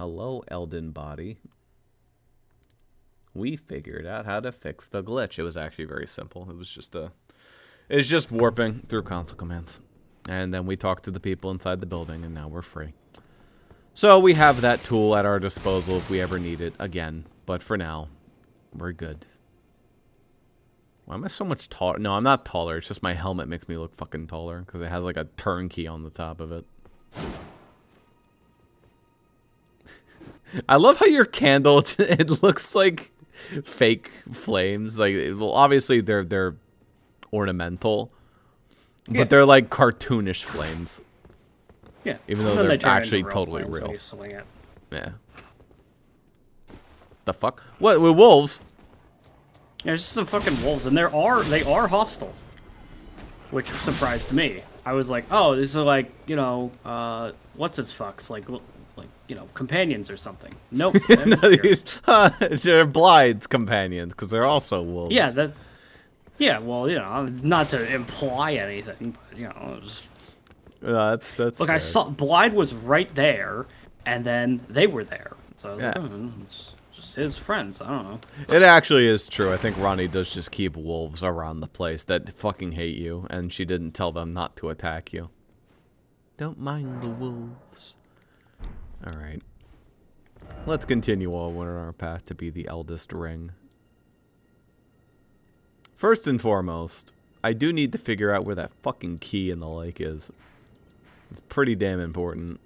Hello, Elden body. We figured out how to fix the glitch. It was actually very simple. It was just it's just warping through console commands. And then we talked to the people inside the building, and now we're free. So we have that tool at our disposal if we ever need it again. But for now, we're good. Why am I so much taller? No, I'm not taller. It's just my helmet makes me look fucking taller because it has like a turn key on the top of it. I love how your candle, it looks like fake flames. Like, well, obviously they're ornamental, but they're like cartoonish flames. Yeah. Even though they're actually totally real. Yeah. The fuck? What? With wolves? Yeah, it's just some fucking wolves, and they are hostile, which surprised me. I was like, oh, these are like, you know, what's his fucks, like you know, companions or something. Nope. They're blind companions because they're also wolves. Yeah, yeah. Well, you know, not to imply anything, but you know, just. That's. Look, fair. I saw Blind was right there, and then they were there. So I was like, oh, it's just his friends. I don't know. It actually is true. I think Ronnie does just keep wolves around the place that fucking hate you, and she didn't tell them not to attack you. Don't mind the wolves. All right. Let's continue on our path to be the eldest ring. First and foremost, I do need to figure out where that fucking key in the lake is. It's pretty damn important.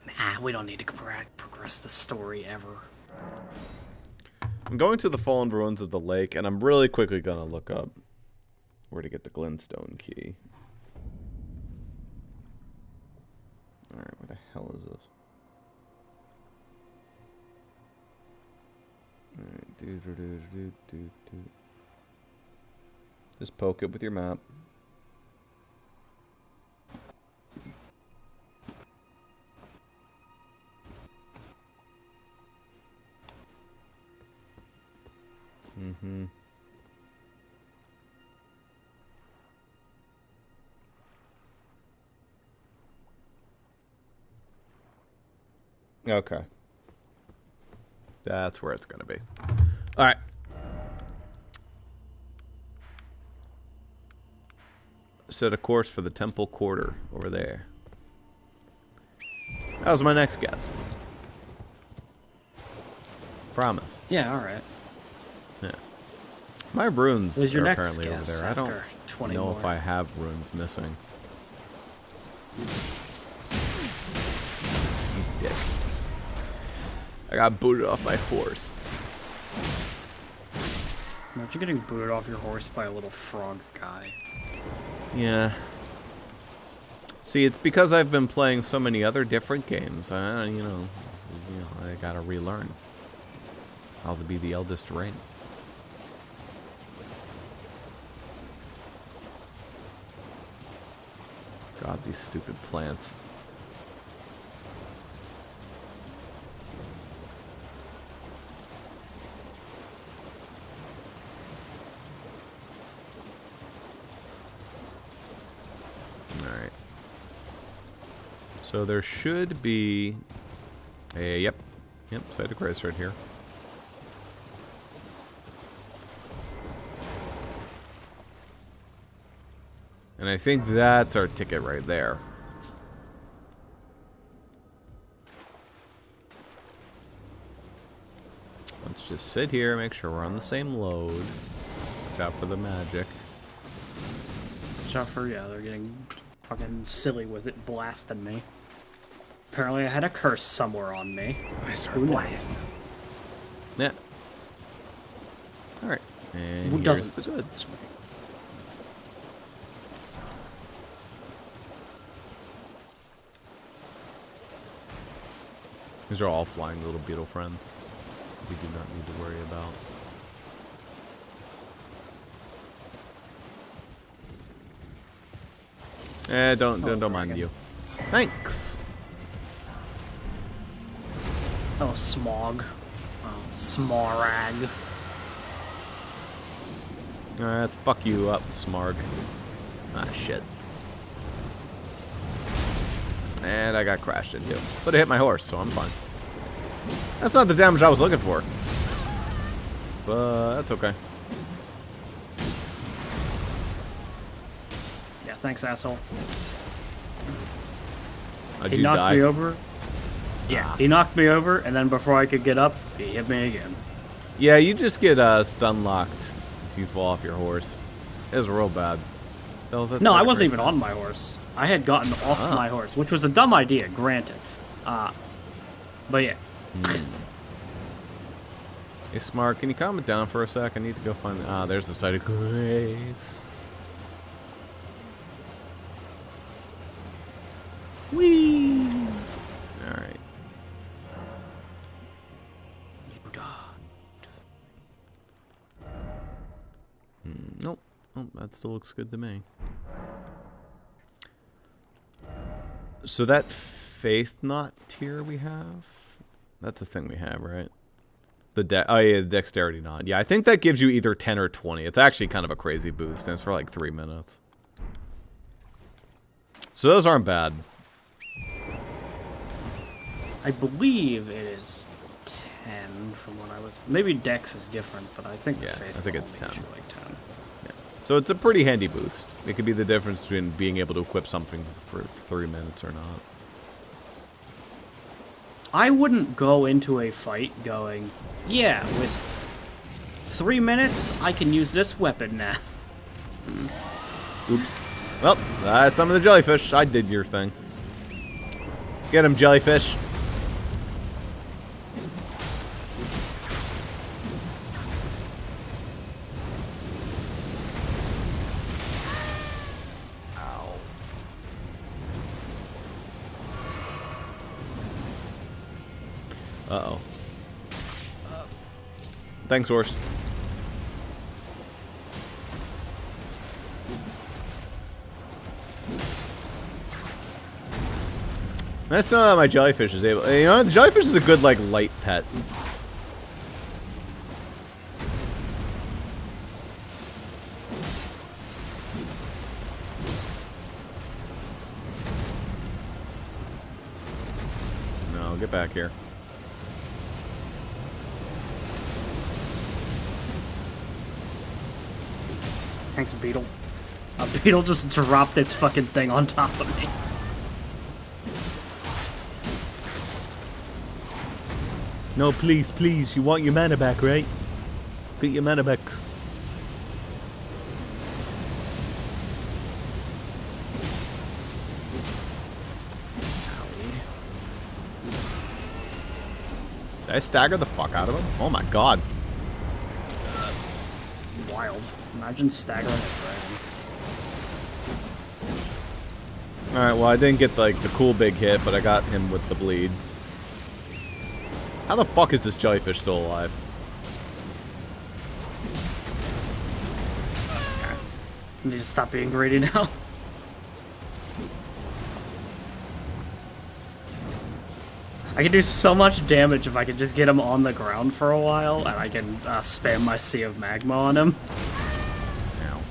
Nah, we don't need to progress the story ever. I'm going to the fallen ruins of the lake, and I'm really quickly going to look up where to get the glintstone key. Alright, where the hell is this? Alright, just poke it with your map. Mm-hmm. Okay. That's where it's going to be. All right. Set a course for the temple quarter over there. That was my next guess. Promise. Yeah, all right. Yeah. My runes are apparently over there. I don't know if I have runes missing. You dick. I got booted off my horse. Aren't you getting booted off your horse by a little frog guy? Yeah. See, it's because I've been playing so many other different games. You know, I gotta relearn how to be the eldest ring. God, these stupid plants. Alright. So there should be a, yep, site of grace right here. And I think that's our ticket right there. Let's just sit here, make sure we're on the same load. Watch out for the magic. Watch out for, yeah, they're getting fucking silly with it, blasting me. Apparently I had a curse somewhere on me. I started blasting. Yeah. Alright. And who here's doesn't the goods. These are all flying little beetle friends. We do not need to worry about. Don't mind you. Thanks. Oh, smog. Oh, smorag. Alright, let's fuck you up, Smarg. Ah, shit. And I got crashed into. But it hit my horse, so I'm fine. That's not the damage I was looking for. But that's okay. Yeah, thanks, asshole. He knocked me over. Yeah, he knocked me over, and then before I could get up, he hit me again. Yeah, you just get stun locked if you fall off your horse. It was real bad. No, I wasn't even on my horse. I had gotten off my horse, which was a dumb idea, granted. But yeah. Hey, Smart, can you calm it down for a sec? I need to go find... there's the site of grace. Whee! Alright. Nope. Oh, that still looks good to me. So that Faith Knot tier we have... That's the thing we have, right? Oh yeah, the Dexterity Knot. Yeah, I think that gives you either 10 or 20. It's actually kind of a crazy boost, and it's for like 3 minutes. So those aren't bad. I believe it is 10 from what I was... Maybe Dex is different, but I think the Faith I think it's 10. Like 10. Yeah. So it's a pretty handy boost. It could be the difference between being able to equip something for 3 minutes or not. I wouldn't go into a fight going, yeah, with 3 minutes, I can use this weapon now. Oops. Well, some of the jellyfish. I did your thing. Get him, jellyfish. Uh-oh. Thanks, horse. That's not how my jellyfish is able... You know, the jellyfish is a good, like, light pet. No, get back here. Thanks, beetle. A beetle just dropped its fucking thing on top of me. No, please, please. You want your mana back, right? Get your mana back. Did I stagger the fuck out of him? Oh my god. Wild. Imagine staggering a dragon. Alright, well I didn't get like the cool big hit, but I got him with the bleed. How the fuck is this jellyfish still alive? I need to stop being greedy now. I can do so much damage if I can just get him on the ground for a while, and I can spam my Sea of Magma on him. Ow.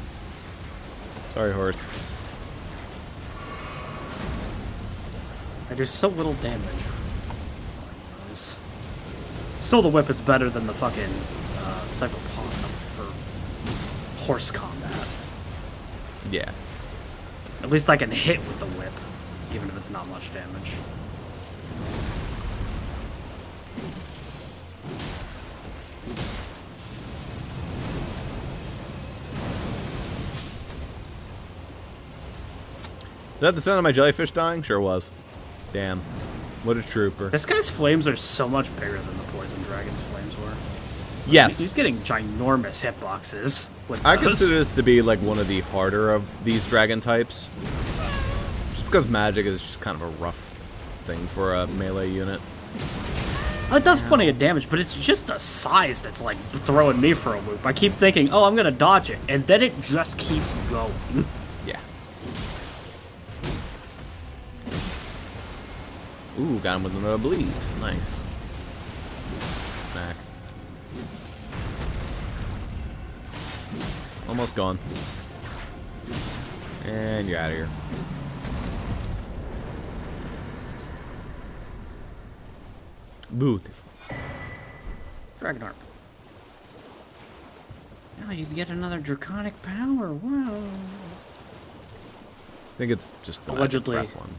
Sorry, horse. I do so little damage. Still, the whip is better than the fucking Cyberpunk for horse combat. Yeah. At least I can hit with the whip, even if it's not much damage. Is that the sound of my jellyfish dying? Sure was. Damn. What a trooper. This guy's flames are so much bigger than the Poison Dragon's flames were. Yes. He's getting ginormous hitboxes with those. I consider this to be like one of the harder of these dragon types. Just because magic is just kind of a rough thing for a melee unit. It does plenty of damage, but it's just a size that's like throwing me for a loop. I keep thinking, oh, I'm gonna dodge it, and then it just keeps going. Yeah. Ooh, got him with another bleed. Nice. Snack. Almost gone. And you're out of here. Booth. Dragon Harp. Now you get another draconic power. Wow. I think it's just the Allegedly. magic breath one.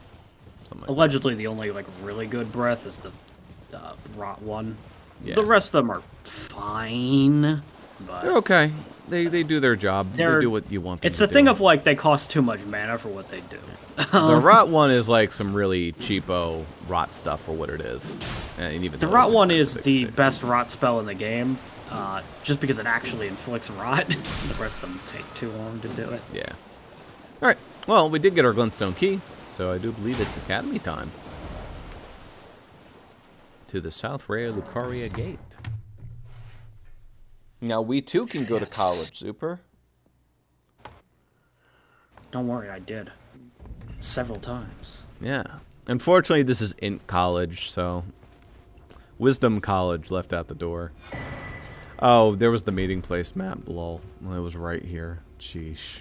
Something like Allegedly, the only like really good breath is the rot one. Yeah. The rest of them are fine, but they're okay. They do their job. They do what you want them it's to the thing do. of like they cost too much mana for what they do. The rot one is like some really cheapo rot stuff for what it is. And even The though rot it's one is expensive, the it's- best rot spell in the game, just because it actually inflicts rot. The rest of them take too long to do it. Yeah. All right. Well, we did get our Glintstone key, so I do believe it's Academy time. To the South Ray Lucaria Gate. Now we too can go to college, Zuper. Don't worry, I did. Several times. Yeah. Unfortunately, this is Int College, so... Wisdom College left out the door. Oh, there was the meeting place map, lol. It was right here. Sheesh.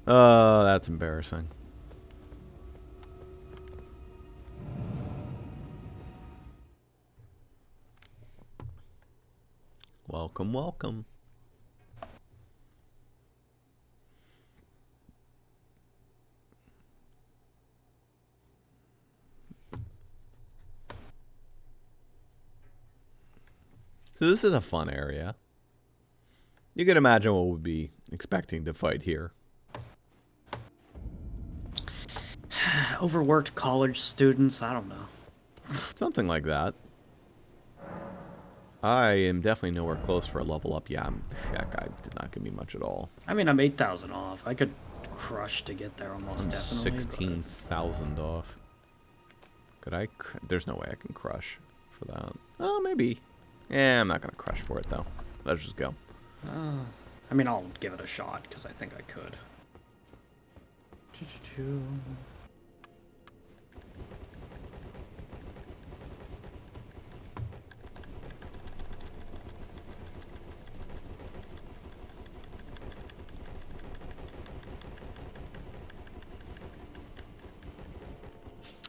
Oh, that's embarrassing. Welcome, welcome. So this is a fun area. You can imagine what we'd be expecting to fight here. Overworked college students, I don't know. Something like that. I am definitely nowhere close for a level up. Yeah, that guy did not give me much at all. I mean, I'm 8,000 off. I could crush to get there almost I'm definitely. 16,000 off. Could I? There's no way I can crush for that. Oh, maybe. Yeah, I'm not gonna crush for it though. Let's just go. I mean, I'll give it a shot because I think I could.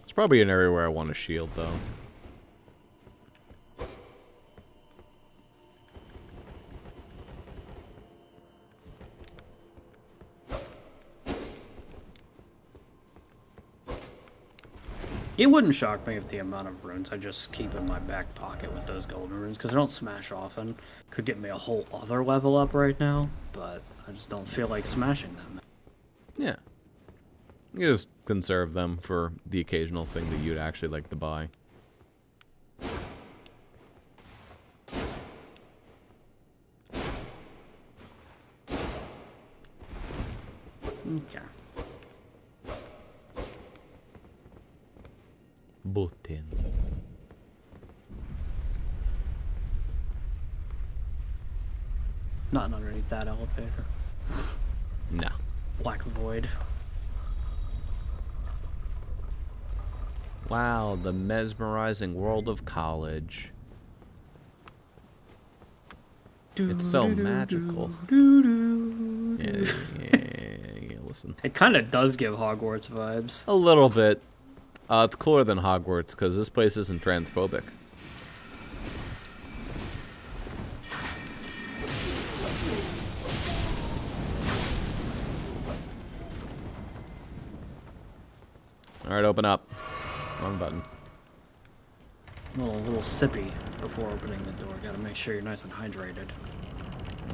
It's probably an area where I want to shield though. It wouldn't shock me if the amount of runes I just keep in my back pocket with those golden runes, because I don't smash often, could get me a whole other level up right now, but I just don't feel like smashing them. Yeah. You just conserve them for the occasional thing that you'd actually like to buy. Okay. Button. Not underneath that elevator. No. Black void. Wow, the mesmerizing world of college. It's so magical. Yeah, listen. It kind of does give Hogwarts vibes. A little bit. It's cooler than Hogwarts, because this place isn't transphobic. Alright, open up. Wrong button. A little sippy before opening the door. Gotta make sure you're nice and hydrated.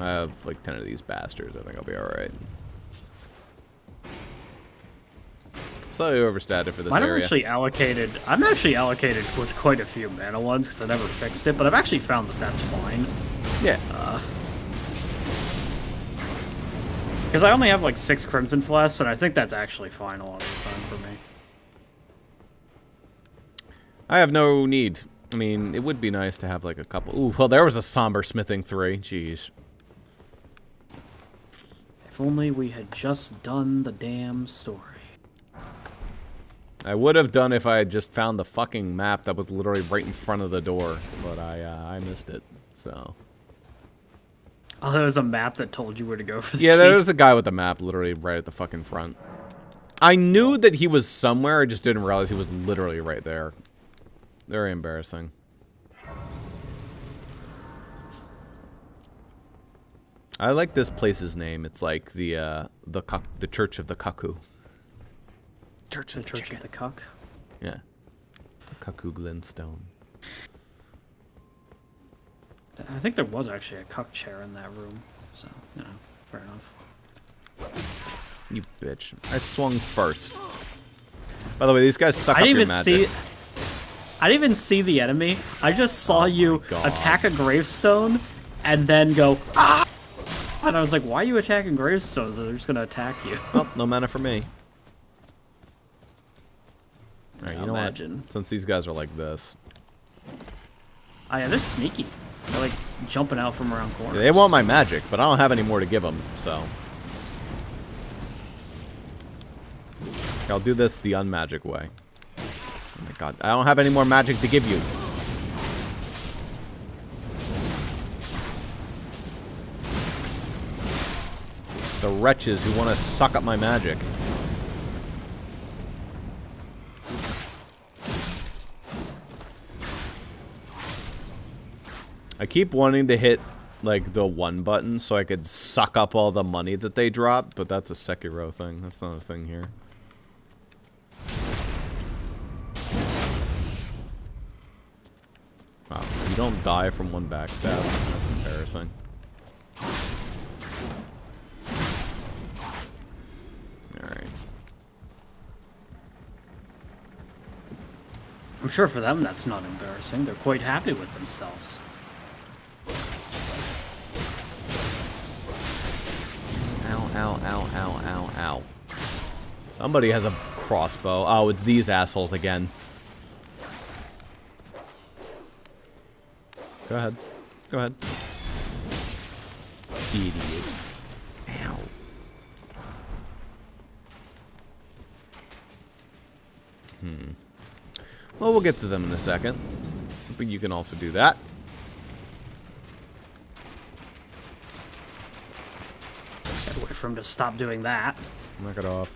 I have like 10 of these bastards. I think I'll be alright. Slightly overstated for this area. I'm actually allocated with quite a few mana ones because I never fixed it, but I've actually found that that's fine. Yeah. Because I only have like 6 Crimson Flasks, and I think that's actually fine a lot of the time for me. I have no need. I mean, it would be nice to have like a couple. Ooh, well, there was a Somber Smithing 3. Jeez. If only we had just done the damn story. I would have done if I had just found the fucking map that was literally right in front of the door, but I missed it, so. Oh, there was a map that told you where to go for the Yeah, key. there was a guy with the map literally right at the fucking front. I knew that he was somewhere, I just didn't realize he was literally right there. Very embarrassing. I like this place's name. It's like the Church of the Cuckoo. Church of the Cuck. Yeah. The Cuckoo Glenstone. I think there was actually a cuck chair in that room, so fair enough. You bitch! I swung first. By the way, these guys suck up your magic. I didn't even see the enemy. I just saw you attack a gravestone, and then go ah! And I was like, "Why are you attacking gravestones? They're just gonna attack you." Well, no mana for me. All right, you know what? Since these guys are like this. Oh yeah, they're sneaky. They're like jumping out from around corners. Yeah, they want my magic, but I don't have any more to give them, so. I'll do this the unmagic way. Oh my god, I don't have any more magic to give you. The wretches who want to suck up my magic. I keep wanting to hit, like, the 1 button so I could suck up all the money that they drop, but that's a Sekiro thing. That's not a thing here. Wow, you don't die from 1 backstab. That's embarrassing. Alright. I'm sure for them that's not embarrassing. They're quite happy with themselves. Ow, ow, ow, ow, ow, ow. Somebody has a crossbow. Oh, it's these assholes again. Go ahead. Go ahead. Idiot. Ow. Well, we'll get to them in a second. But you can also do that. Gotta wait for him to stop doing that. Knock it off.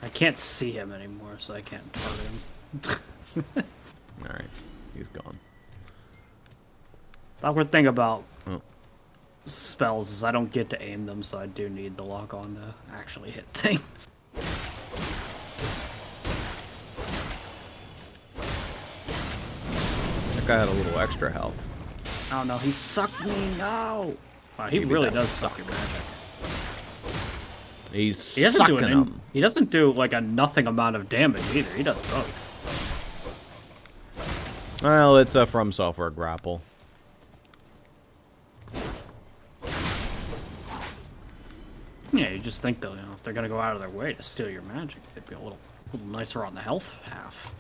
I can't see him anymore, so I can't target him. Alright. He's gone. The awkward thing about spells is I don't get to aim them, so I do need the lock on to actually hit things. That guy had a little extra health. Oh no, he sucked me, no! Wow, he really does suck your magic. He's sucking them. He doesn't do like a nothing amount of damage either. He does both. Well, it's a From Software grapple. Yeah, you just think though, if they're gonna go out of their way to steal your magic, it'd be a little nicer on the health half.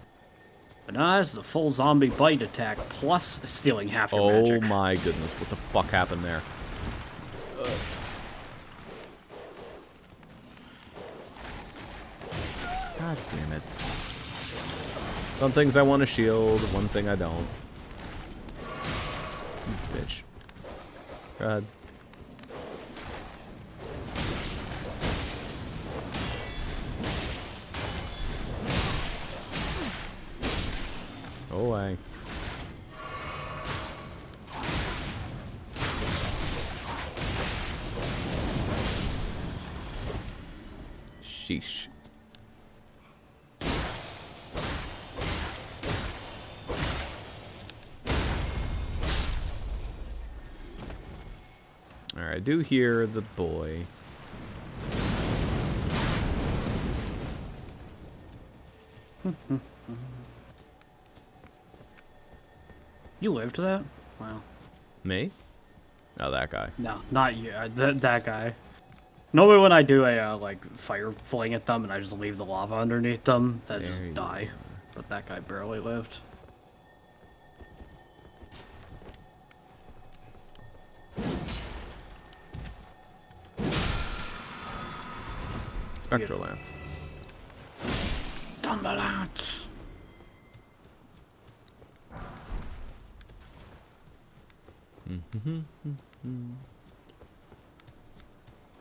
But nah, this is a full zombie bite attack plus stealing half your magic. Oh my goodness, what the fuck happened there? God damn it. Some things I want to shield, one thing I don't. You bitch. Go ahead. Go away. Sheesh. Alright, I do hear the boy. You lived that? Wow. Me? Oh, that guy. No, not you. That guy. Normally when I do a like fire fling at them and I just leave the lava underneath them, they just die. But that guy barely lived. Spectral Lance. Thunder Lance.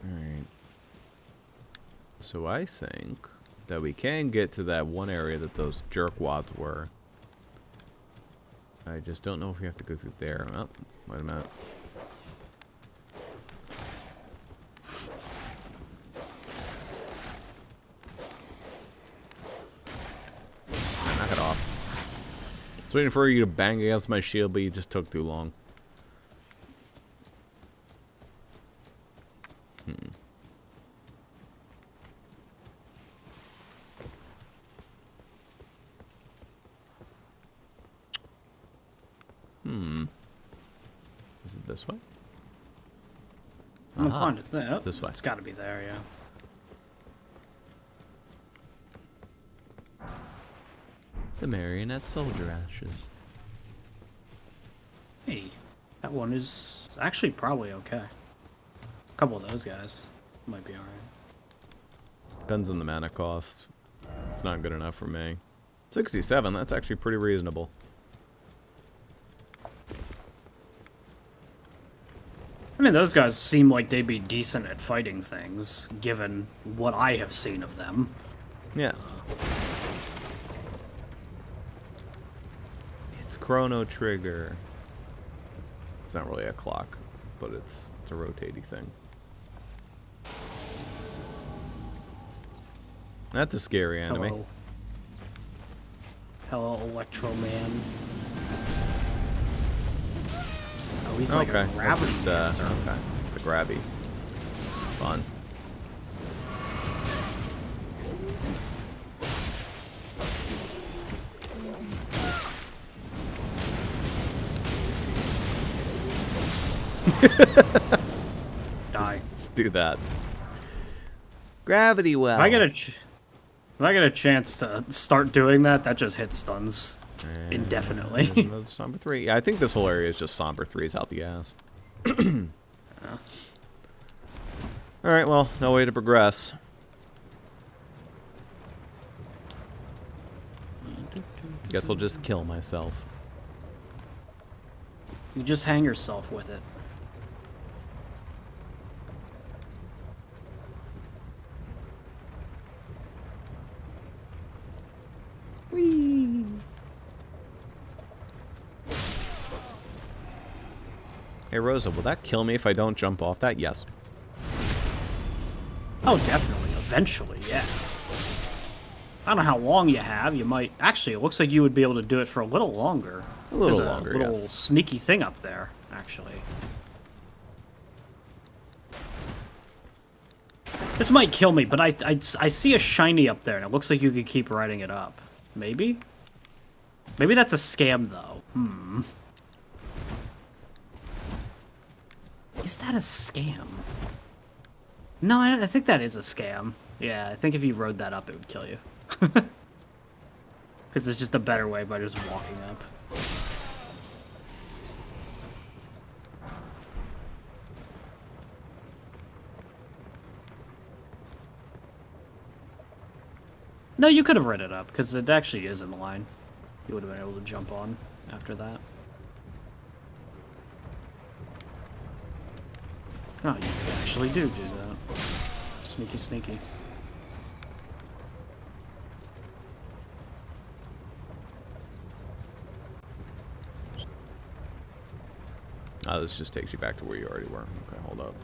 Alright. So I think that we can get to that one area that those jerkwads were. I just don't know if we have to go through there. Oh, wait a minute. Knock it off. I was waiting for you to bang against my shield, but you just took too long. Is it this way? I'm inclined to think. Oh, this way. It's got to be there, yeah. The marionette soldier ashes. Hey, that one is actually probably okay. A couple of those guys might be alright. Depends on the mana cost. It's not good enough for me. 67, that's actually pretty reasonable. I mean, those guys seem like they'd be decent at fighting things, given what I have seen of them. Yes. It's Chrono Trigger. It's not really a clock, but it's a rotating thing. That's a scary enemy. Hello. Hello, Electro Man. Oh, he's like a gravity dancer. Okay, the grabby. Fun. Die. Just do that. Gravity well. If I get a chance to start doing that, that just hit stuns indefinitely. Another Somber 3. Yeah, I think this whole area is just Somber 3's out the ass. Yeah. Alright, well, no way to progress. Guess I'll just kill myself. You just hang yourself with it. Whee! Hey, Rosa, will that kill me if I don't jump off that? Yes. Oh, definitely. Eventually, yeah. I don't know how long you have. You might... Actually, it looks like you would be able to do it for a little longer. A little There's longer, a little yes. sneaky thing up there, actually. This might kill me, but I see a shiny up there, and it looks like you could keep riding it up. Maybe? Maybe that's a scam, though. Hmm. Is that a scam? No, I think that is a scam. Yeah, I think if you rode that up, it would kill you. Because it's just a better way by just walking up. No, you could have read it up, because it actually is in the line. You would have been able to jump on after that. Oh, you actually do that. Sneaky, sneaky. Oh, this just takes you back to where you already were. Okay, hold up.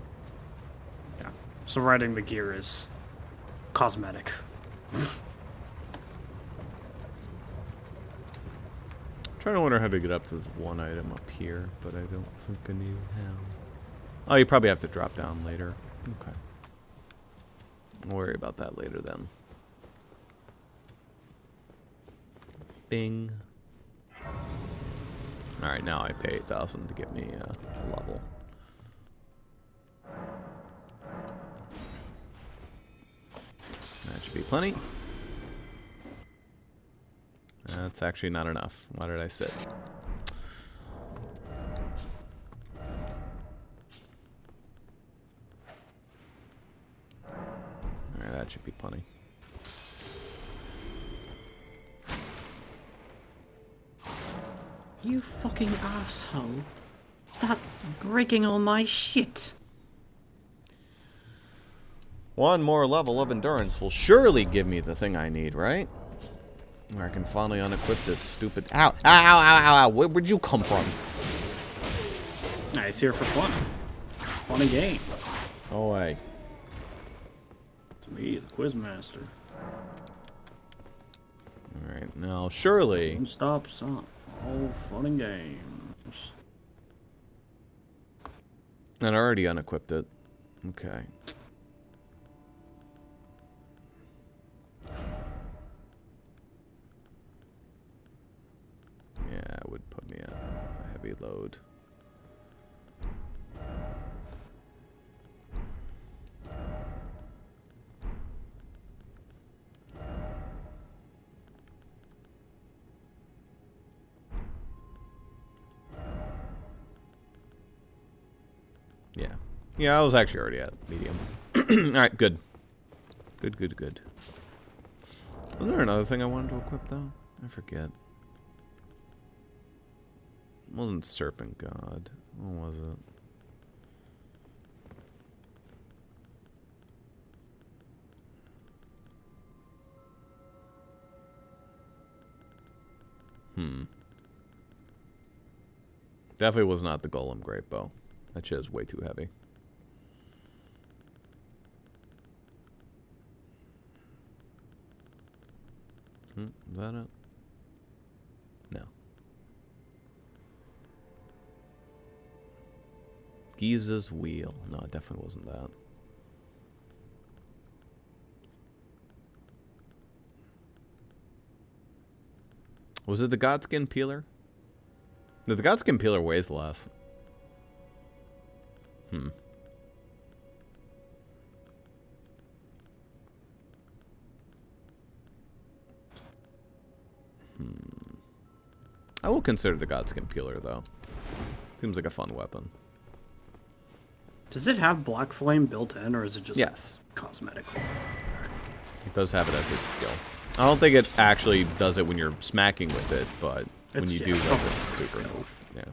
Yeah. So riding the gear is cosmetic. Trying to wonder how to get up to this one item up here, but I don't think I knew how. Oh, you probably have to drop down later. Okay. We'll worry about that later then. Bing. Alright, now I pay 8,000 to get me a level. That should be plenty. That's actually not enough. Why did I sit? Alright, that should be plenty. You fucking asshole. Stop breaking all my shit. One more level of endurance will surely give me the thing I need, right? Where I can finally unequip this stupid... Ow! Ow, ow, ow, ow, ow! Where'd you come from? Nice, here for fun. Fun and games. Oh, way. It's me, the Quizmaster. Alright, now surely... Don't stop. All fun and games. And I already unequipped it. Okay. Yeah, it would put me at a heavy load. Yeah. Yeah, I was actually already at medium. Alright, good. Good, good, good. Was there another thing I wanted to equip, though? I forget. It wasn't Serpent God. What was it? Definitely was not the Golem Great Bow. That shit is way too heavy. Is that it? No. Giza's Wheel. No, it definitely wasn't that. Was it the Godskin Peeler? No, the Godskin Peeler weighs less. I will consider the Godskin Peeler, though. Seems like a fun weapon. Does it have Black Flame built in, or is it just yes, cosmetic? It does have it as its skill. I don't think it actually does it when you're smacking with it, but when you do that, it's super cool. Yeah.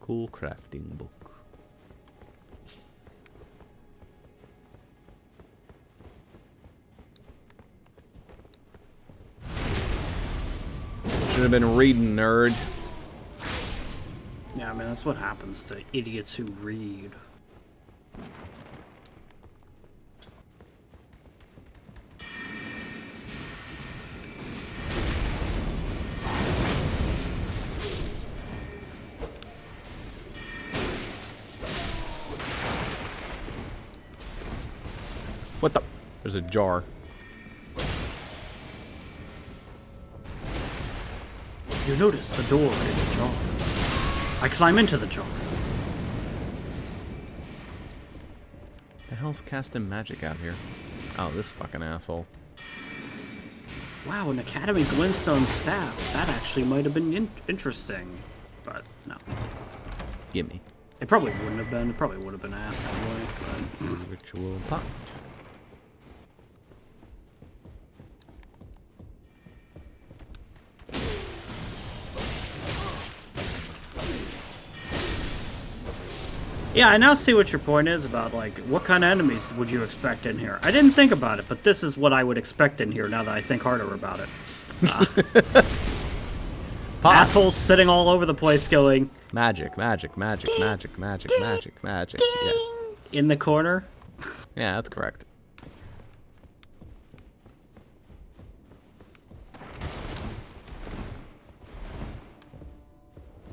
Cool crafting book. Should have been reading, nerd. Yeah, I mean, that's what happens to idiots who read. What the? There's a jar. You notice the door is ajar. I climb into the jar. The hell's casting magic out here? Oh, this fucking asshole. Wow, an Academy Glintstone staff. That actually might have been interesting. But, no. Gimme. It probably wouldn't have been. It probably would have been ass anyway, but... Ritual pot. Yeah, I now see what your point is about, like, what kind of enemies would you expect in here? I didn't think about it, but this is what I would expect in here now that I think harder about it. Assholes sitting all over the place going... Magic, magic, magic, magic, magic, magic, magic. Yeah. In the corner? Yeah, that's correct.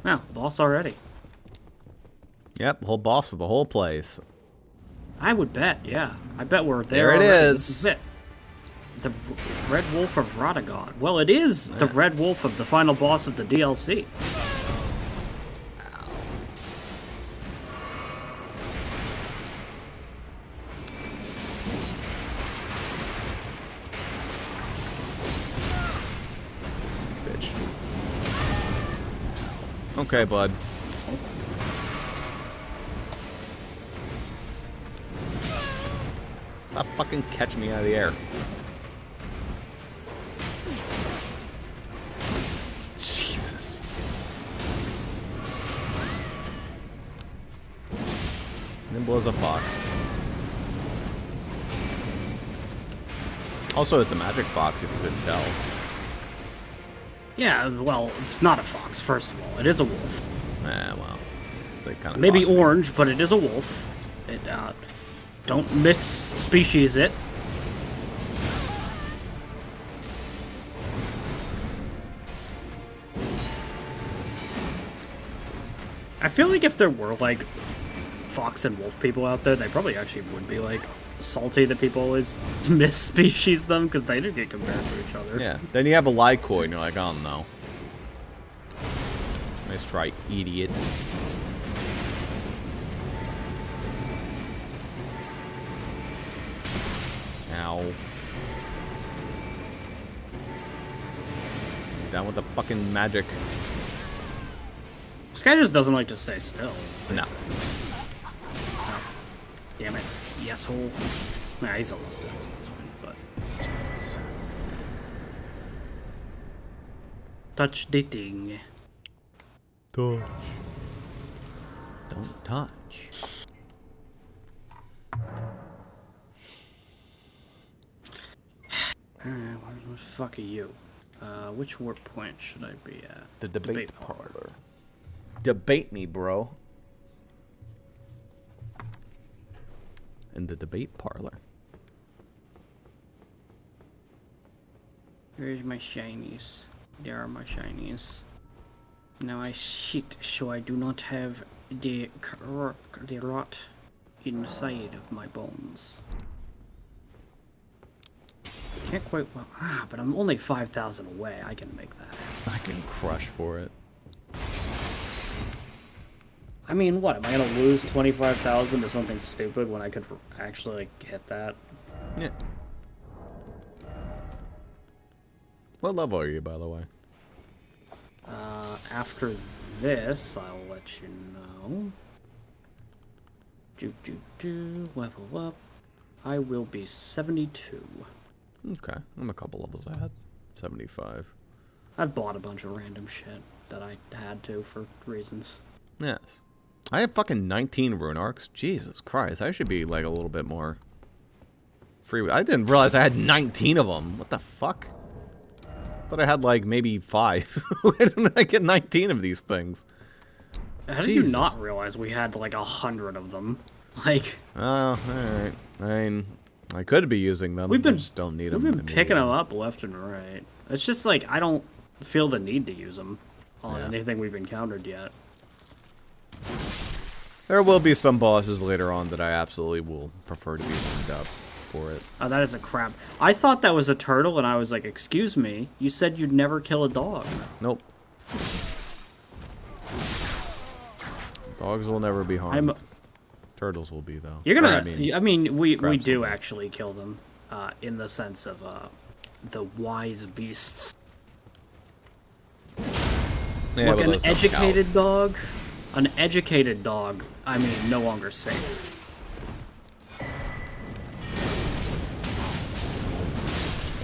Wow, boss already. Yep, whole boss of the whole place. I would bet, yeah. I bet we're there. There it already. is. This is it. The Red Wolf of Radagon. Well, it is the Red Wolf of the final boss of the DLC. Bitch. Stop fucking catching me out of the air. Jesus. Nimble as a fox. Also, it's a magic fox, if you couldn't tell. Yeah, well, it's not a fox, first of all. It is a wolf. Well. They kind of Maybe foxy. orange, but it is a wolf. It, don't miss-species it. I feel like if there were, like, fox and wolf people out there, they probably actually would be, like, salty that people always miss-species them, because they do get compared to each other. Yeah. Then you have a lycoid, and you're like, oh no. Nice try, idiot. Ow. Down with the fucking magic. This guy just doesn't like to stay still. No. Oh, damn it. Yes, hole. Nah, he's almost dead, so that's fine, but... Jesus. Touch the thing. Touch. Don't touch. What the fuck are you? Which warp point should I be at? The debate parlor. Debate me, bro. In the debate parlor. Where's my shinies? There are my shinies. Now I shit, so I do not have the rot inside of my bones. Can't quite well. But I'm only 5,000 away. I can make that. I can crush for it. I mean, what? Am I gonna lose 25,000 to something stupid when I could actually like, hit that? Yeah. What level are you, by the way? After this, I'll let you know. Level up. I will be 72. Okay, I'm a couple levels ahead. 75. I've bought a bunch of random shit that I had to for reasons. Yes. I have fucking 19 rune arcs. Jesus Christ, I should be like a little bit more free. I didn't realize I had 19 of them. What the fuck? Thought I had like maybe 5. Why didn't I get 19 of these things? How did you not realize we had like 100 of them? Like. Oh, alright. I mean, I could be using them. I just don't need them. We've been picking them up left and right. It's just like I don't feel the need to use them on anything we've encountered yet. There will be some bosses later on that I absolutely will prefer to be used up for it. Oh, that is a crab. I thought that was a turtle, and I was like, excuse me, you said you'd never kill a dog. Nope. Dogs will never be harmed. Turtles will be, though. You're gonna... I mean, we do actually kill them, in the sense of, the wise beasts. Yeah, look, an educated dog... An educated dog, I mean, no longer safe.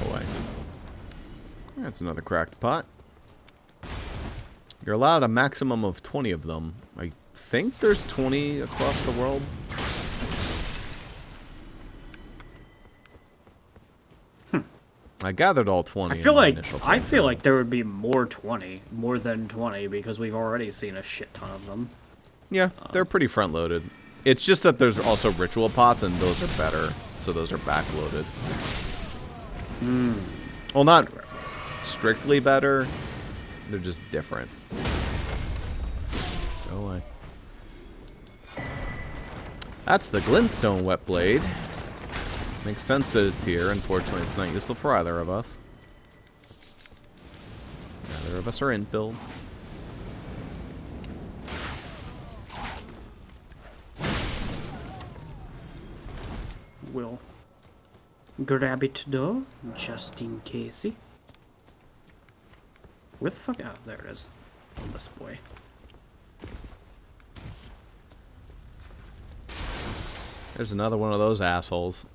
Go away. That's another cracked pot. You're allowed a maximum of 20 of them. I think there's 20 across the world. I gathered all 20. I feel like there would be more than 20, because we've already seen a shit ton of them. Yeah, they're pretty front loaded. It's just that there's also ritual pots, and those are better, so those are back loaded. Well, not strictly better. They're just different. Go away. That's the glintstone wet blade. Makes sense that it's here. Unfortunately, it's not useful for either of us. Neither of us are in builds. We'll grab it though, just in case. Where the fuck? Oh, there it is. Oh, this boy. There's another one of those assholes.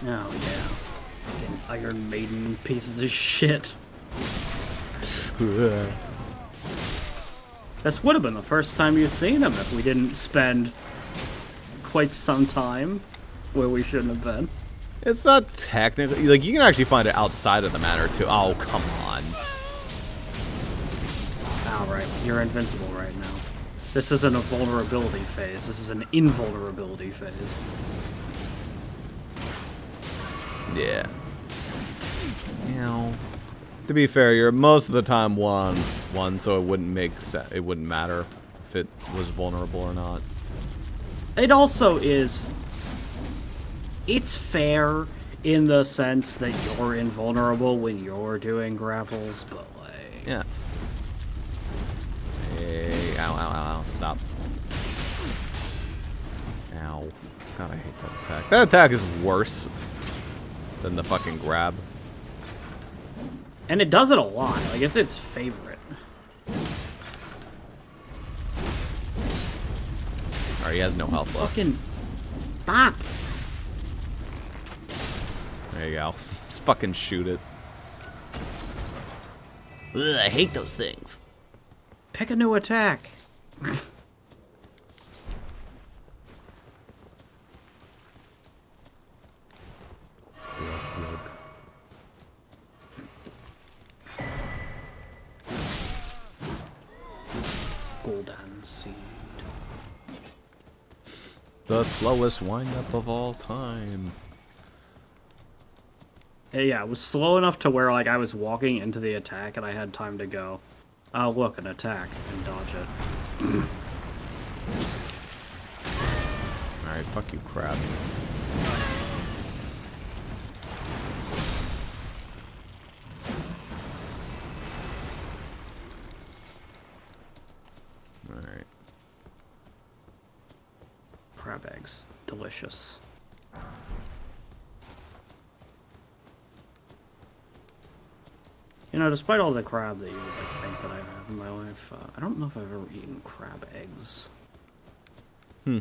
Oh, yeah. Fucking Iron Maiden pieces of shit. This would have been the first time you'd seen him if we didn't spend quite some time where we shouldn't have been. It's not technically... Like, you can actually find it outside of the manor, too. Oh, come on. Alright, you're invincible right now. This isn't a vulnerability phase. This is an invulnerability phase. Yeah. You know... To be fair, you're most of the time one, so it wouldn't it wouldn't matter if it was vulnerable or not. It also is... It's fair in the sense that you're invulnerable when you're doing grapples, but like... Yes. Hey, ow, ow, ow, ow, stop. Ow. God, I hate that attack. That attack is worse than the fucking grab. And it does it a lot. Like, it's its favorite. Alright, he has no health left. Fucking... Stop! There you go. Just fucking shoot it. Ugh, I hate those things. Pick a new attack. Golden seed. The slowest wind-up of all time. Yeah, it was slow enough to where, like, I was walking into the attack and I had time to go, oh, look, an attack, and dodge it. Alright, fuck you, crab. Alright. Crab eggs. Delicious. You know, despite all the crab that you would like, think that I have in my life, I don't know if I've ever eaten crab eggs. Yeah,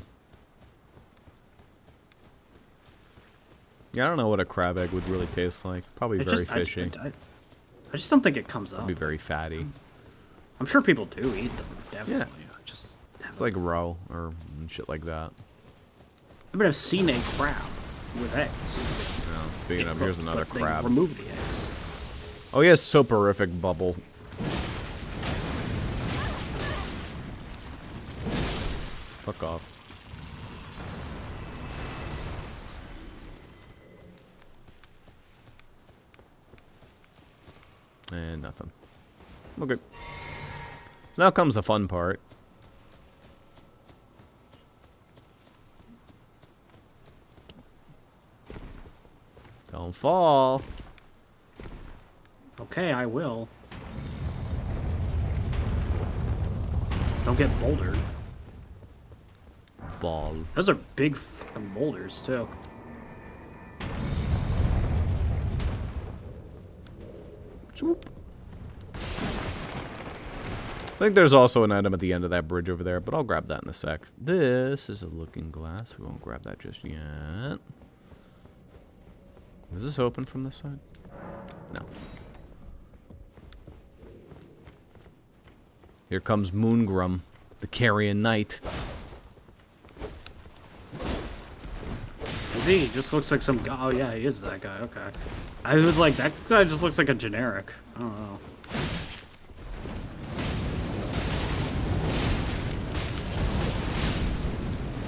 I don't know what a crab egg would really taste like. Probably very fishy. I just don't think it comes up. Probably very fatty. I'm sure people do eat them, definitely. Yeah. Just It's like roe or shit like that. I mean, I've seen a crab with eggs. Yeah, speaking of, here's another They crab. remove the eggs. Oh, he has soporific bubble. Fuck off. And nothing. Okay. So now comes the fun part. Don't fall. Okay, I will. Don't get bouldered. Ball. Those are big fucking boulders, too. Swoop. I think there's also an item at the end of that bridge over there, but I'll grab that in a sec. This is a looking glass. We won't grab that just yet. Is this open from this side? No. Here comes Moongrum, the Carrion Knight. Is he? He just looks like some guy. Oh, yeah, he is that guy. Okay. I was like, that guy just looks like a generic. I don't know.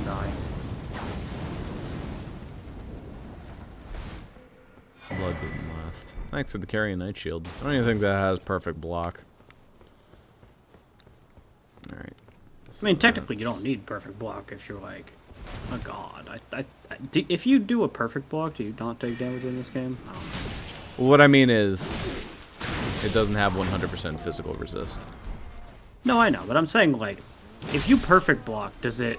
Die. Blood didn't last. Thanks for the Carrion Knight shield. I don't even think that has perfect block. Alright. I mean, technically, you don't need perfect block if you're like, oh god. If you do a perfect block, do you not take damage in this game? I don't know. What I mean is, it doesn't have 100% physical resist. No, I know, but I'm saying, like, if you perfect block, does it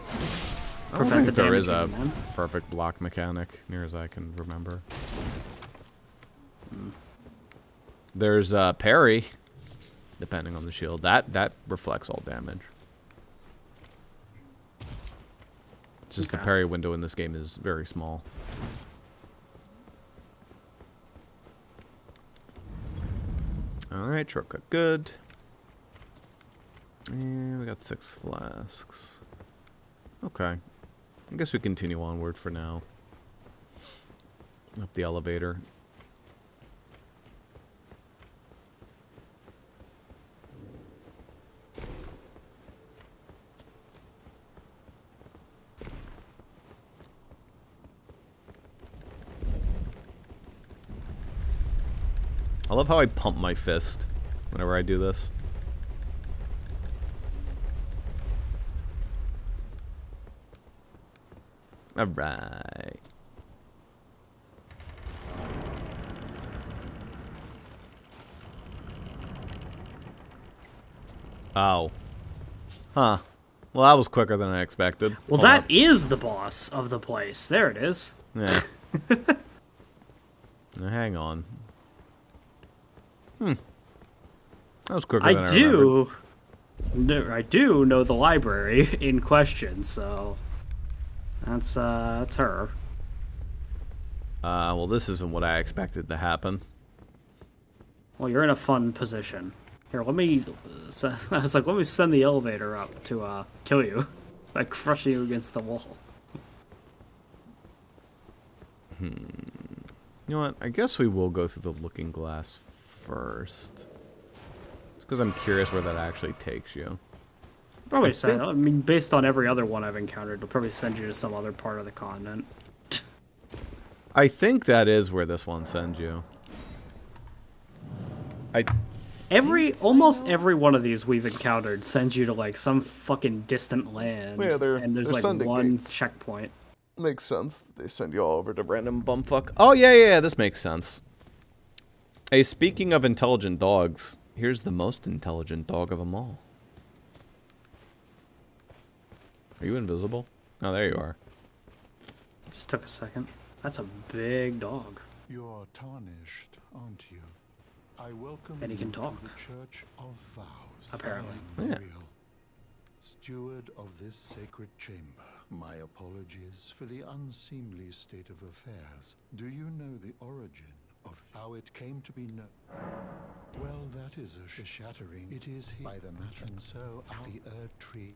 I don't prevent think the there damage is a from them? perfect block mechanic, near as I can remember. There's parry, depending on the shield. That reflects all damage. It's just the parry window in this game is very small. Alright, shortcut good. And we got 6 flasks. Okay. I guess we continue onward for now. Up the elevator. I love how I pump my fist whenever I do this. Alright. Oh. Huh. Well, that was quicker than I expected. Well, Hold that up. is the boss of the place. There it is. Yeah. Now, hang on. That was quicker than I remembered. I do know the library in question, so that's her. Well, this isn't what I expected to happen. Well, you're in a fun position. Here, let me. I was like, let me send the elevator up to kill you, by crushing you against the wall. You know what? I guess we will go through the looking glass first. Just because I'm curious where that actually takes you. Probably send. I mean, based on every other one I've encountered, it'll probably send you to some other part of the continent. I think that is where this one sends you. Almost every one of these we've encountered sends you to like some fucking distant land. Yeah, and there's like one checkpoint. Makes sense. They send you all over to random bumfuck. Oh, yeah, this makes sense. Hey, speaking of intelligent dogs, here's the most intelligent dog of them all. Are you invisible? Oh, there you are. Just took a second. That's a big dog. You're tarnished, aren't you? I welcome And he can you talk. to the Church of Vows. Apparently. Yeah. Steward of this sacred chamber, my apologies for the unseemly state of affairs. Do you know the origin of how it came to be known? Well, that is a shattering. It is here by the matter, and so the Erd tree.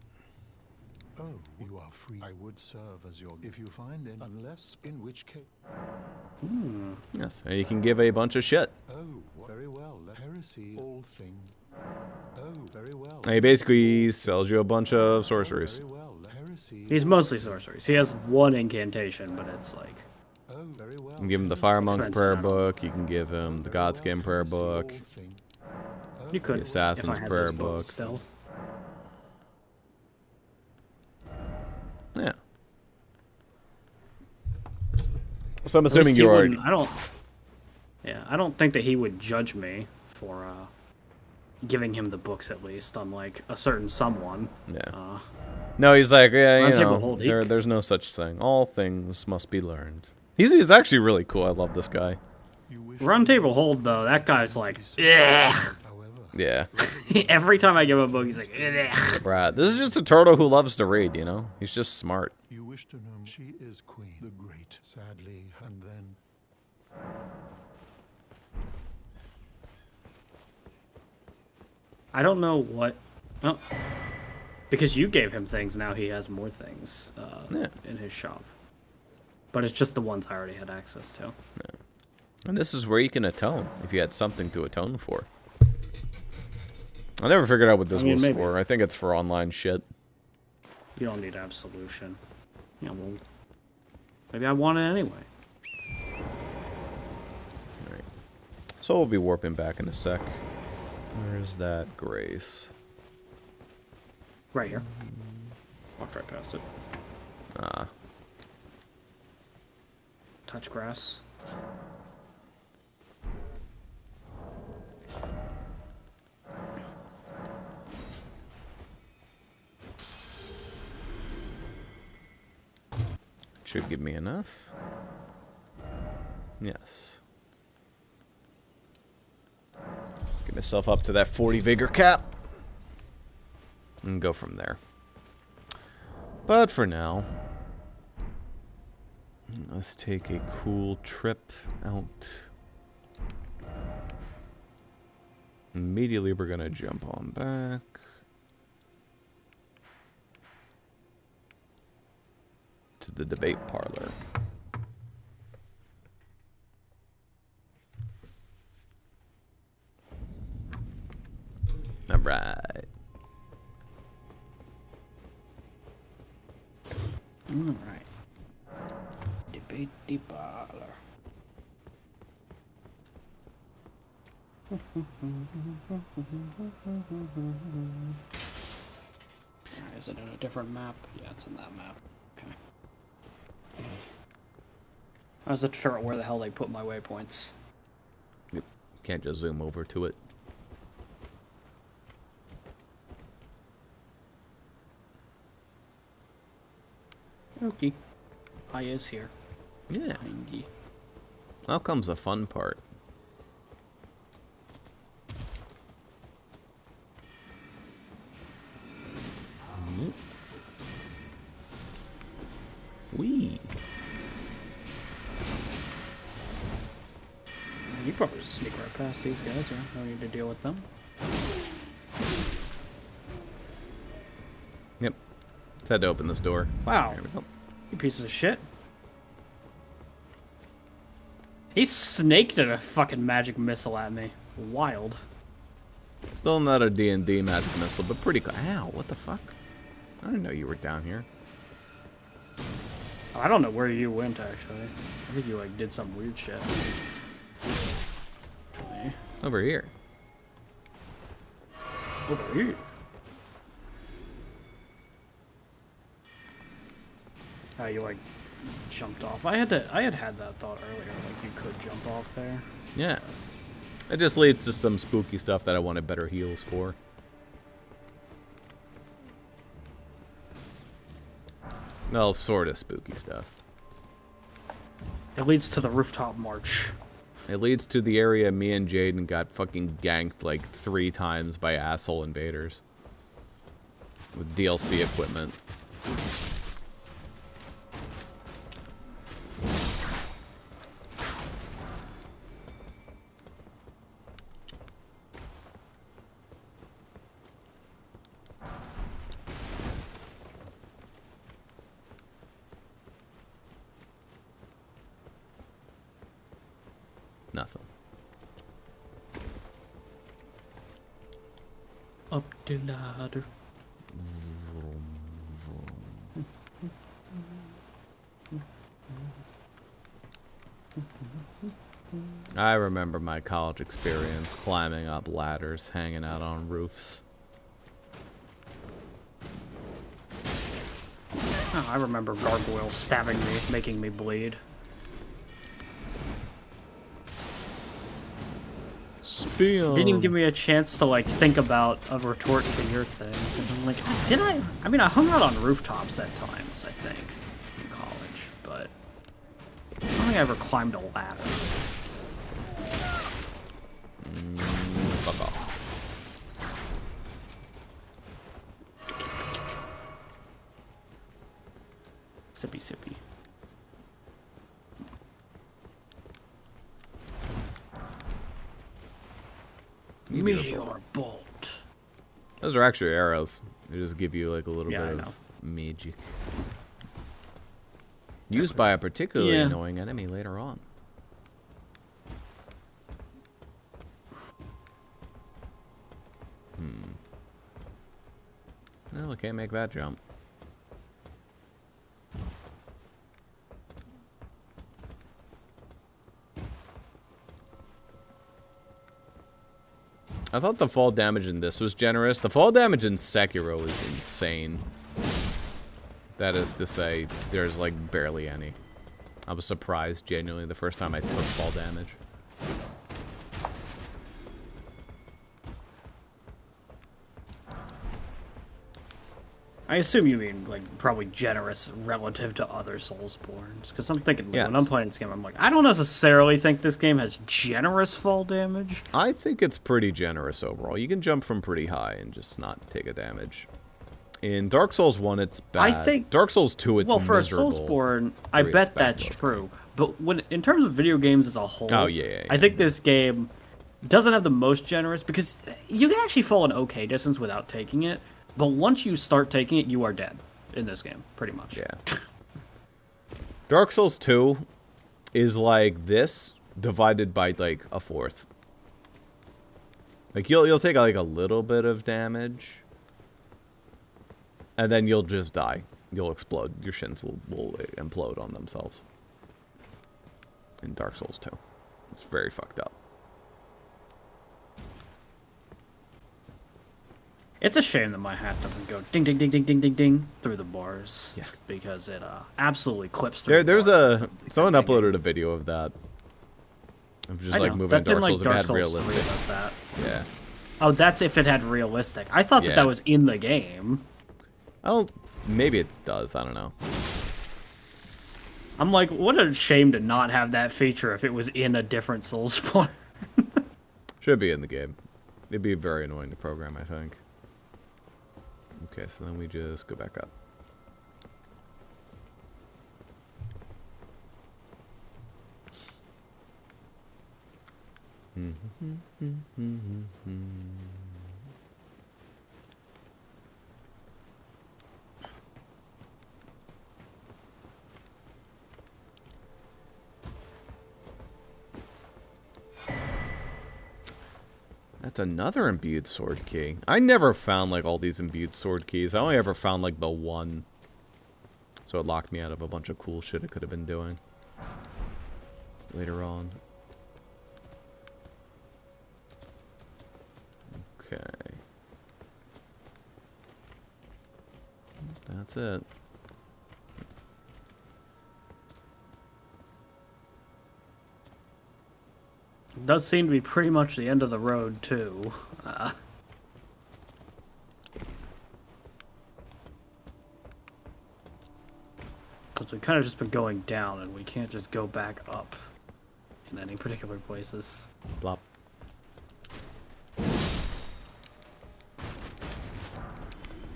Oh, you are free. I would serve as your if you find it, unless in which case. Yes, and you can give a bunch of shit. Oh, very well. Heresy, all things. Oh, very well. And he basically sells you a bunch of sorceries. Very well. Heresy. He's mostly sorceries. He has one incantation, but it's like. Oh, very well. You can give him the Fire Monk Expensive prayer ammo. book. You can give him the Godskin prayer book. You could. The Assassin's if I had prayer those books book. Still. Yeah. So I'm At assuming least he you already. wouldn't- I don't. Yeah, I don't think that he would judge me for giving him the books at least, unlike a certain someone. Yeah. No, he's like, yeah, you Round Table know, Hold, there's no such thing. All things must be learned. He's actually really cool. I love this guy. Round Table Hold though, that guy's like, ugh. However, Yeah. Every time I give him a book, he's like, ugh. Brad, this is just a turtle who loves to read, you know? He's just smart. you wish to know she is queen, the great, sadly, and then. I don't know what. Oh, because you gave him things, now he has more things Yeah. in his shop. But it's just the ones I already had access to. And this is where you can atone, if you had something to atone for. I never figured out what this I mean, was maybe. for. I think it's for online shit. You don't need absolution. Yeah, well, maybe I want it anyway. Alright. So we'll be warping back in a sec. Where's that Grace? Right here. Walked right past it. Ah. Touch grass. Should give me enough. Yes. Get myself up to that 40 vigor cap. And go from there. But for now, let's take a cool trip out. Immediately we're gonna jump on back. To the debate parlor. Alright. Alright. Debate the parlor. Is it in a different map? Yeah, it's in that map. Okay. I was trying to figure out where the hell they put my waypoints. Yep. Can't just zoom over to it. Okay. I is here. Yeah. Behind ye. Now comes the fun part. Wee. You probably just sneak right past these guys, right? No need to deal with them. Yep. Just had to open this door. Wow. There we go. You pieces of shit. He snaked a fucking magic missile at me. Wild. Still not a D&D magic missile, but pretty cool. Ow, what the fuck? I didn't know you were down here. I don't know where you went, actually. I think you, like, did some weird shit. Okay. Over here. Over here. Oh, you, like, jumped off. I had that thought earlier, like, you could jump off there. Yeah. It just leads to some spooky stuff that I wanted better heals for. Well, sort of spooky stuff. It leads to the rooftop march. It leads to the area me and Jaden got fucking ganked like 3 times by asshole invaders. With DLC equipment. Nothing. Up the ladder. I remember my college experience climbing up ladders, hanging out on roofs. Oh, I remember gargoyles stabbing me, making me bleed. Didn't even give me a chance to, like, think about a retort to your thing. I'm like, did I? I mean, I hung out on rooftops at times, I think, in college, but I don't think I ever climbed a ladder. Fuck off. Sippy sippy. Meteor bolt. Those are actually arrows. They just give you like a little Yeah, bit I of magic. Used by a particularly annoying enemy later on. Well, I can't make that jump. I thought the fall damage in this was generous. The fall damage in Sekiro is insane. That is to say, there's like barely any. I was surprised genuinely the first time I took fall damage. I assume you mean, like, probably generous relative to other Soulsborns. Because I'm thinking, like, when I'm playing this game, I'm like, I don't necessarily think this game has generous fall damage. I think it's pretty generous overall. You can jump from pretty high and just not take a damage. In Dark Souls 1, it's bad. I think Dark Souls 2, it's miserable. Well, for a Soulsborne, I bet that's true. But when, in terms of video games as a whole, I think this game doesn't have the most generous, because you can actually fall an okay distance without taking it, but once you start taking it, you are dead in this game, pretty much. Yeah. Dark Souls 2 is like this divided by like a fourth. Like you'll take like a little bit of damage, and then you'll just die. You'll explode. Your shins will implode on themselves. In Dark Souls 2. It's very fucked up. It's a shame that my hat doesn't go ding ding ding ding ding ding ding through the bars. Yeah. Because it absolutely clips through There's the bars. someone uploaded a video of that. Of just like moving that's Dark in, like, Souls if it Dark had Souls 3 realistic. does that. Yeah. Oh, that's if it had realistic. I thought that Yeah. that was in the game. Maybe it does, I don't know. I'm like, what a shame to not have that feature if it was in a different Soulsborne. Should be in the game. It'd be very annoying to program, I think. Okay, so then we just go back up. That's another imbued sword key. I never found like all these imbued sword keys. I only ever found like the one. So it locked me out of a bunch of cool shit it could have been doing later on. Okay. That's it. It does seem to be pretty much the end of the road, too. Because we kind of just been going down, and we can't just go back up in any particular places. Blop.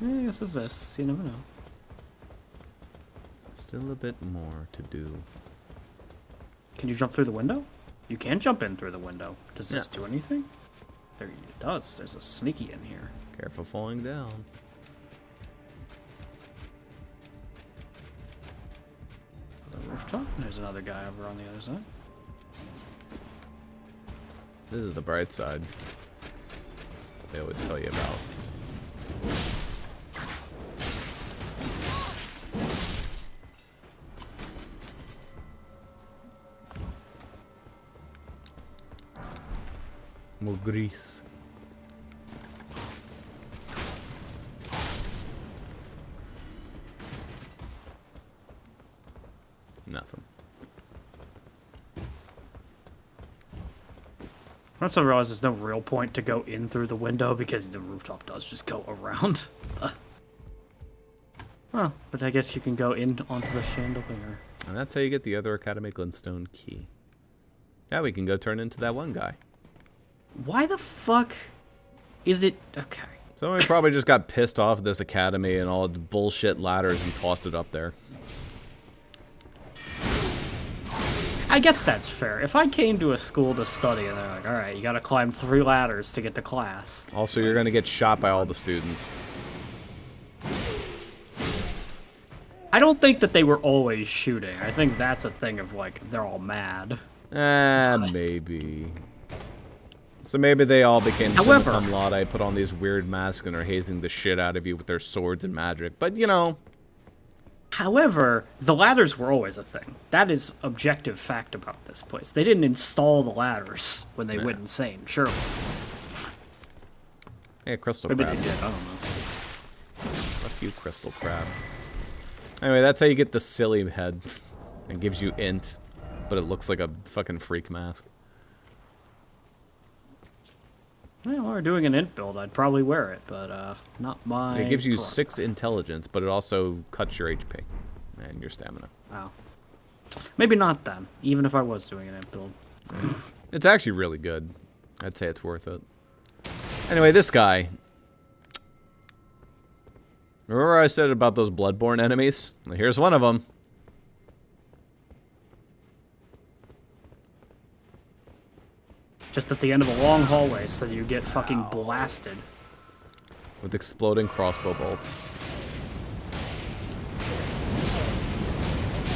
Yeah, this is this. You never know. Still a bit more to do. Can you jump through the window? You can jump in through the window. Does this Yeah. do anything? There it does. There's a sneaky in here. Careful falling down. The rooftop. There's another guy over on the other side. This is the bright side. They always tell you about. More grease. Nothing. Once I realized there's no real point to go in through the window because the rooftop does just go around. Well, but I guess you can go in onto the chandelier. And that's how you get the other Academy Glintstone key. Now we can go turn into that one guy. Why the fuck is it... Okay. Somebody probably just got pissed off at this academy and all its bullshit ladders and tossed it up there. I guess that's fair. If I came to a school to study and they're like, alright, you gotta climb 3 ladders to get to class. Also, you're going to get shot by all the students. I don't think that they were always shooting. I think that's a thing of, like, they're all mad. Maybe. So maybe they all became However, cum laude, put on these weird masks, and are hazing the shit out of you with their swords and magic. But, you know... However, the ladders were always a thing. That is objective fact about this place. They didn't install the ladders when they went insane, surely. Hey, Crystal Maybe Crab. they did, I don't know. Fuck you, Crystal Crab. Anyway, that's how you get the silly head. It gives you int, but it looks like a fucking freak mask. Well, we're doing an int build. I'd probably wear it, but not my... It gives you prerogative. 6 intelligence, but it also cuts your HP and your stamina. Wow. Maybe not then, even if I was doing an int build. It's actually really good. I'd say it's worth it. Anyway, this guy. Remember I said about those Bloodborne enemies? Well, here's one of them. Just at the end of a long hallway, so you get fucking blasted. With exploding crossbow bolts.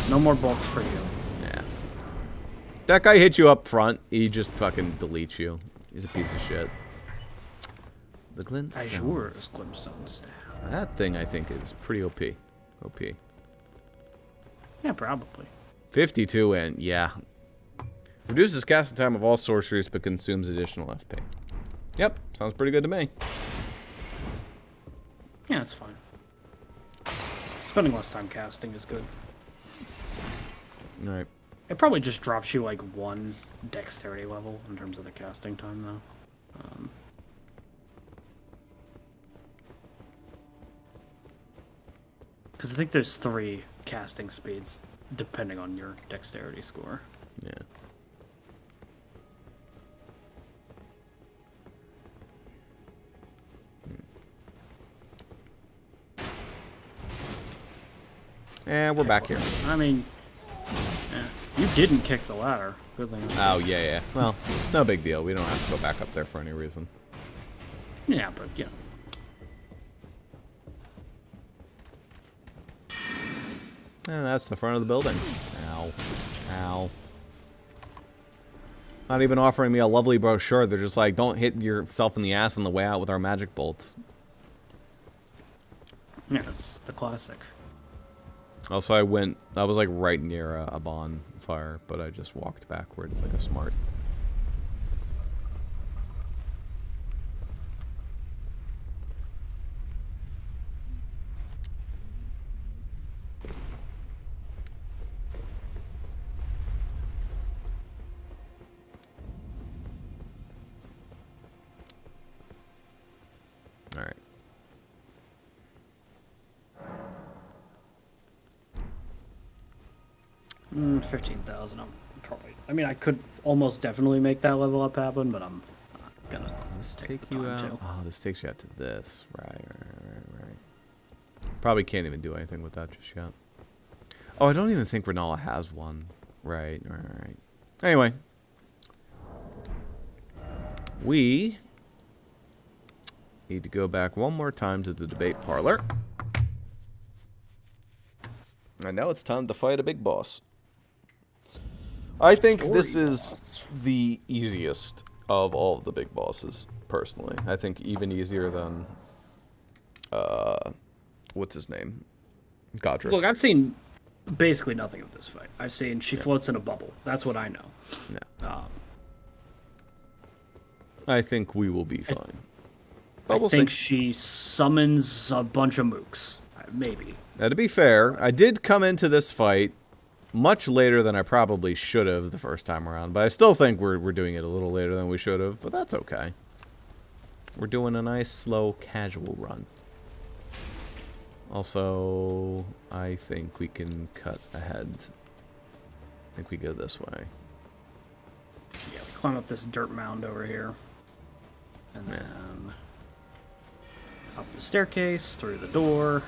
No more bolts for you. Yeah. That guy hits you up front, he just fucking deletes you. He's a piece of shit. The glintstone. Sure is glintstone staff. That thing, I think, is pretty OP. OP. Yeah, probably. 52 and yeah. Reduces casting time of all sorceries, but consumes additional FP. Yep, sounds pretty good to me. Yeah, it's fine. Spending less time casting is good. Alright. It probably just drops you like 1 dexterity level in terms of the casting time, though. Because I think there's 3 casting speeds depending on your dexterity score. Yeah. And we're back here. I mean, yeah, you didn't kick the ladder. Good thing. Oh, yeah, yeah. Well, no big deal. We don't have to go back up there for any reason. Yeah, but yeah. And that's the front of the building. Ow. Ow. Not even offering me a lovely brochure. They're just like, don't hit yourself in the ass on the way out with our magic bolts. Yeah, it's the classic. Also, I was like right near a bonfire, but I just walked backward like a smart. All right. Mm, 15,000. I'm probably. I mean, I could almost definitely make that level up happen, but I'm not gonna. Let's take take the you time out. to. Oh, this takes you out to this. Right. Probably can't even do anything with that just yet. Oh, I don't even think Renala has one. Right. Anyway. We need to go back one more time to the debate parlor. And now it's time to fight a big boss. I think this is the easiest of all of the big bosses, personally. I think even easier than, what's his name? Godric. Look, I've seen basically nothing of this fight. I've seen she floats in a bubble. That's what I know. No. I think we will be fine. I think she summons a bunch of mooks. Maybe. Now, to be fair, I did come into this fight much later than I probably should have the first time around, but I still think we're doing it a little later than we should have, but that's okay. We're doing a nice, slow, casual run. Also, I think we can cut ahead. I think we go this way. Yeah, we climb up this dirt mound over here. And then up the staircase, through the door.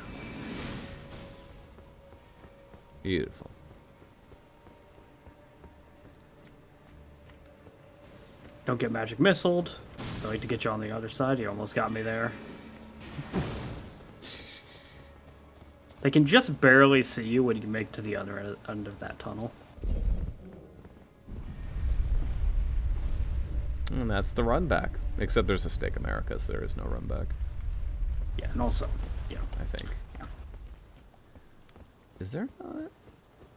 Beautiful. Don't get magic missiled. I like to get you on the other side. You almost got me there. They can just barely see you when you make to the other end of that tunnel. And that's the run back. Except there's a Stake America, so there is no run back. Yeah, and also, yeah. I think. Yeah. Is there not,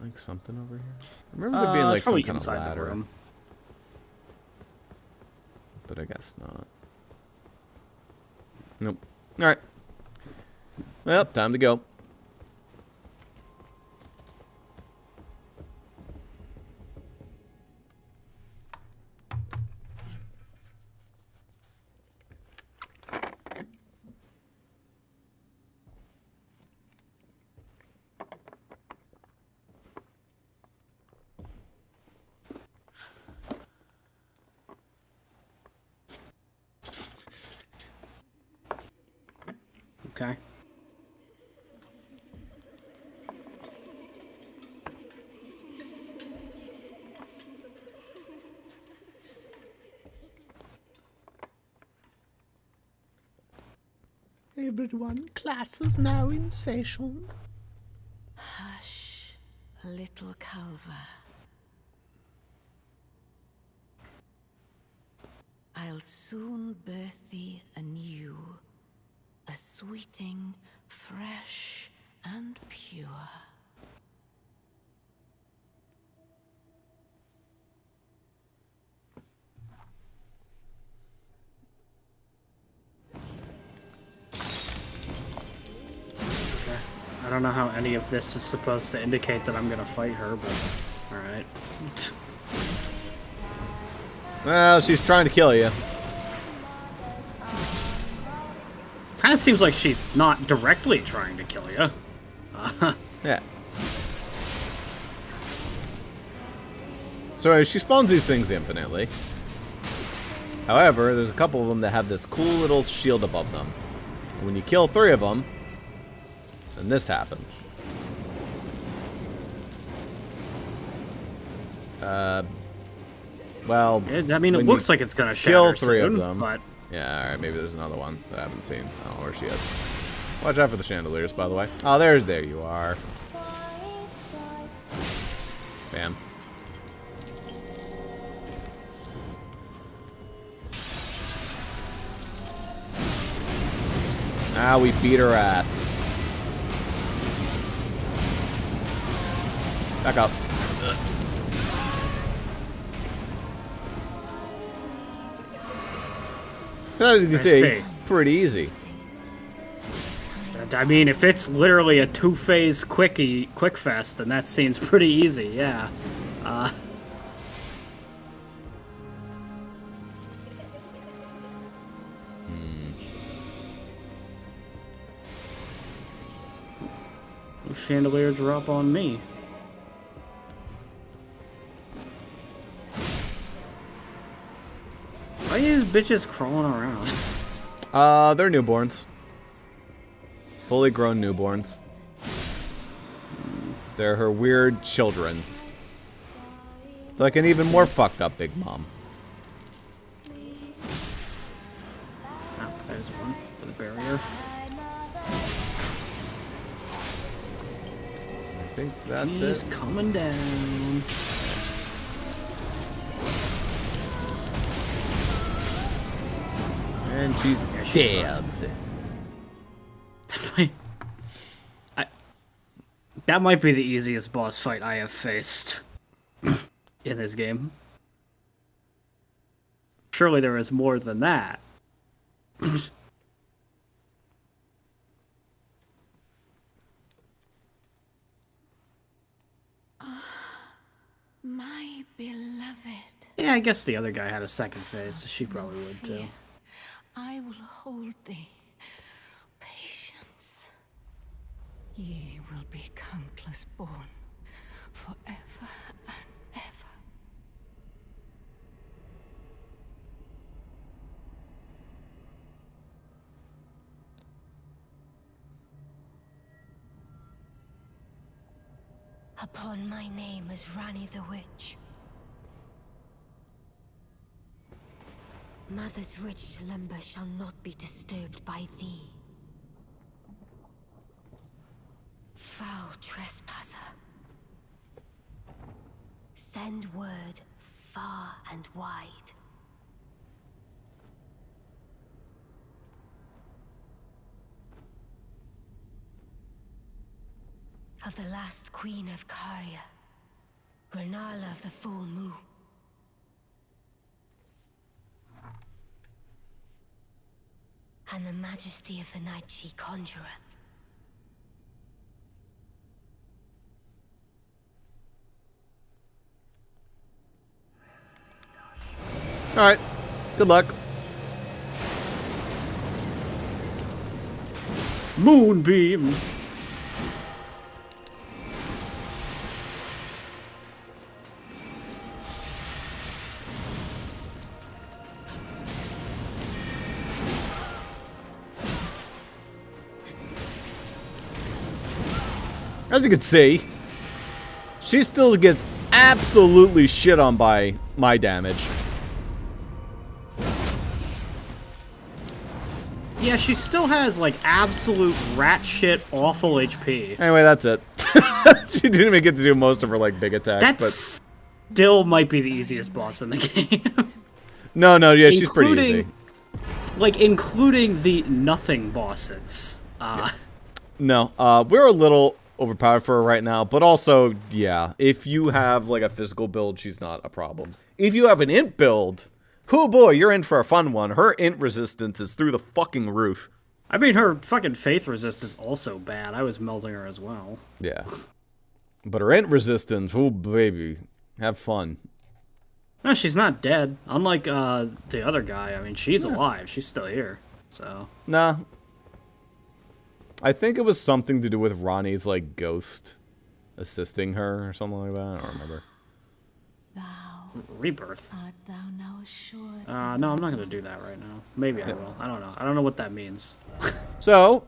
like, something over here? I remember there being, like, some kind of ladder. Room. But I guess not. Nope. Alright. Well, time to go. Okay. Everyone, class is now in session. Hush, little Culver. I'll soon birth thee anew, a sweeting, fresh and pure. I don't know how any of this is supposed to indicate that I'm gonna fight her, but alright. Well, she's trying to kill you. Kinda seems like she's not directly trying to kill you. Yeah. So she spawns these things infinitely. However, there's a couple of them that have this cool little shield above them. When you kill 3 of them, then this happens. Well, I mean, it looks like it's gonna kill shatter 3 soon, of them. but Yeah, alright, maybe there's another one that I haven't seen. I don't know where she is. Watch out for the chandeliers, by the way. Oh, there you are. Bam. Ah, we beat her ass. Back up. As you can see, pretty easy. I mean, if it's literally a 2-phase quick fest, then that seems pretty easy, yeah. Chandelier drop on me. Why are these bitches crawling around? They're newborns. Fully grown newborns. They're her weird children. Like an even more fucked up Big Mom. Oh, there's one for the barrier. I think that's He's it. coming down. And she's dead. That might be the easiest boss fight I have faced in this game. Surely there is more than that. My beloved. Yeah, I guess the other guy had a second phase, so she probably would too. I will hold thee. Patience. Ye will be countless born forever and ever. Upon my name as Rani the Witch. Mother's rich lumber shall not be disturbed by thee. Foul trespasser. Send word far and wide. Of the last queen of Caria, Renala of the full moon. And the majesty of the night she conjureth. Alright. Good luck. Moonbeam! As you can see, she still gets absolutely shit on by my damage. Yeah, she still has, like, absolute rat shit awful HP. Anyway, that's it. She didn't even get to do most of her, like, big attacks, That still might be the easiest boss in the game. No, yeah, she's pretty easy. Like, including the nothing bosses. No, we're a little overpowered for her right now, but also, yeah, if you have, like, a physical build, she's not a problem. If you have an int build, oh boy, you're in for a fun one. Her int resistance is through the fucking roof. I mean, her fucking faith resist is also bad. I was melding her as well. Yeah. But her int resistance, oh baby, have fun. No, she's not dead. Unlike the other guy, I mean, she's alive. She's still here, so... Nah. I think it was something to do with Ronnie's, like, ghost assisting her or something like that. I don't remember. Rebirth. Thou now assured No, I'm not gonna do that right now. Maybe I will. I don't know. I don't know what that means. So,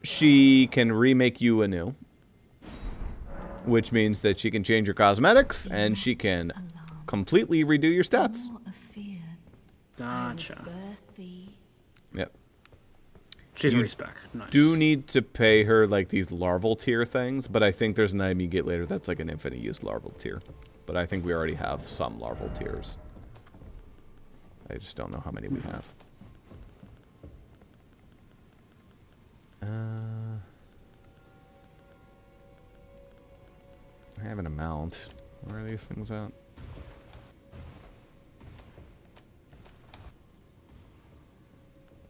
she can remake you anew. Which means that she can change your cosmetics, and she can completely redo your stats. Gotcha. Yep. She's respec. Nice. Do need to pay her, like, these larval tier things, but I think there's an item you get later that's like an infinite use larval tier. But I think we already have some larval tiers. I just don't know how many we have. I have an amount. Where are these things at?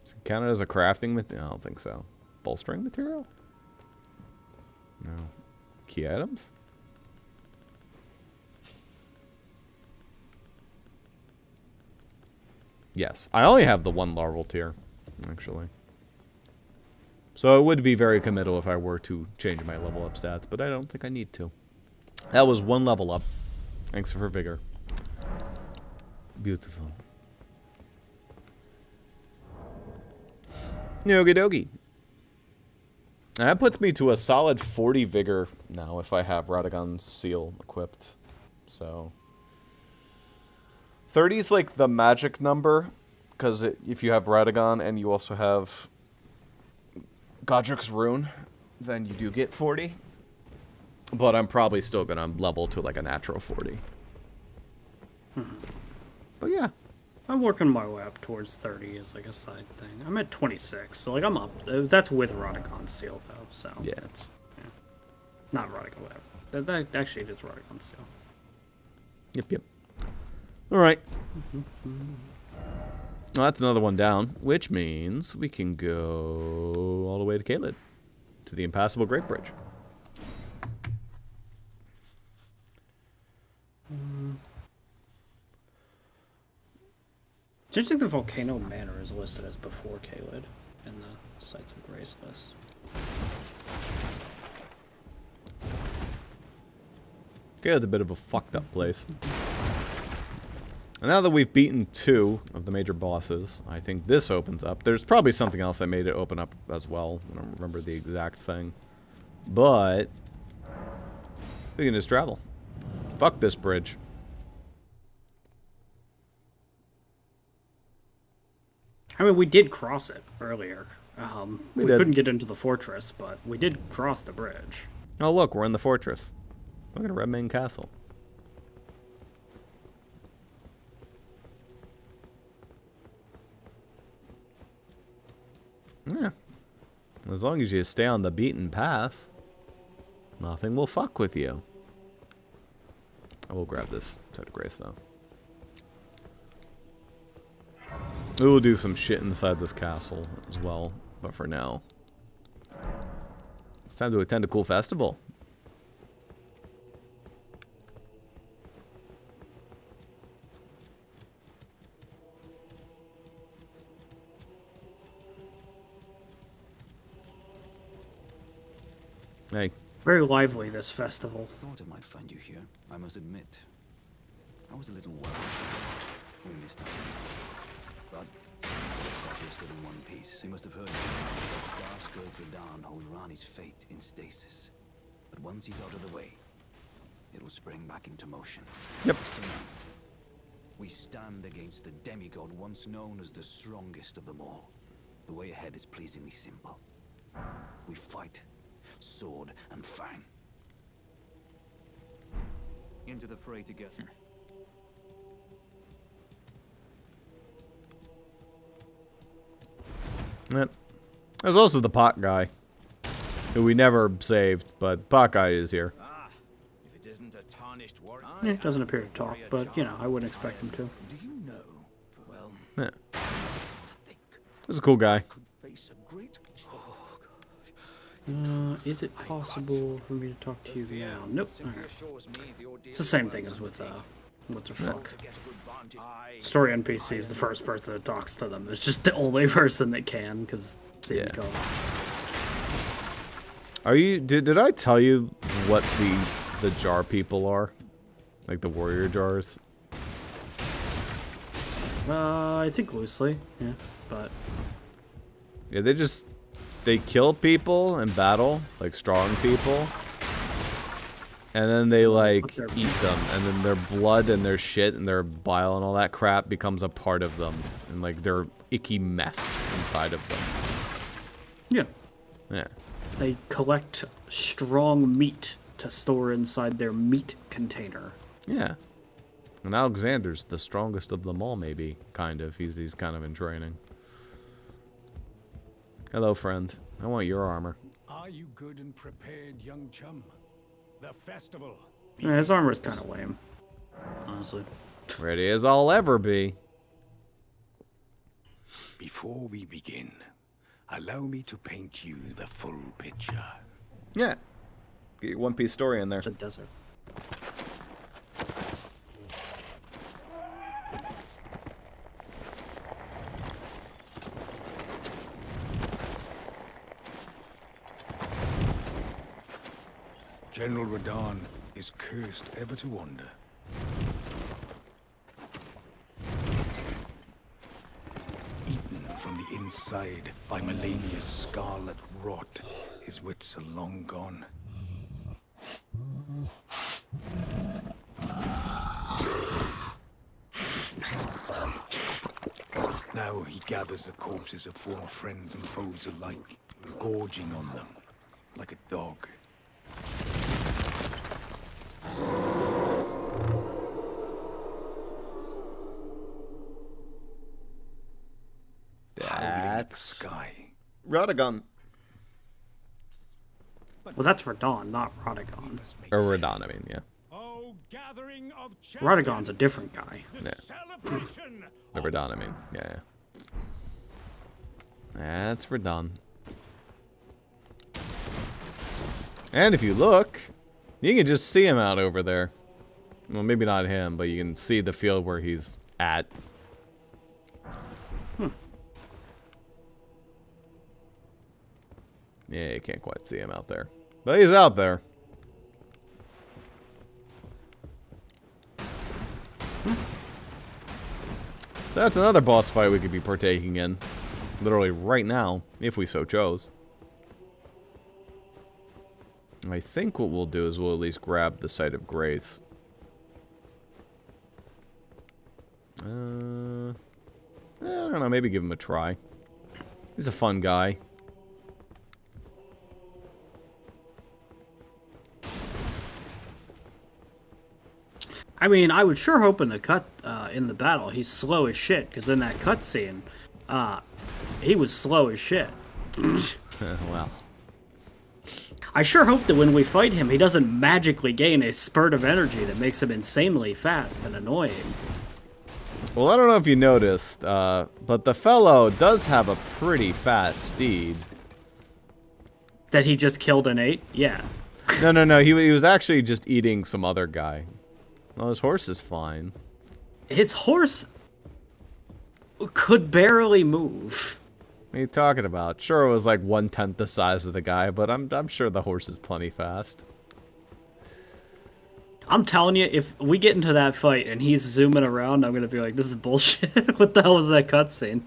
Is it counted as a crafting material? I don't think so. Bolstering material? No. Key items? Yes. I only have the one larval tier, actually. So it would be very committal if I were to change my level up stats, but I don't think I need to. That was one level up. Thanks for vigor. Beautiful. Okie dokie. That puts me to a solid 40 vigor now if I have Radagon's seal equipped. So 30 is like the magic number, because if you have Radagon and you also have Godric's Rune, then you do get 40. But I'm probably still going to level to like a natural 40. But yeah. I'm working my way up towards 30 as like a side thing. I'm at 26, so like I'm up. That's with Radagon's seal though, so yeah. It's not Radagon, whatever. That actually it is Radagon's seal. Yep. All right. Well, that's another one down, which means we can go all the way to Caelid, to the Impassable Great Bridge. Do you think the Volcano Manor is listed as before Caelid in the Sites of Grace list? Caelid's a bit of a fucked up place. And now that we've beaten 2 of the major bosses, I think this opens up. There's probably something else that made it open up as well. I don't remember the exact thing. But we can just travel. Fuck this bridge. I mean, we did cross it earlier. We did. couldn't get into the fortress, but we did cross the bridge. Oh, look, we're in the fortress. Look at Redmane Castle. Yeah. As long as you stay on the beaten path, nothing will fuck with you. I will grab this Site of Grace, though. We will do some shit inside this castle as well, but for now, it's time to attend a cool festival. Hey. Very lively, this festival. I thought I might find you here, I must admit. I was a little worried. We missed out. But I thought you were still in one piece. You must have heard that Star-Scourge Rebound holds Rani's fate in stasis. But once he's out of the way, it'll spring back into motion. Yep. So now, we stand against the demigod once known as the strongest of them all. The way ahead is pleasingly simple. We fight, sword and fang. Into the fray together. Yep. There's also the pot guy, who we never saved, but pot guy is here. If it isn't a tarnished warrior. Yeah, it doesn't appear to talk, but, you know, I wouldn't expect him to. Do you know? Well, Yeah. He's a cool guy. face a great. Is it possible for me to talk to you now? Nope. Alright. It's the same thing as with, what's her fuck. Story NPC is the first person that talks to them. It's just the only person that can, because Yeah. code. Are you? Did I tell you what the jar people are? Like the warrior jars? I think loosely, yeah, but Yeah, they kill people in battle, like strong people. And then they like eat them, and then their blood and their shit and their bile and all that crap becomes a part of them, and like their icky mess inside of them. yeah, Yeah. they collect strong meat to store inside their meat container. Yeah. And Alexander's the strongest of them all, maybe, kind of. He's kind of in training. Hello, friend. I want your armor. Are you good and prepared, young chum? The festival. Yeah, his armor is kind of lame, honestly. Ready as I'll ever be. Before we begin, allow me to paint you the full picture. Yeah. Get your One Piece story in there. It's a desert. General Radahn is cursed ever to wander. Eaten from the inside by Melania's scarlet rot, his wits are long gone. Now he gathers the corpses of former friends and foes alike, gorging on them like a dog. That's Sky. Radagon. Well, that's Radahn, not Radagon. Or Radon, I mean, yeah. Oh, gathering of Radagon's a different guy. Yeah. celebration. The Radon, I mean, yeah. That's Radon. And if you look, you can just see him out over there. Well, maybe not him, but you can see the field where he's at. Yeah, you can't quite see him out there. But he's out there. That's another boss fight we could be partaking in. Literally right now, if we so chose. I think what we'll do is we'll at least grab the Site of Grace. I don't know, maybe give him a try. He's a fun guy. I mean, I would sure hope in the in the battle he's slow as shit, because in that cutscene, he was slow as shit. Well. I sure hope that when we fight him, he doesn't magically gain a spurt of energy that makes him insanely fast and annoying. Well, I don't know if you noticed, but the fellow does have a pretty fast steed. That he just killed an 8? Yeah. No. He was actually just eating some other guy. Well, his horse is fine. His horse could barely move. What are you talking about? Sure, it was like 1/10 the size of the guy, but I'm sure the horse is plenty fast. I'm telling you, if we get into that fight and he's zooming around, I'm gonna be like, this is bullshit. What the hell was that cutscene?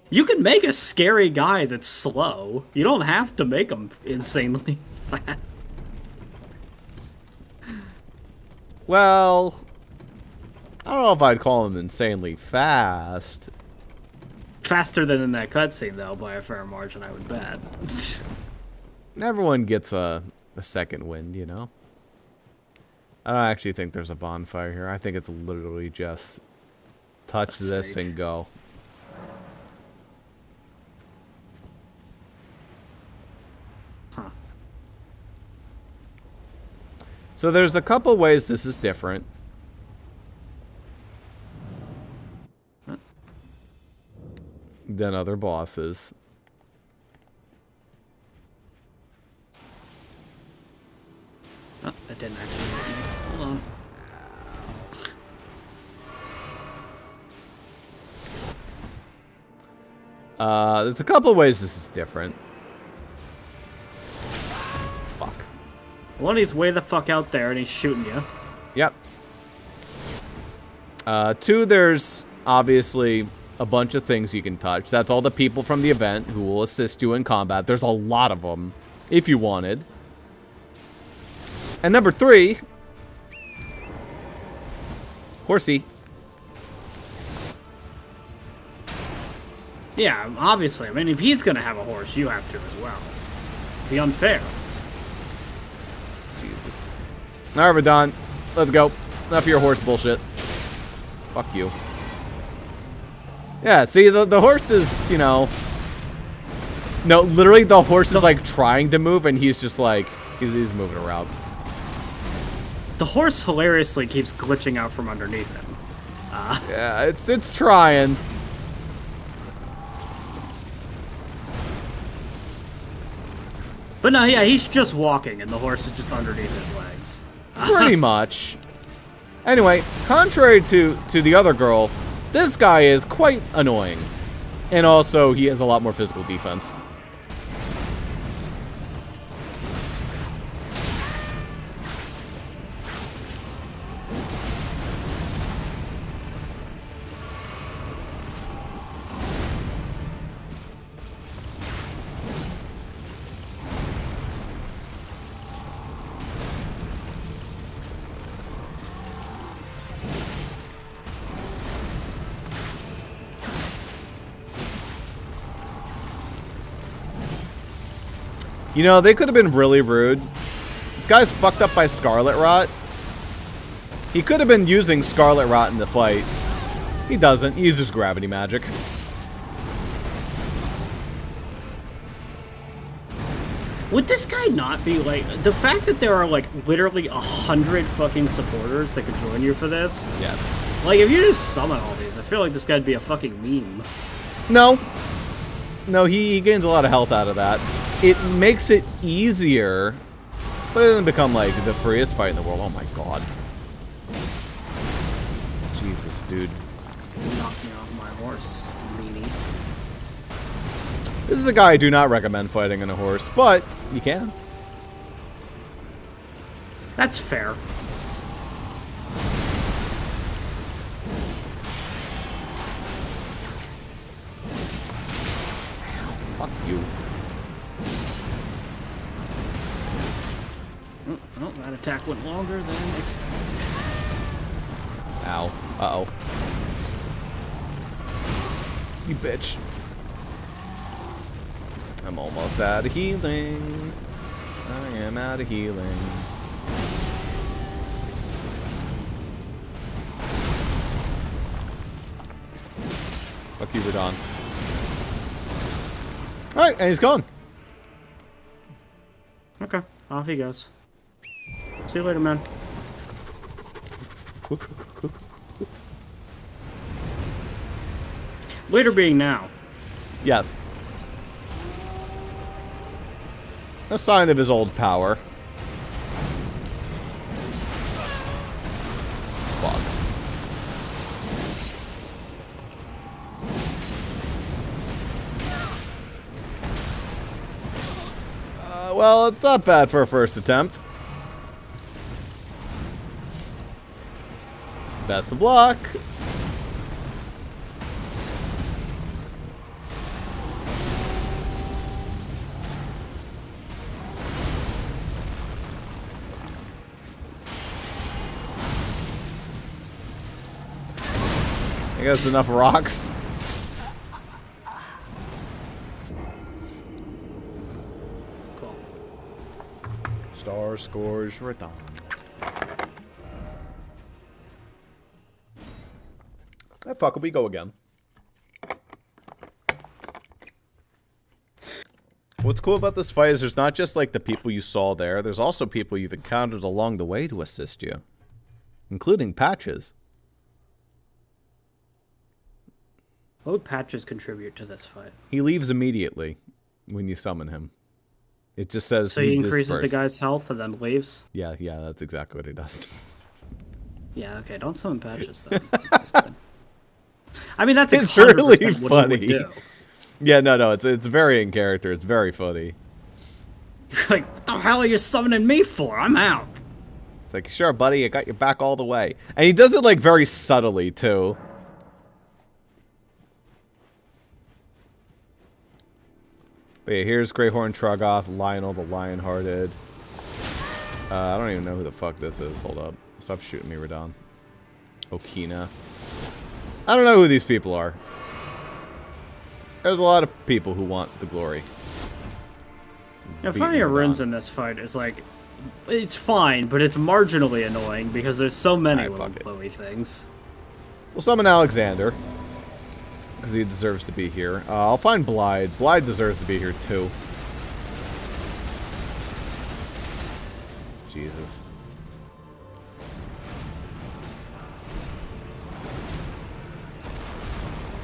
You can make a scary guy that's slow. You don't have to make him insanely fast. Well, I don't know if I'd call him insanely fast. Faster than in that cutscene, though, by a fair margin, I would bet. Everyone gets a second wind, you know? I don't actually think there's a bonfire here. I think it's literally just touch this Stake. and go. Huh. So there's a couple ways this is different. Than other bosses. Oh, that didn't actually hit me. Hold on. There's a couple ways this is different. Fuck. One, he's way the fuck out there and he's shooting you. Yep. Two, there's obviously a bunch of things you can touch. That's all the people from the event who will assist you in combat. There's a lot of them, if you wanted. And number three, horsey. Yeah, obviously. I mean, if he's gonna have a horse, you have to as well. Be unfair. Jesus. All right, Radon. Let's go. Enough of your horse bullshit. Fuck you. Yeah, see, the horse is, you know... No, literally, the horse is, like, trying to move, and he's just, like... He's moving around. The horse hilariously keeps glitching out from underneath him. Yeah, it's trying. But no, yeah, he's just walking, and the horse is just underneath his legs. Pretty much. Anyway, contrary to the other girl, this guy is quite annoying. And also, he has a lot more physical defense. You know, they could have been really rude. This guy's fucked up by Scarlet Rot. He could have been using Scarlet Rot in the fight. He doesn't. He uses gravity magic. Would this guy not be like... The fact that there are, like, literally 100 fucking supporters that could join you for this? Yes. Like, if you just summon all these, I feel like this guy'd be a fucking meme. No. No, he gains a lot of health out of that. It makes it easier, but it doesn't become, like, the freest fight in the world. Oh my god. Jesus, dude. Knock me off my horse, meanie. This is a guy I do not recommend fighting on a horse, but you can. That's fair. Fuck you. Oh, that attack went longer than expected. Ow. Uh-oh. You bitch. I'm almost out of healing. I am out of healing. Fuck you, Radon. Alright, and he's gone. Okay, off he goes. See you later, man. Later being now. Yes. A sign of his old power. Fuck. Well, it's not bad for a first attempt. Best of luck. I guess enough rocks. Cool. Star scores written. That fuck, we go again. What's cool about this fight is there's not just like the people you saw there, there's also people you've encountered along the way to assist you. Including Patches. What would Patches contribute to this fight? He leaves immediately when you summon him. It just says So he increases dispersed. the guy's health and then leaves? Yeah, that's exactly what he does. Yeah, okay, don't summon Patches then. I mean, that's It's 100% really what he would funny. do. Yeah, no, it's very in character. It's very funny. Like, what the hell are you summoning me for? I'm out. It's like, sure, buddy, I got your back all the way. And he does it, like, very subtly, too. But yeah, here's Greyhorn Troggoth, Lionel the Lionhearted. I don't even know who the fuck this is. Hold up. Stop shooting me, Radon. Okina. I don't know who these people are. There's a lot of people who want the glory. Yeah, Beating finding Radon. runes in this fight is like, it's fine, but it's marginally annoying because there's so many Alright, little fuck it. glowy things. We'll summon Alexander. Because he deserves to be here. I'll find Blythe. Blythe deserves to be here, too. Jesus.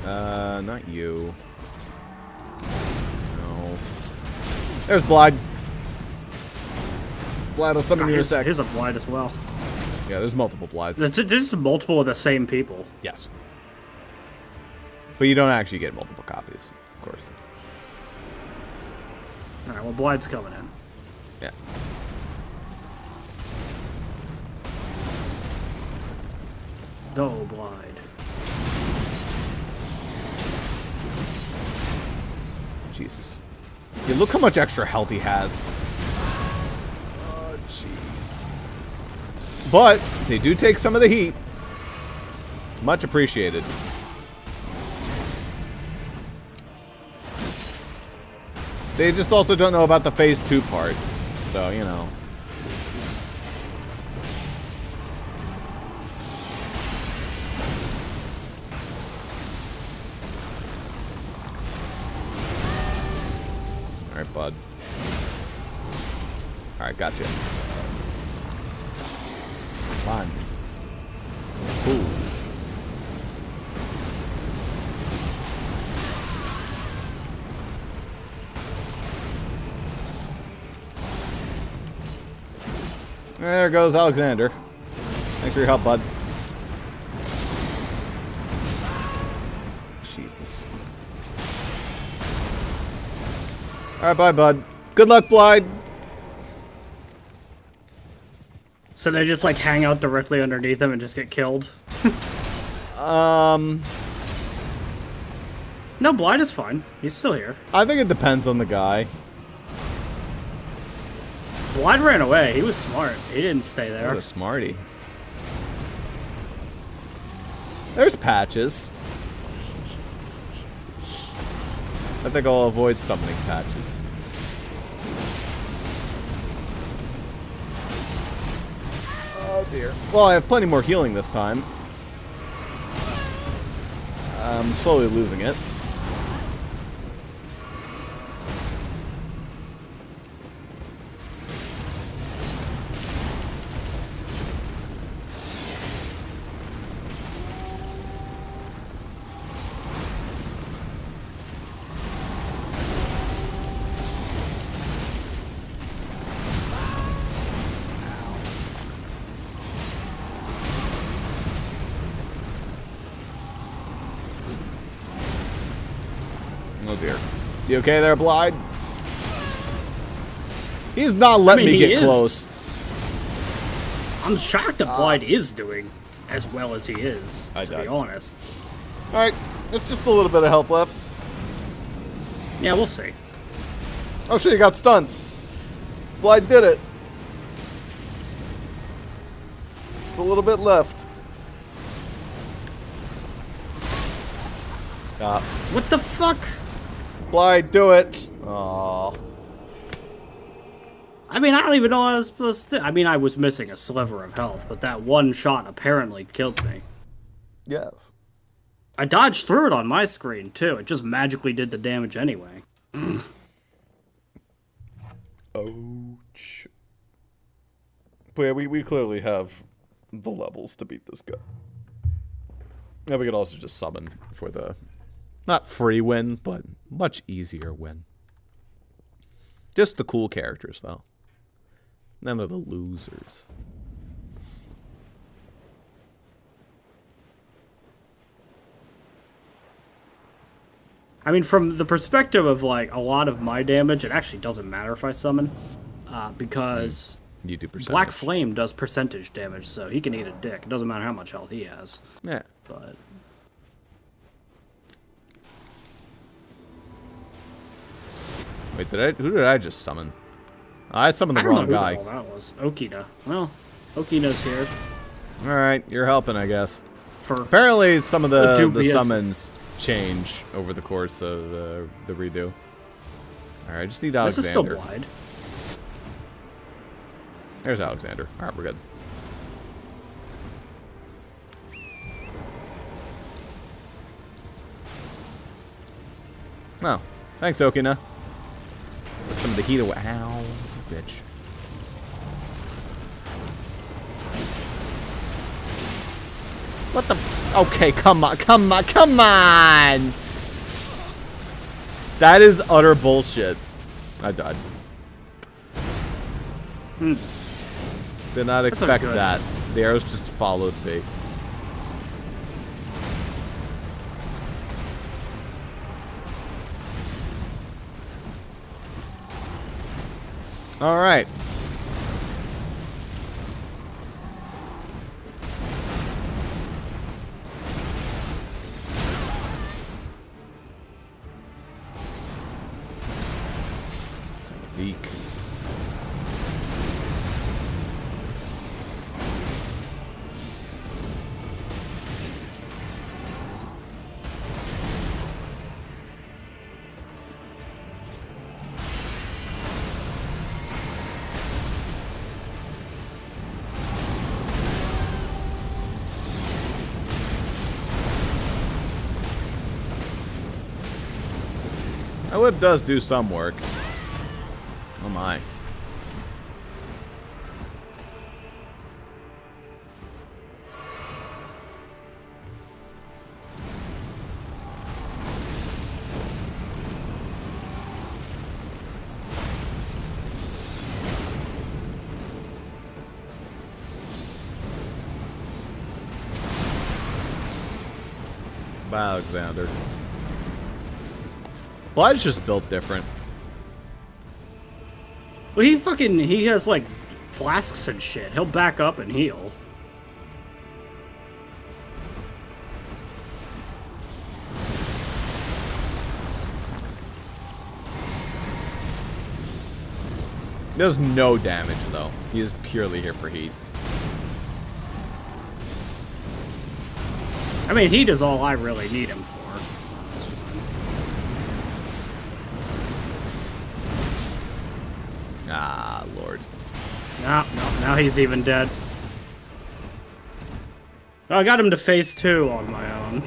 Not you. No. There's Blythe. Blythe will summon you in a sec. Here's a blind as well. Yeah, there's multiple Blythes. There's just multiple of the same people. Yes. But you don't actually get multiple copies, of course. Alright, well, Blide's coming in. Yeah. Go, Blide. Jesus. Yeah, look how much extra health he has. Oh, jeez. But they do take some of the heat. Much appreciated. They just also don't know about the phase 2 part. So, you know. Alright, bud. Alright, gotcha. Fine. Ooh. There goes Alexander. Thanks for your help, bud. Jesus. Alright, bye, bud. Good luck, Blythe. So they just, like, hang out directly underneath him and just get killed? Um, No, Blide is fine. He's still here. I think it depends on the guy. Blide ran away. He was smart. He didn't stay there. What a smarty. There's Patches. I think I'll avoid summoning Patches. Oh dear. Well, I have plenty more healing this time. I'm slowly losing it. Oh dear. You okay there, Blythe? He's not letting me he get is. close. I'm shocked that Blide is doing as well as he is, I to died. be honest. Alright, it's just a little bit of health left. Yeah, we'll see. Oh shit, he got stunned. Blythe did it. Just a little bit left. What the fuck? Blind, do it. Oh. I mean, I don't even know what I was supposed to... I mean, I was missing a sliver of health, but that one shot apparently killed me. Yes. I dodged through it on my screen, too. It just magically did the damage anyway. Ouch. But yeah, we clearly have the levels to beat this guy. Yeah, we could also just summon for the... Not free win, but much easier win. Just the cool characters, though. None of the losers. I mean, from the perspective of, like, a lot of my damage, it actually doesn't matter if I summon. Because You do percentage. Black Flame does percentage damage, so he can eat a dick. It doesn't matter how much health he has. Yeah. But... Wait, who did I just summon? I summoned the wrong guy. I don't know who the hell that was. Okina. Well, Okina's here. Alright, you're helping, I guess. For Apparently, some of the dubious... summons change over the course of the redo. Alright, just need Alexander. This is still blind. There's Alexander. Alright, we're good. Oh, thanks, Okina. Put some of the heat away. Ow, bitch. What the? Okay, come on, come on, come on! That is utter bullshit. I died. Did not expect that. The arrows just followed me. All right. Weak. That whip does do some work. Oh my. Bye, Alexander. Bly's just built different. Well, he has, like, flasks and shit. He'll back up and heal. Does no damage, though. He is purely here for heat. I mean, heat is all I really need him for. Ah, Lord. No, now he's even dead. Oh, I got him to phase 2 on my own.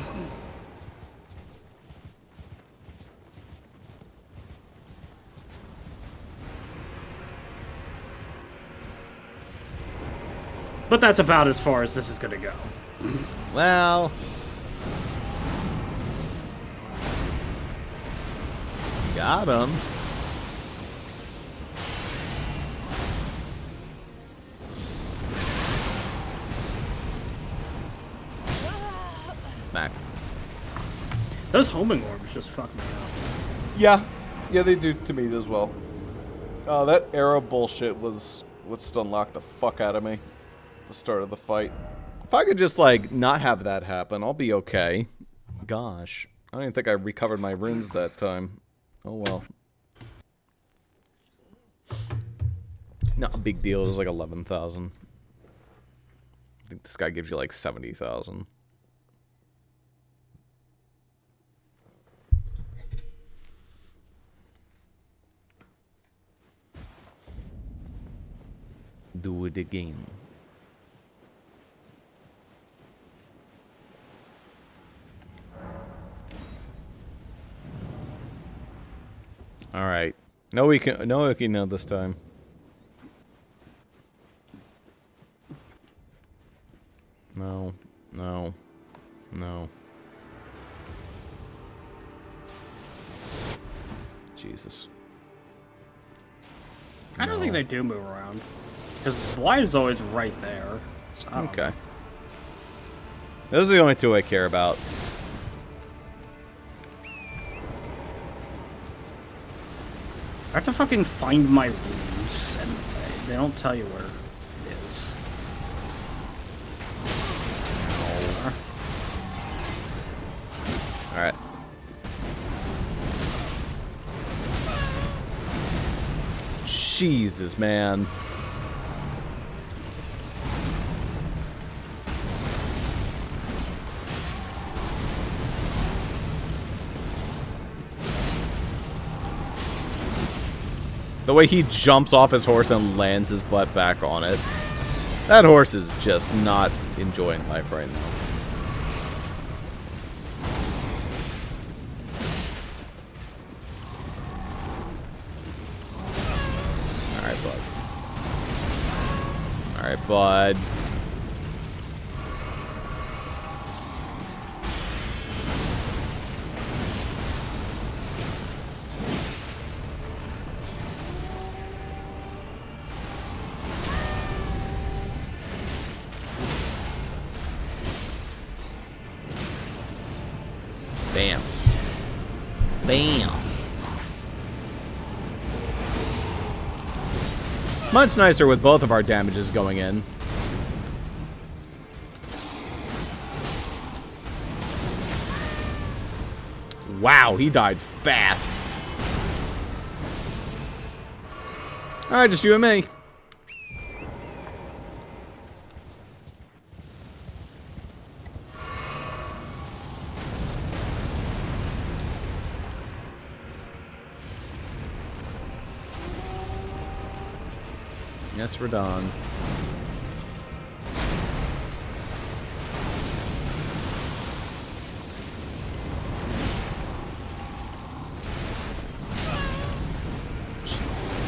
But that's about as far as this is gonna go. Well... Got him. Smack. Those homing orbs just fuck me up. Yeah. Yeah, they do to me as well. That arrow bullshit was what stun locked the fuck out of me at the start of the fight. If I could just, like, not have that happen, I'll be okay. Gosh. I don't even think I recovered my runes that time. Oh, well. Not a big deal. It was like 11,000. I think this guy gives you like 70,000. do it again. All right. No, we can. No, we can know this time. No. No. No. Jesus. I don't think they do move around. Because Blight is always right there. So I don't Okay. know. Those are the only two I care about. I have to fucking find my rooms, and they don't tell you where it is. Alright. Jesus, man. The way he jumps off his horse and lands his butt back on it. That horse is just not enjoying life right now. Alright, bud. Alright, bud. Bam. Bam. Much nicer with both of our damages going in. Wow, he died fast. Alright, just you and me. Yes, we're done. Jesus.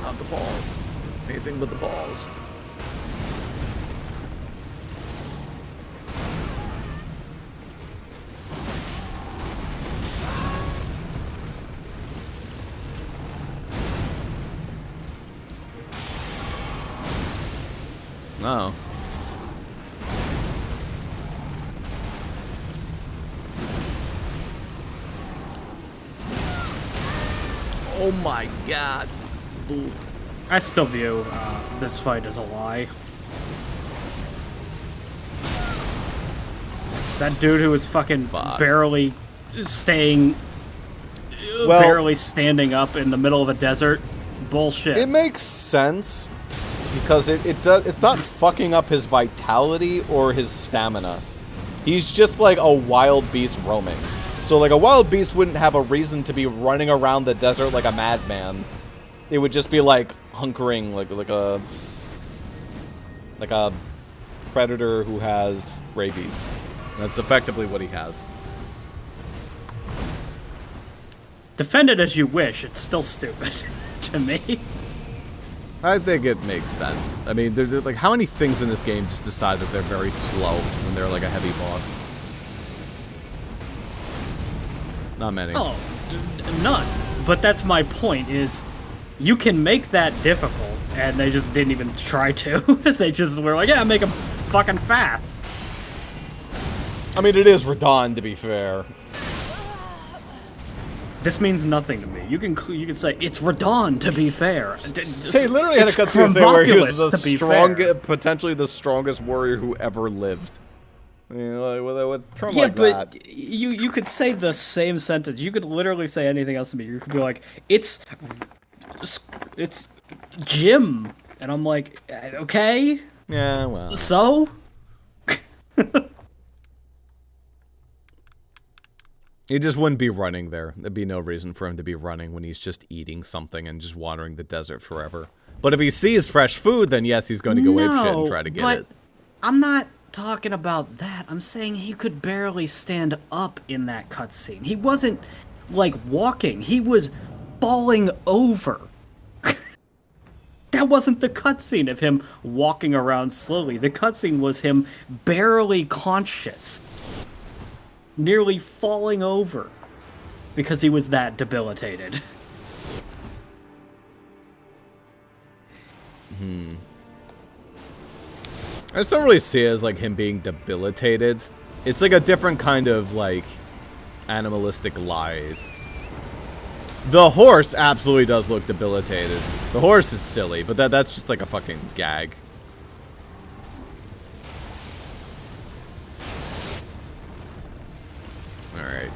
Not the balls. Anything but the balls. No. Oh my god. Ooh. I still view this fight as a lie. That dude who was fucking Fuck. barely staying, Well- barely standing up in the middle of a desert, bullshit. It makes sense because it's not fucking up his vitality or his stamina. He's just like a wild beast roaming. So like a wild beast wouldn't have a reason to be running around the desert like a madman. It would just be like hunkering like a predator who has rabies. That's effectively what he has. Defend it as you wish, it's still stupid to me. I think it makes sense. I mean, they're like, how many things in this game just decide that they're very slow when they're like a heavy boss? Not many. Oh, none. But that's my point, is you can make that difficult, and they just didn't even try to. They just were like, yeah, make them fucking fast. I mean, it is Radon, to be fair. This means nothing to me. You can say it's Radon, to be fair. They literally had a It's cutscene say where he was the Crumbopulous, to be fair. potentially the strongest warrior who ever lived. I mean, like, with a term Yeah, like but that. you could say the same sentence. You could literally say anything else to me. You could be like, it's Jim, and I'm like, okay, Yeah, well. so. He just wouldn't be running there. There'd be no reason for him to be running when he's just eating something and just wandering the desert forever. But if he sees fresh food, then yes, he's going to go apeshit and try to get it. I'm not talking about that. I'm saying he could barely stand up in that cutscene. He wasn't, like, walking. He was falling over. That wasn't the cutscene of him walking around slowly. The cutscene was him barely conscious. Nearly falling over. Because he was that debilitated. I just don't really see it as, like, him being debilitated. It's, like, a different kind of, like, animalistic lithe. The horse absolutely does look debilitated. The horse is silly, but that's just, like, a fucking gag. Alright.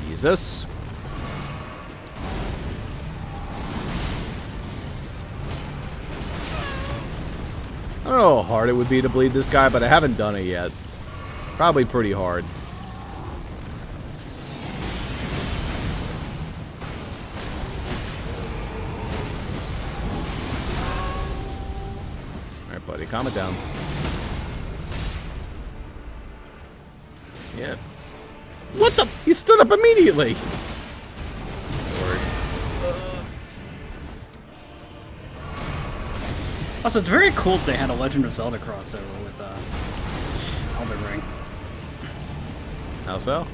Jesus. I don't know how hard it would be to bleed this guy, but I haven't done it yet. Probably pretty hard. Alright, buddy, calm it down. Yeah. What the? He stood up immediately! Also, it's very cool that they had a Legend of Zelda crossover with Elden Ring. How so?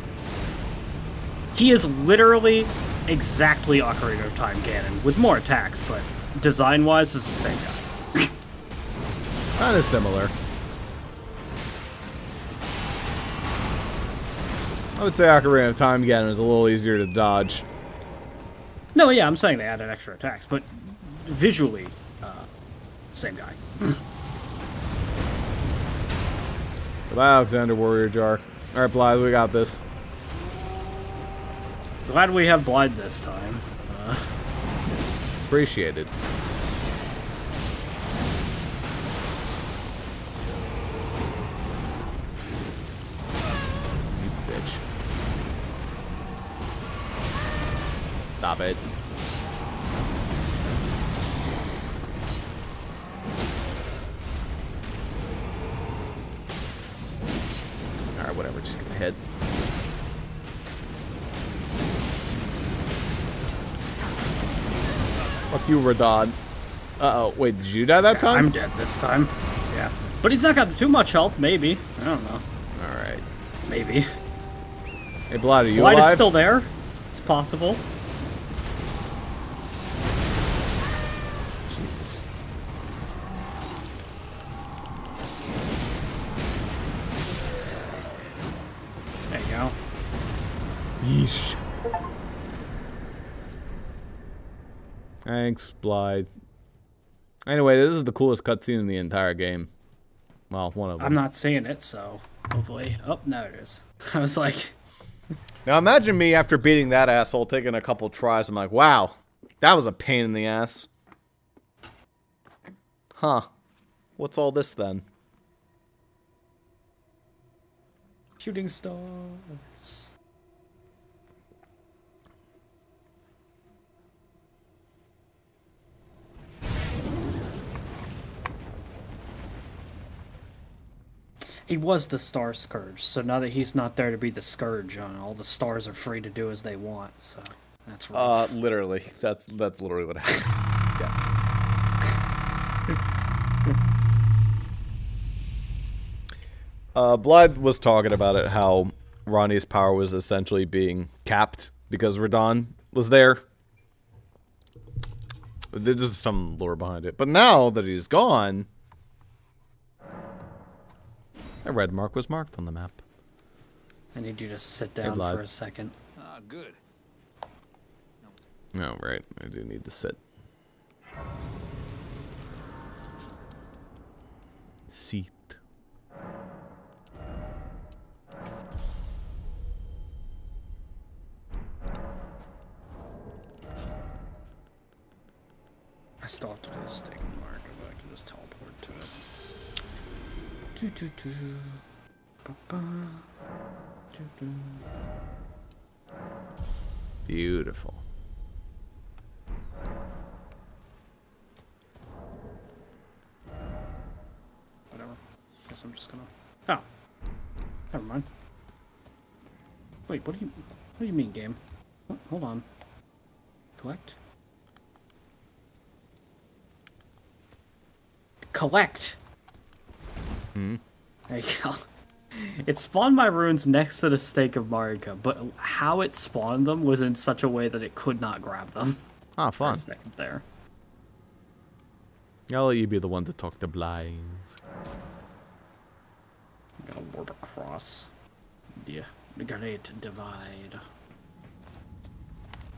He is literally exactly Ocarina of Time Ganon, with more attacks, but design-wise, is the same guy. Kind of similar. I would say Ocarina of Time Ganon is a little easier to dodge. No, yeah, I'm saying they added extra attacks, but visually, same guy. Goodbye, Alexander Warrior Jar. Alright, Blythe, we got this. Glad we have Blythe this time. Appreciated. You bitch. Stop it. Alright, whatever, just get the head. Fuck you, Radon. Uh-oh, wait, did you die that time? I'm dead this time. Yeah. But he's not got too much health, maybe. I don't know. Alright. Maybe. Hey, Blood, are you Blight alive? is still there. It's possible. Jesus. There you go. Yeesh. Thanks, Blythe. Anyway, this is the coolest cutscene in the entire game. Well, one of them. I'm not seeing it, so hopefully... Oh, no, it is. I was like... Now imagine me after beating that asshole, taking a couple tries. I'm like, wow, that was a pain in the ass. Huh. What's all this then? Shooting stars. He was the Star Scourge, so now that he's not there to be the Scourge, all the stars are free to do as they want, so that's rough. Literally. That's literally what happened. Yeah. Blythe was talking about it, how Ronnie's power was essentially being capped because Radon was there. There's just some lore behind it. But now that he's gone... A red mark was marked on the map. I need you to sit down for a second. Ah, good. Oh, right. I do need to sit. Seat. Beautiful. Whatever. Guess I'm just gonna. Oh. Never mind. Wait, what do you mean, game? What? Hold on. Collect? Collect! Hmm. There you go. It spawned my runes next to the stake of Marika, but how it spawned them was in such a way that it could not grab them. Ah, For fun. a second there. I'll let you be the one to talk to Blythe. I'm gonna warp across the Great Divide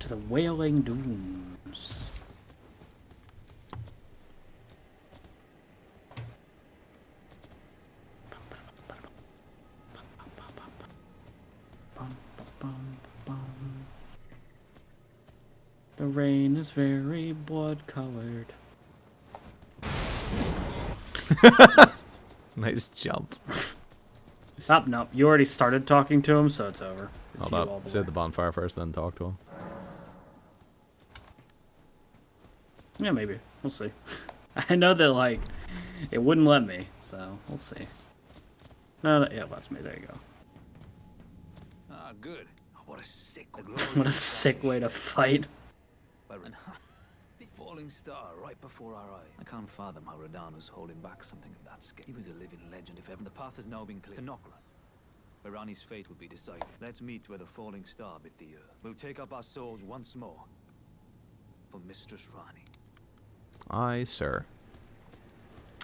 to the Wailing Dunes. The rain is very blood-colored. Nice jump. Oh, no, you already started talking to him, so it's over. It's Hold you all up. the Sit way. at the bonfire first, then talk to him. Yeah, maybe. We'll see. I know that, like, it wouldn't let me, so we'll see. No, yeah, it lets me. There you go. Ah, good. What a sick, What a sick way to fight. The falling star right before our eyes. I can't fathom how Radahn was holding back something of that scale. He was a living legend if ever. The path has now been cleared to Nokra, where Ranni's fate will be decided. Let's meet where the falling star bit the earth. We'll take up our souls once more for Mistress Ranni. Aye, sir.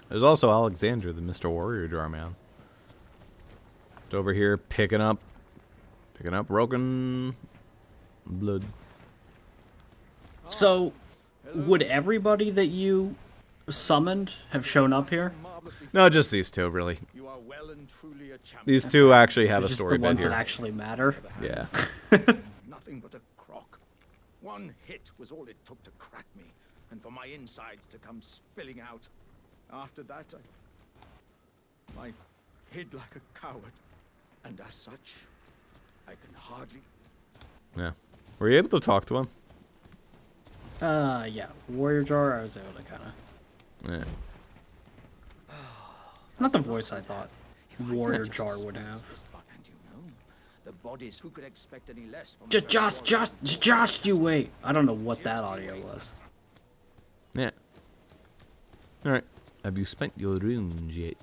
There's also Alexander, the Mr. Warrior Jar man. It's over here picking up broken blood. So, would everybody that you summoned have shown up here? No, just these two, really. You are well and truly a champion. These two actually have a Just story the bed ones here. that actually matter. Yeah. Nothing but a crock. One hit was all it took to crack me, and for my insides to come spilling out. After that, I hid like a coward, and as such, I can hardly. Yeah. Were you able to talk to him? Yeah. Warrior Jar, I was able to kind of... Yeah. Not the voice I thought Warrior Jar would have. And you know, the bodies, who could expect any less from Just you wait. I don't know what that audio was. Yeah. Alright. Have you spent your runes yet?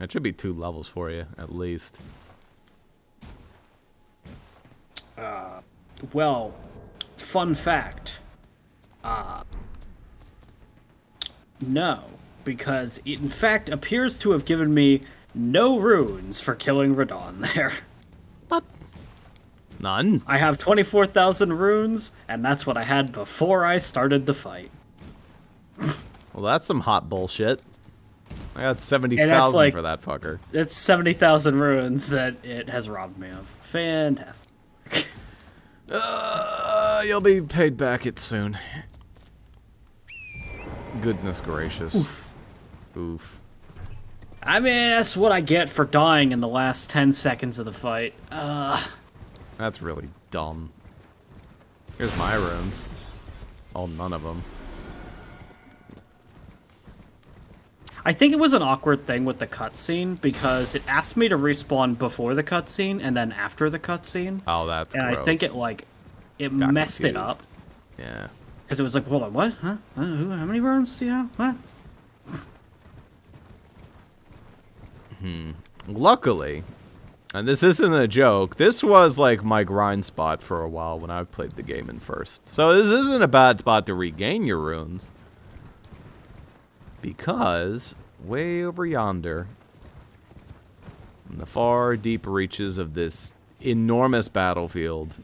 That should be 2 levels for you, at least. Well, fun fact. No, because it in fact appears to have given me no runes for killing Radahn there. What? None? I have 24,000 runes, and that's what I had before I started the fight. Well, that's some hot bullshit. I got And 70,000 that's like- for that fucker. It's 70,000 runes that it has robbed me of. Fantastic. You'll be paid back it soon. Goodness gracious. Oof. I mean, that's what I get for dying in the last 10 seconds of the fight. That's really dumb. Here's my runes. Oh, none of them. I think it was an awkward thing with the cutscene because it asked me to respawn before the cutscene and then after the cutscene. Oh, that's And gross. I think it Got messed it up. confused. Yeah. Because it was like, hold on, what? Huh? How many runes do you have? What? Luckily, and this isn't a joke, this was like my grind spot for a while when I played the game in first. So this isn't a bad spot to regain your runes. Because way over yonder, in the far deep reaches of this enormous battlefield,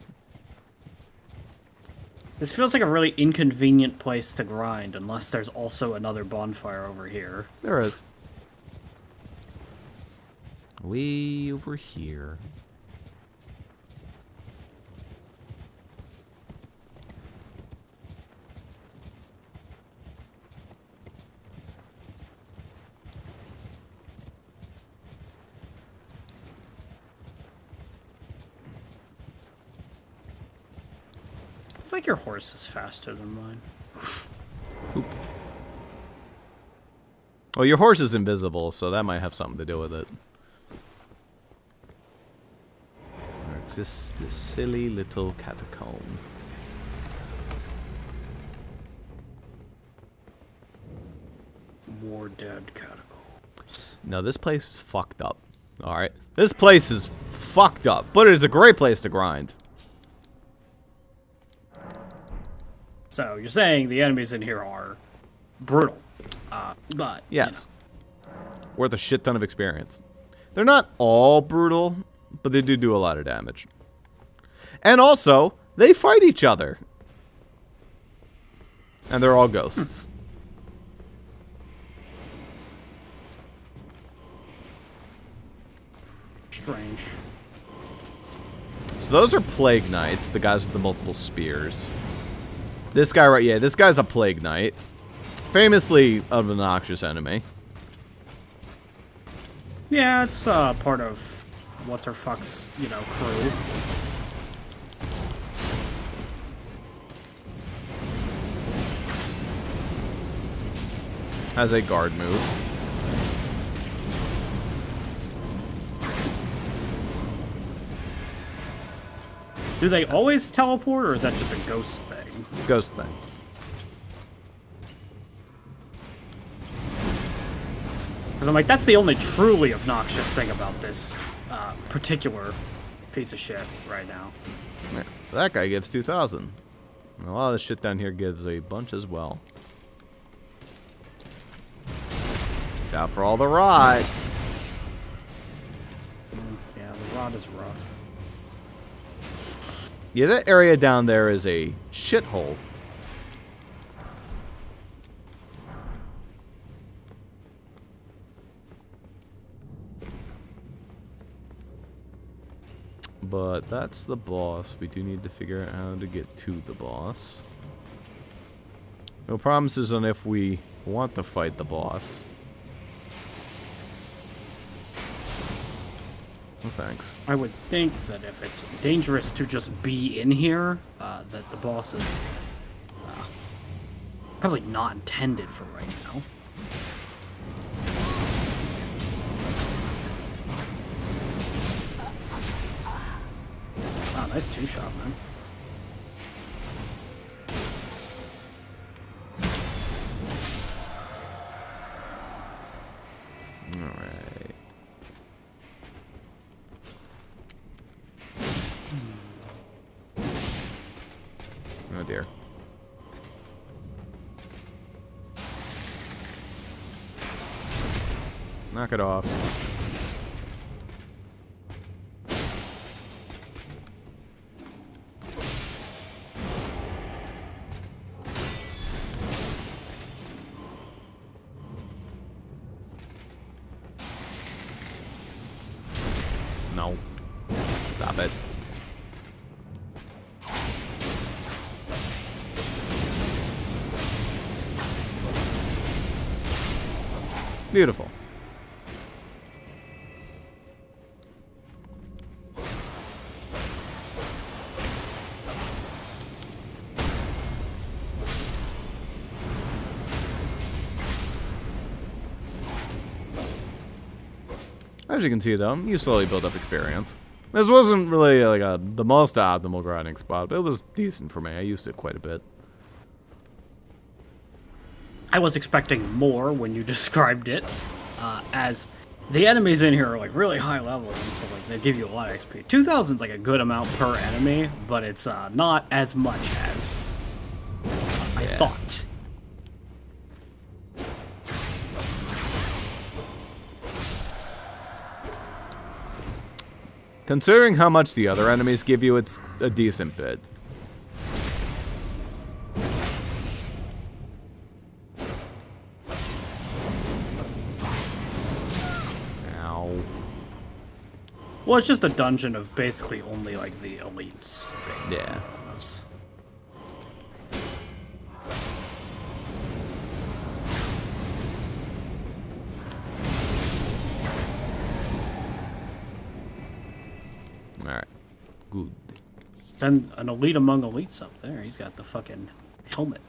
This feels like a really inconvenient place to grind unless there's also another bonfire over here. there is. Way over here. feel like your horse is faster than mine. Well, your horse is invisible, so that might have something to do with it. There exists this silly little catacomb. More dead catacombs. No, this place is fucked up. Alright? This place is fucked up, but it's a great place to grind. So, you're saying the enemies in here are brutal. But, Yes. Worth a shit ton of experience. They're not all brutal, but they do a lot of damage. And also, they fight each other. And they're all ghosts. Strange. So those are Plague Knights, the guys with the multiple spears. This guy right, yeah, this guy's a Plague Knight. Famously an obnoxious enemy. Yeah, it's part of what's her fuck's, you know, crew. Has a guard move. Do they always teleport, or is that just a ghost thing? Ghost thing. Because I'm like, that's the only truly obnoxious thing about this particular piece of shit right now. Yeah, that guy gives 2,000. A lot of the shit down here gives a bunch as well. Watch out for all the rot. Yeah, the rod is rough. Yeah, that area down there is a shithole. But that's the boss. We do need to figure out how to get to the boss. No promises on if we want to fight the boss. No thanks. I would think that if it's dangerous to just be in here, that the boss is probably not intended for right now. Wow, nice two-shot, man. Alright. Oh dear. Knock it off. No. Stop it. Beautiful. As you can see, though, you slowly build up experience. This wasn't really like the most optimal grinding spot, but it was decent for me. I used it quite a bit. I was expecting more when you described it, as the enemies in here are like really high level, and so like they give you a lot of XP. 2,000 is like a good amount per enemy, but it's not as much as I thought. Considering how much the other enemies give you, it's a decent bit. Ow. Well, it's just a dungeon of basically only like the elites. Yeah. Alright. Good. Then an elite among elites up there. He's got the fucking helmet.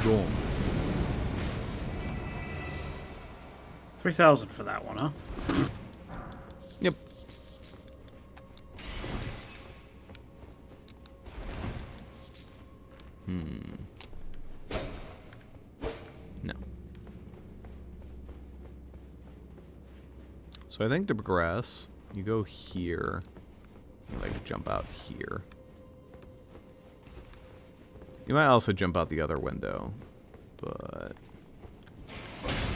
Boom. 3,000 for that one, huh? Yep. No. So I think to progress, you go here. You like jump out here. You might also jump out the other window, but...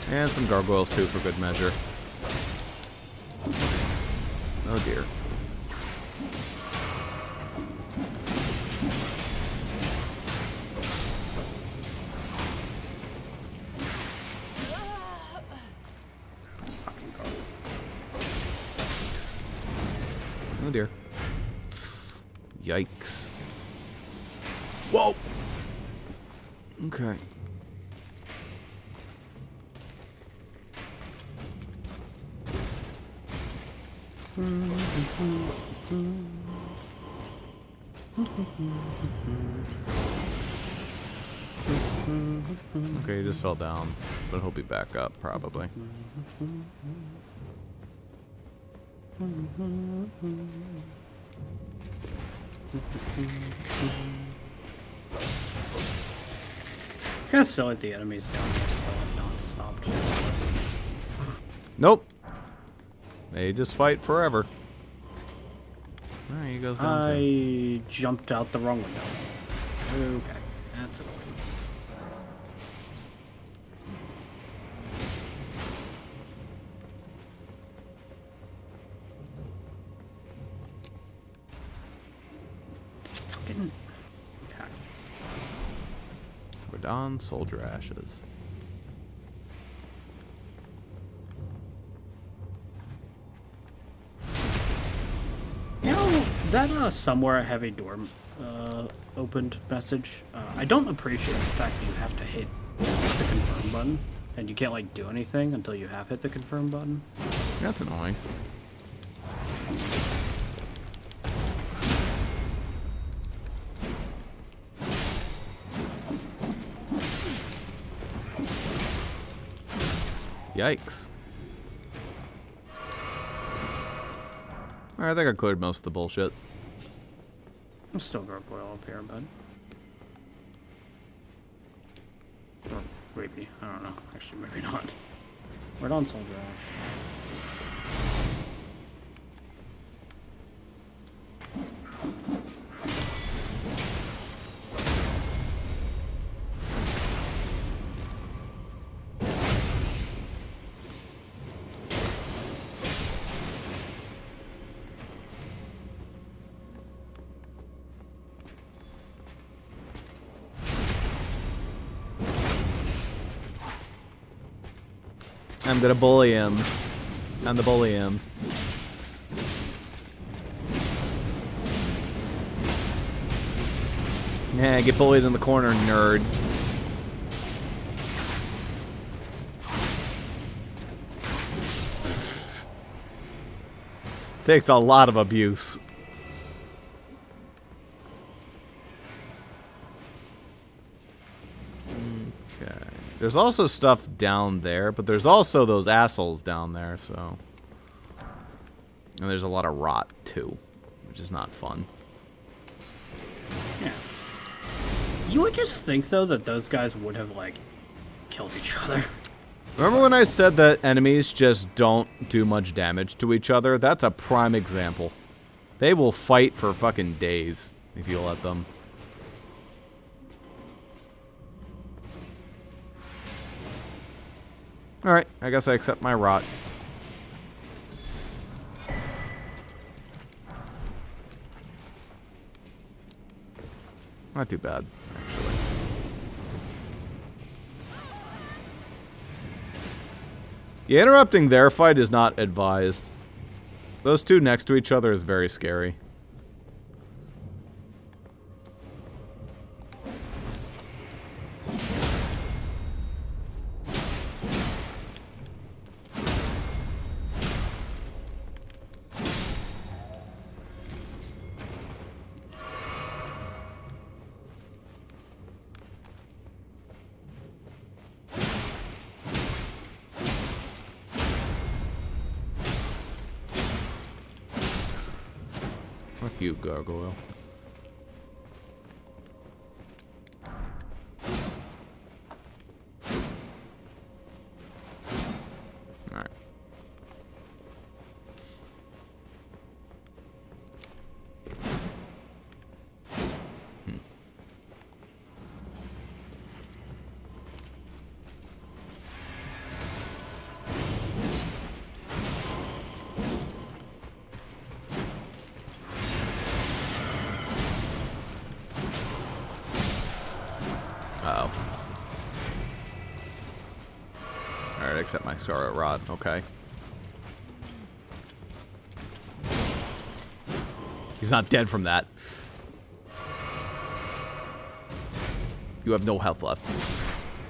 And some gargoyles too for good measure. Oh dear. Oh dear. Yikes. Whoa! Okay. Okay, he just fell down, but he'll be back up probably. It's kind of silly the enemies down there still have not stopped. Nope. They just fight forever. Alright, he goes down too. I jumped out the wrong window. Okay, that's annoying. Fucking... Okay. Radon, soldier ashes. You know, that somewhere a heavy door opened message, I don't appreciate the fact that you have to hit the confirm button, and you can't, like, do anything until you have hit the confirm button. That's annoying. Yikes. Alright, I think I cleared most of the bullshit. I'm still gargoyle up here, bud. Or maybe, I don't know. Actually, maybe not. We're on soldier ash. I'm gonna bully him. I'm the bully him. Yeah, get bullied in the corner, nerd. Takes a lot of abuse. Okay. There's also stuff down there, but there's also those assholes down there, so... And there's a lot of rot, too, which is not fun. Yeah. You would just think, though, that those guys would have, like, killed each other. Remember when I said that enemies just don't do much damage to each other? That's a prime example. They will fight for fucking days if you let them. Alright, I guess I accept my rot. Not too bad, actually. Yeah, interrupting their fight is not advised. Those two next to each other is very scary. Fuck you, gargoyle. Alright. Uh-oh. Alright, accept my Scarlet Rod. Okay. He's not dead from that. You have no health left.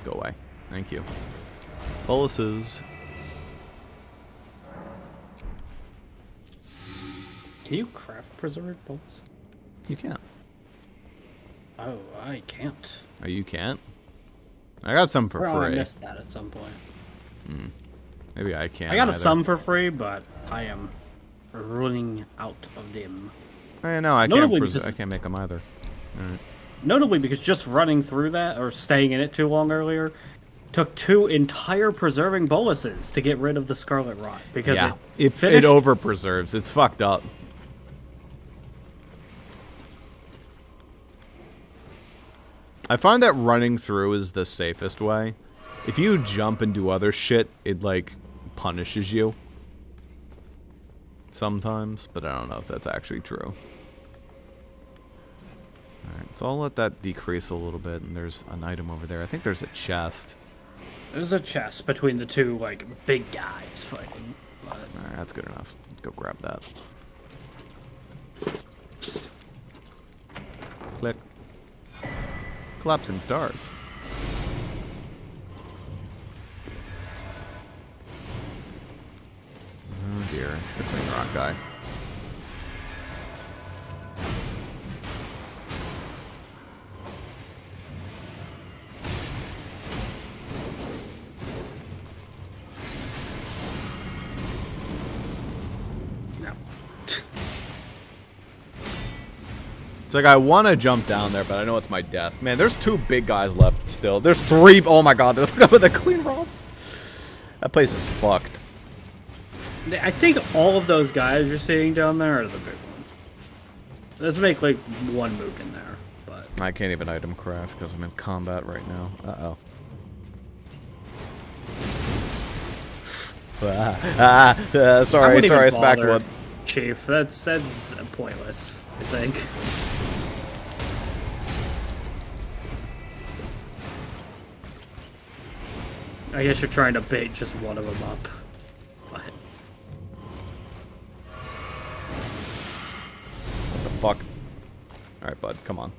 Go away. Thank you. Boluses. Can you craft preserved bolts? You can't. Oh, I can't. Oh, you can't? I got some for Oh, I free. missed that at some point. Maybe I can't. I got either. some for free, but I am running out of them. I know, I Notably can't. because- I can't make them either. Alright. Notably because just running through that, or staying in it too long earlier, took 2 entire preserving boluses to get rid of the Scarlet Rot. Because Yeah, it it finished... over preserves. It's fucked up. I find that running through is the safest way. If you jump and do other shit, it like punishes you. Sometimes, but I don't know if that's actually true. Alright, so I'll let that decrease a little bit, and there's an item over there. I think there's a chest. There's a chest between the 2, like, big guys fighting. But... Alright, that's good enough. Let's go grab that. Click. Collapsing stars. Oh dear, the Clean Rock guy. No. It's like I want to jump down there, but I know it's my death. Man, there's 2 big guys left still. There's 3. Oh my god, look up at the Clean Rods. That place is fucked. I think all of those guys you're seeing down there are the big ones. Let's make, like, 1 mook in there, but... I can't even item craft because I'm in combat right now. Uh-oh. Sorry, I smacked bother, one. Chief, that's pointless, I think. I guess you're trying to bait just one of them up. But... What the fuck? Alright, bud, come on.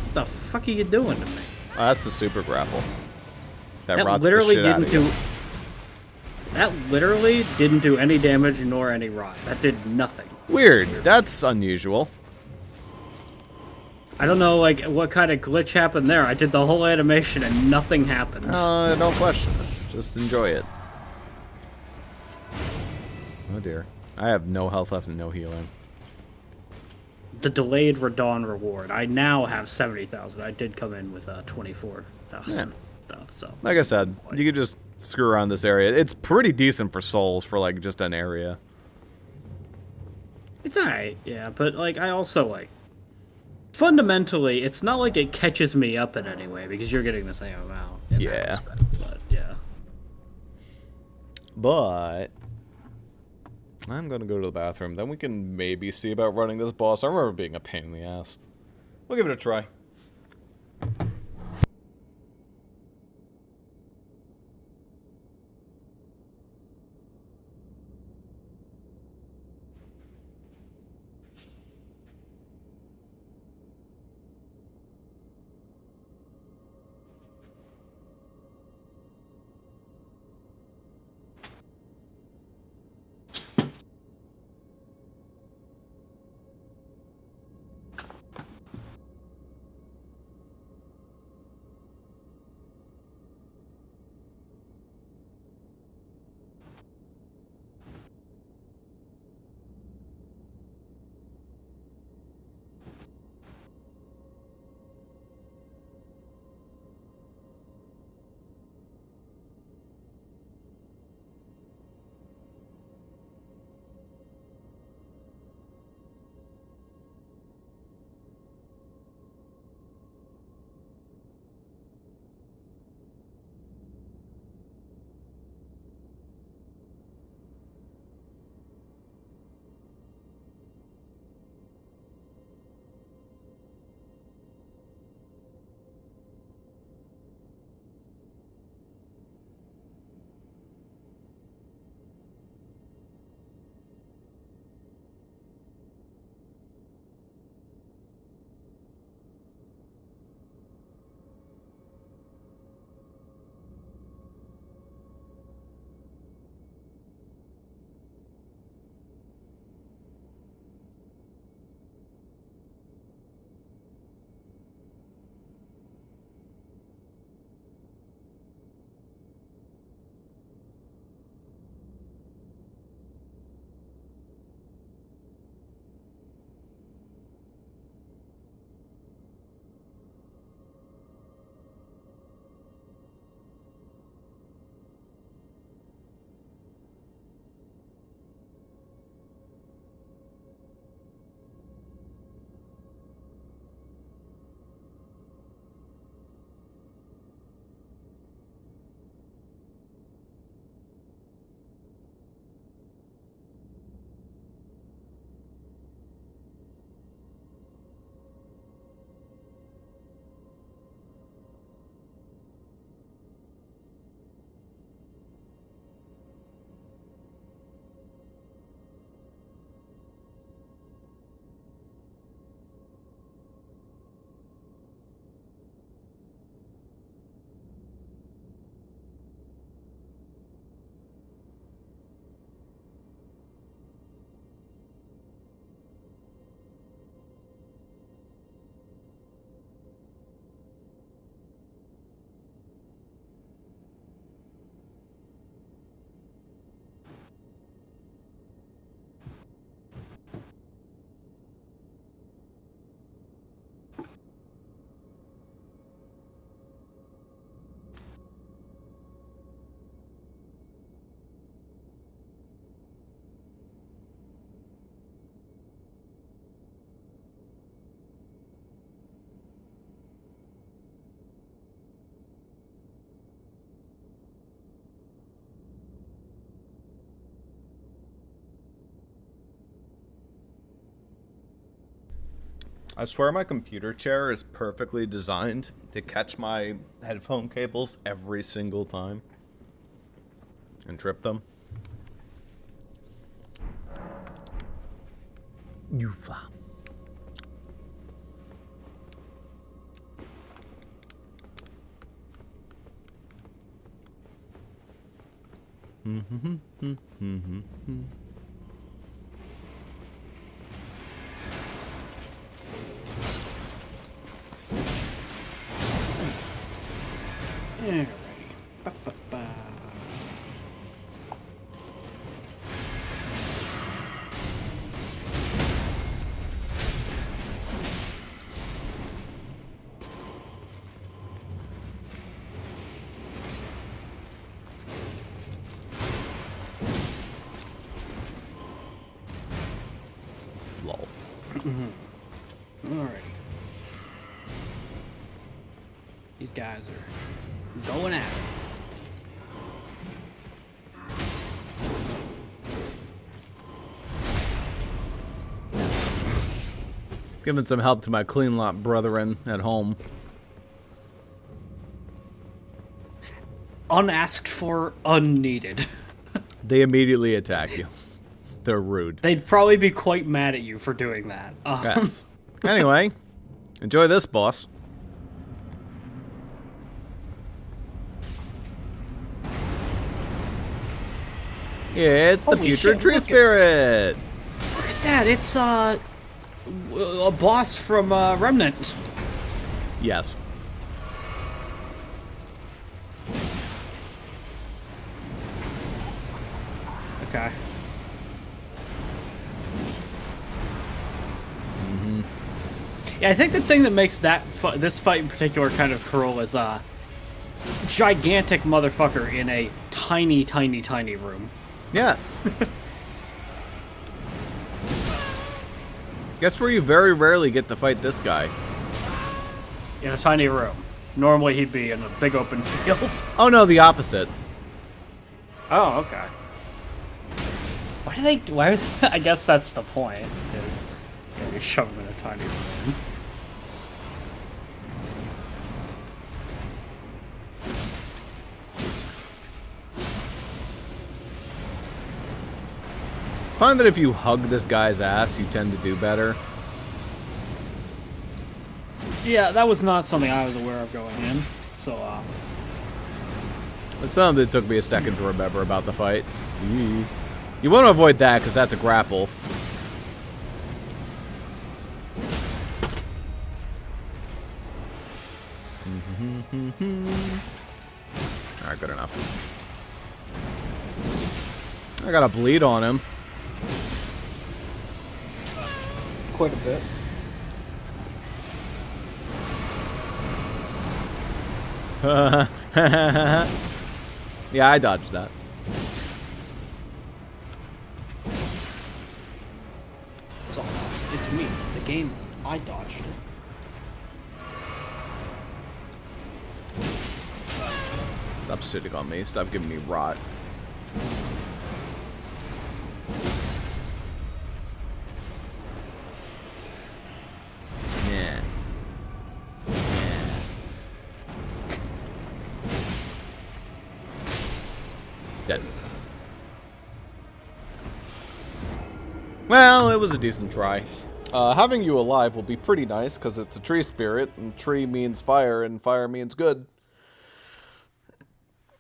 What the fuck are you doing to me? Oh, that's the super grapple. That rots literally the shit out didn't of you. do. That literally didn't do any damage nor any rot. That did nothing. Weird. That's unusual. I don't know, like, what kind of glitch happened there. I did the whole animation and nothing happened. Don't question it. Just enjoy it. Oh dear. I have no health left and no healing. The delayed Radon reward. I now have 70,000. I did come in with 24,000. So Like I said, you could just screw around this area. It's pretty decent for souls for like just an area. It's alright, yeah, but like I also like fundamentally, it's not like it catches me up in any way because you're getting the same amount in that Yeah. respect. But yeah, But I'm gonna go to the bathroom. Then we can maybe see about running this boss. I remember being a pain in the ass. We'll give it a try. I swear my computer chair is perfectly designed to catch my headphone cables every single time and trip them. Yufa. alrighty. Ba-ba-ba. These guys are going at it. Giving some help to my clean lot brethren at home. Unasked for, unneeded. They immediately attack you. They're rude. They'd probably be quite mad at you for doing that. Yes. Anyway, enjoy this, boss. It's the Holy putrid shit, tree look at- spirit. Look at that, it's a boss from Remnant. Yes. Okay. Yeah, I think the thing that makes that this fight in particular kind of cruel is gigantic motherfucker in a tiny, tiny, tiny room. Yes. Guess where you very rarely get to fight this guy? In a tiny room. Normally he'd be in a big open field. Oh no, the opposite. Oh, okay. Why do they? Why? I guess that's the point. Is you shove him in a tiny room. Find that if you hug this guy's ass, you tend to do better. Yeah, that was not something I was aware of going in. So, It's something that took me a second to remember about the fight. You want to avoid that because that's a grapple. Alright, good enough. I got a bleed on him. quite a bit. Yeah, I dodged that. It's me. The game, I dodged it. Stop sitting on me. Stop giving me rot. Yeah. Yeah. Dead. Well, it was a decent try. Having you alive will be pretty nice, because it's a tree spirit, and tree means fire, and fire means good.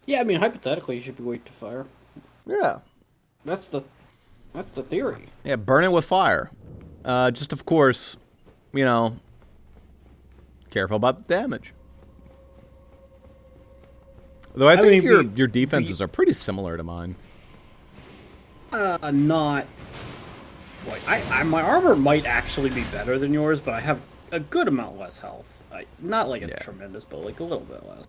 Yeah, I mean, hypothetically, you should be weak to fire. Yeah. That's the theory. Yeah, burn it with fire. Just, of course, you know, careful about the damage. Though I think mean, your defenses are pretty similar to mine. Not... Like, my armor might actually be better than yours, but I have a good amount less health. Not like a tremendous, but like a little bit less.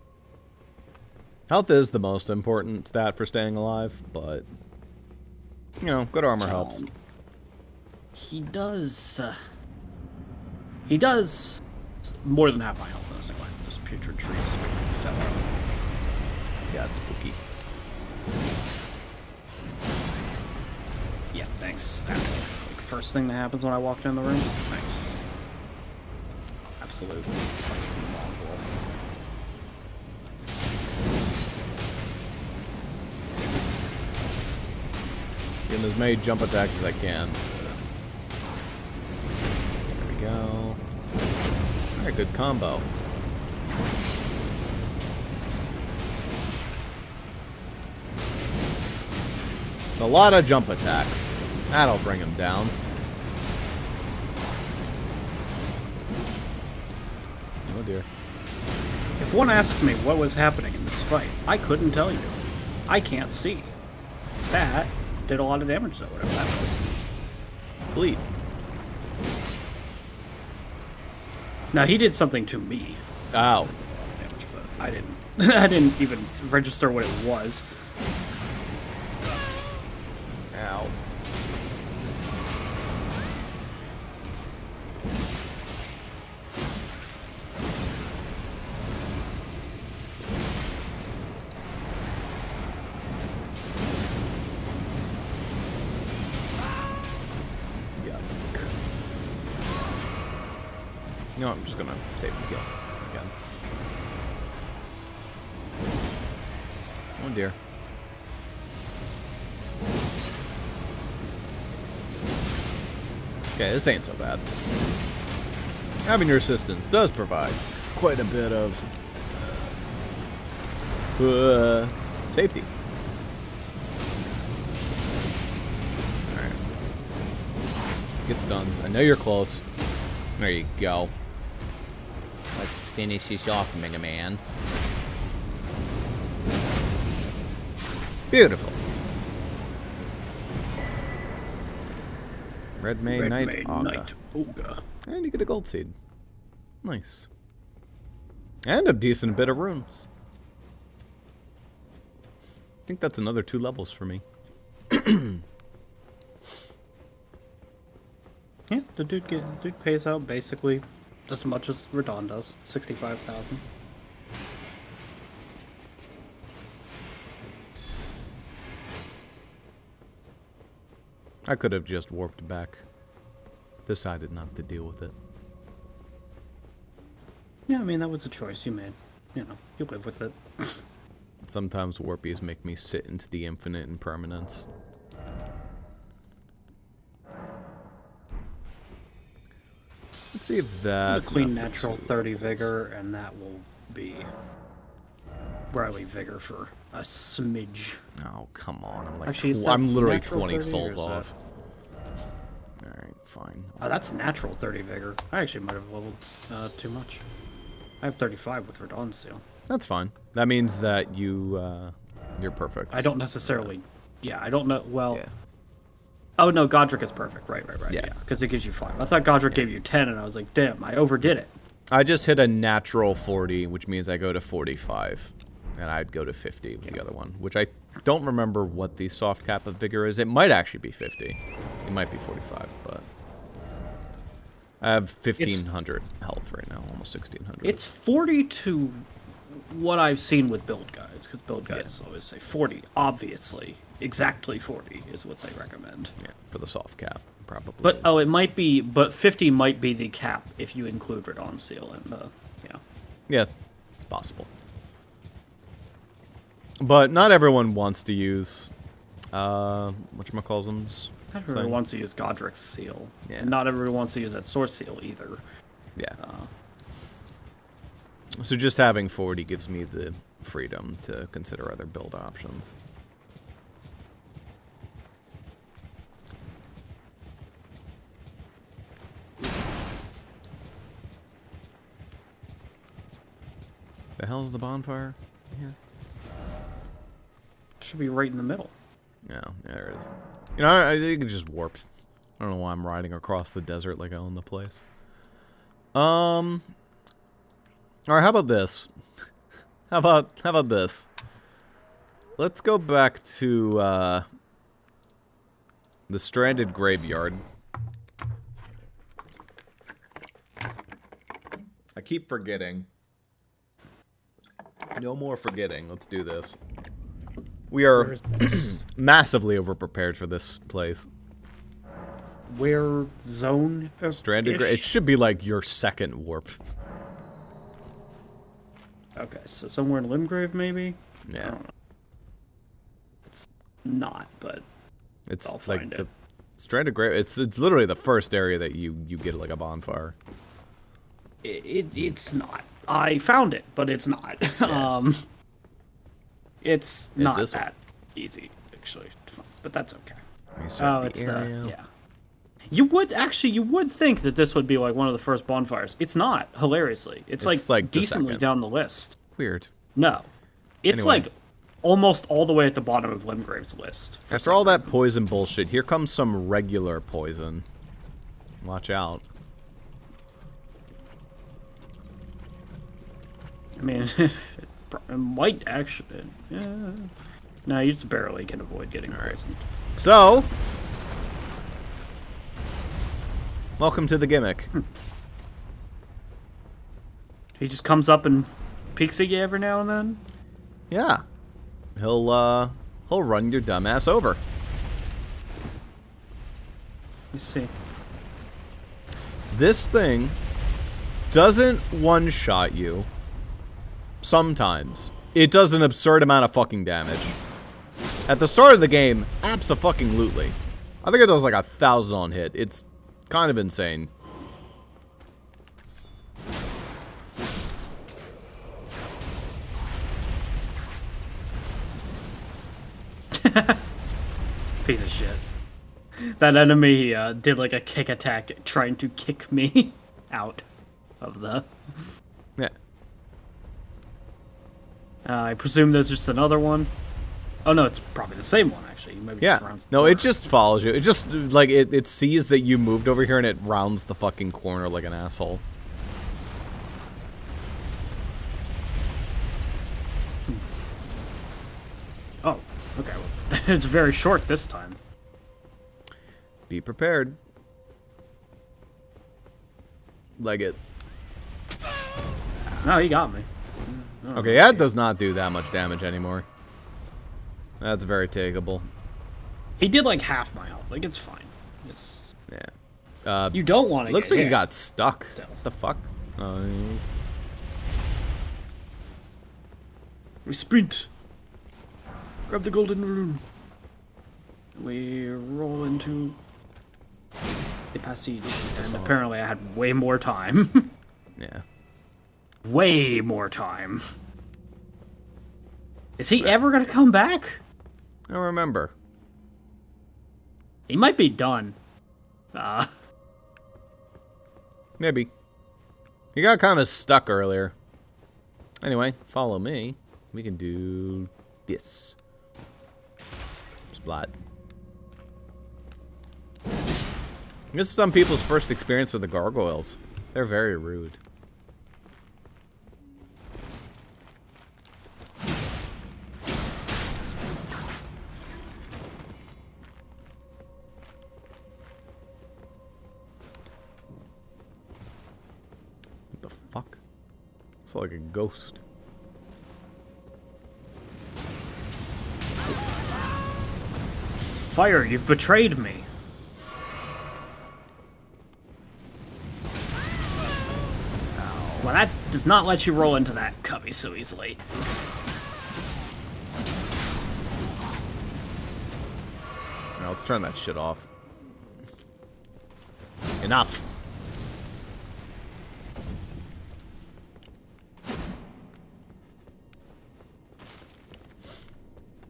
Health is the most important stat for staying alive, but, you know, good armor helps. He does more than half my health in this thing. Like those putrid trees fell out. Yeah, it's spooky. Yeah, thanks, asshole. Like, first thing that happens when I walk in the room. Nice. Absolute fucking mongrel. Getting as many jump attacks as I can. There we go. Alright, good combo. A lot of jump attacks. That'll bring him down. Oh dear. If one asked me what was happening in this fight, I couldn't tell you. I can't see. That did a lot of damage though, whatever that was. Bleed. Now he did something to me. Ow. Damage, but I didn't. I didn't even register what it was. Ow. know what, I'm just gonna save the kill again. Oh dear. Okay, this ain't so bad. Having your assistance does provide quite a bit of safety. Alright. Get stuns. I know you're close. There you go. Let's finish this off, Mega Man. Beautiful. Red May Knight Auga. And you get a gold seed. Nice. And a decent bit of runes. I think that's another 2 levels for me. Yeah, the dude pays out basically as much as Radon does, 65,000. I could have just warped back. Decided not to deal with it. Yeah, I mean, that was a choice you made. You know, you live with it. Sometimes warpies make me sit into the infinite impermanence. Let's see if that's Between natural 30 vigor, and that will be Riley vigor for a smidge. Oh, come on. I'm like Actually, I'm literally natural 20 30 souls or is off. Alright, fine. Oh, that's natural 30 vigor. I actually might have leveled too much. I have 35 with Radon Seal. That's fine. That means that you're perfect. I don't necessarily... Yeah, I don't know... Well... Yeah. Oh, no, Godric is perfect. Right. Yeah. Because it gives you 5. I thought Godric gave you 10, and I was like, damn, I overdid it. I just hit a natural 40, which means I go to 45. And I'd go to 50 with the other one, which I don't remember what the soft cap of vigor is. It might actually be 50. It might be 45, but... I have 1,500 health right now, almost 1,600. It's 40 to what I've seen with build guides, because build guides always say 40, obviously. Exactly 40 is what they recommend. Yeah, for the soft cap, probably. But, oh, it might be, but 50 might be the cap if you include Radon Seal and yeah. Yeah, possible. But not everyone wants to use, whatchamacallsums? Not everyone wants to use Godric's Seal. Yeah. And not everyone wants to use that Source Seal either. Yeah. So just having 40 gives me the freedom to consider other build options. The hell's the bonfire here? Should be right in the middle. Yeah, there it is. You know, I think it just warped. I don't know why I'm riding across the desert like I own the place. Alright, how about this? How about this? Let's go back to the stranded graveyard. I keep forgetting. No more forgetting. Let's do this. We are massively overprepared for this place. Where zone? Stranded it should be like your second warp. Okay, so somewhere in Limgrave, maybe? I Yeah. don't know. It's not, but It's I'll like find the it. stranded grave. It's literally the first area that you get like a bonfire. It's not. I found it, but it's not. Yeah. It's not this that easy, actually, to find, but that's okay. Let me search the It's area. yeah. You would think that this would be like one of the first bonfires. It's not, hilariously. It's like like the decently second. down the list. Weird. No. It's Anyway. like almost all the way at the bottom of Limgrave's list. After all that poison bullshit, here comes some regular poison. Watch out. I mean, it might actually... No, you just barely can avoid getting poisoned. So, welcome to the gimmick. He just comes up and peeks at you every now and then? Yeah. He'll run your dumbass over. Let me see. This thing doesn't one-shot you. Sometimes. It does an absurd amount of fucking damage. At the start of the game, abso-fucking-lutely. I think it does like 1,000 on hit. It's kind of insane. Piece of shit. That enemy did like a kick attack trying to kick me out of the... Yeah. I presume there's just another one. Oh no, it's probably the same one actually. Maybe Yeah. just rounds the No, corner. it just follows you. It just, like, it sees that you moved over here and it rounds the fucking corner like an asshole. Oh, okay. Well, it's very short this time. Be prepared. Leg it. No, he got me. Oh, Okay, that does not do that much damage anymore. That's very takeable. He did like half my health. Like, it's fine. It's... Yeah. You don't want to Looks get like hit. he got stuck. What the fuck? We sprint. Grab the golden rune. We roll into the passage. And apparently I had way more time. Yeah. Way more time. Is he ever gonna come back? I don't remember. He might be done. Maybe. He got kind of stuck earlier. Anyway, follow me. We can do this. Splat. This is some people's first experience with the gargoyles. They're very rude. What the fuck? It's like a ghost. Fire, you've betrayed me. Well, that does not let you roll into that cubby so easily. Now let's turn that shit off. Enough.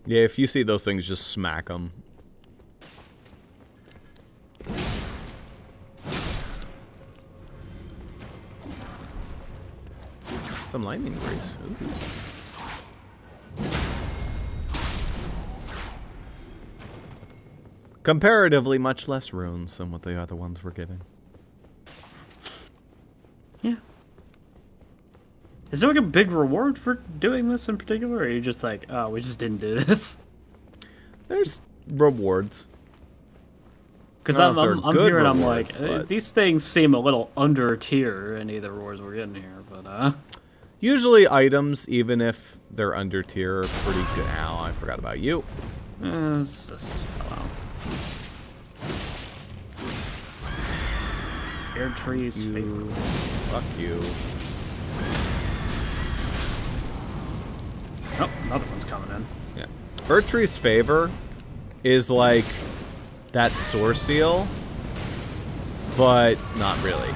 Yeah, if you see those things, just smack them. Some lightning grease. Ooh. Comparatively, much less runes than what the other ones were giving. Yeah. Is there like a big reward for doing this in particular, or are you just like, oh, we just didn't do this? There's rewards. Because I don't I'm know if they're good hearing, I'm rewards, like, but- these things seem a little under tier any of the rewards we're getting here, but Usually items, even if they're under tier, are pretty good. Ow, I forgot about you. it's just, oh, well. Air trees, favorite. Fuck you. Oh, another one's coming in. Yeah. Erdtree's favor is like that source seal, but not really.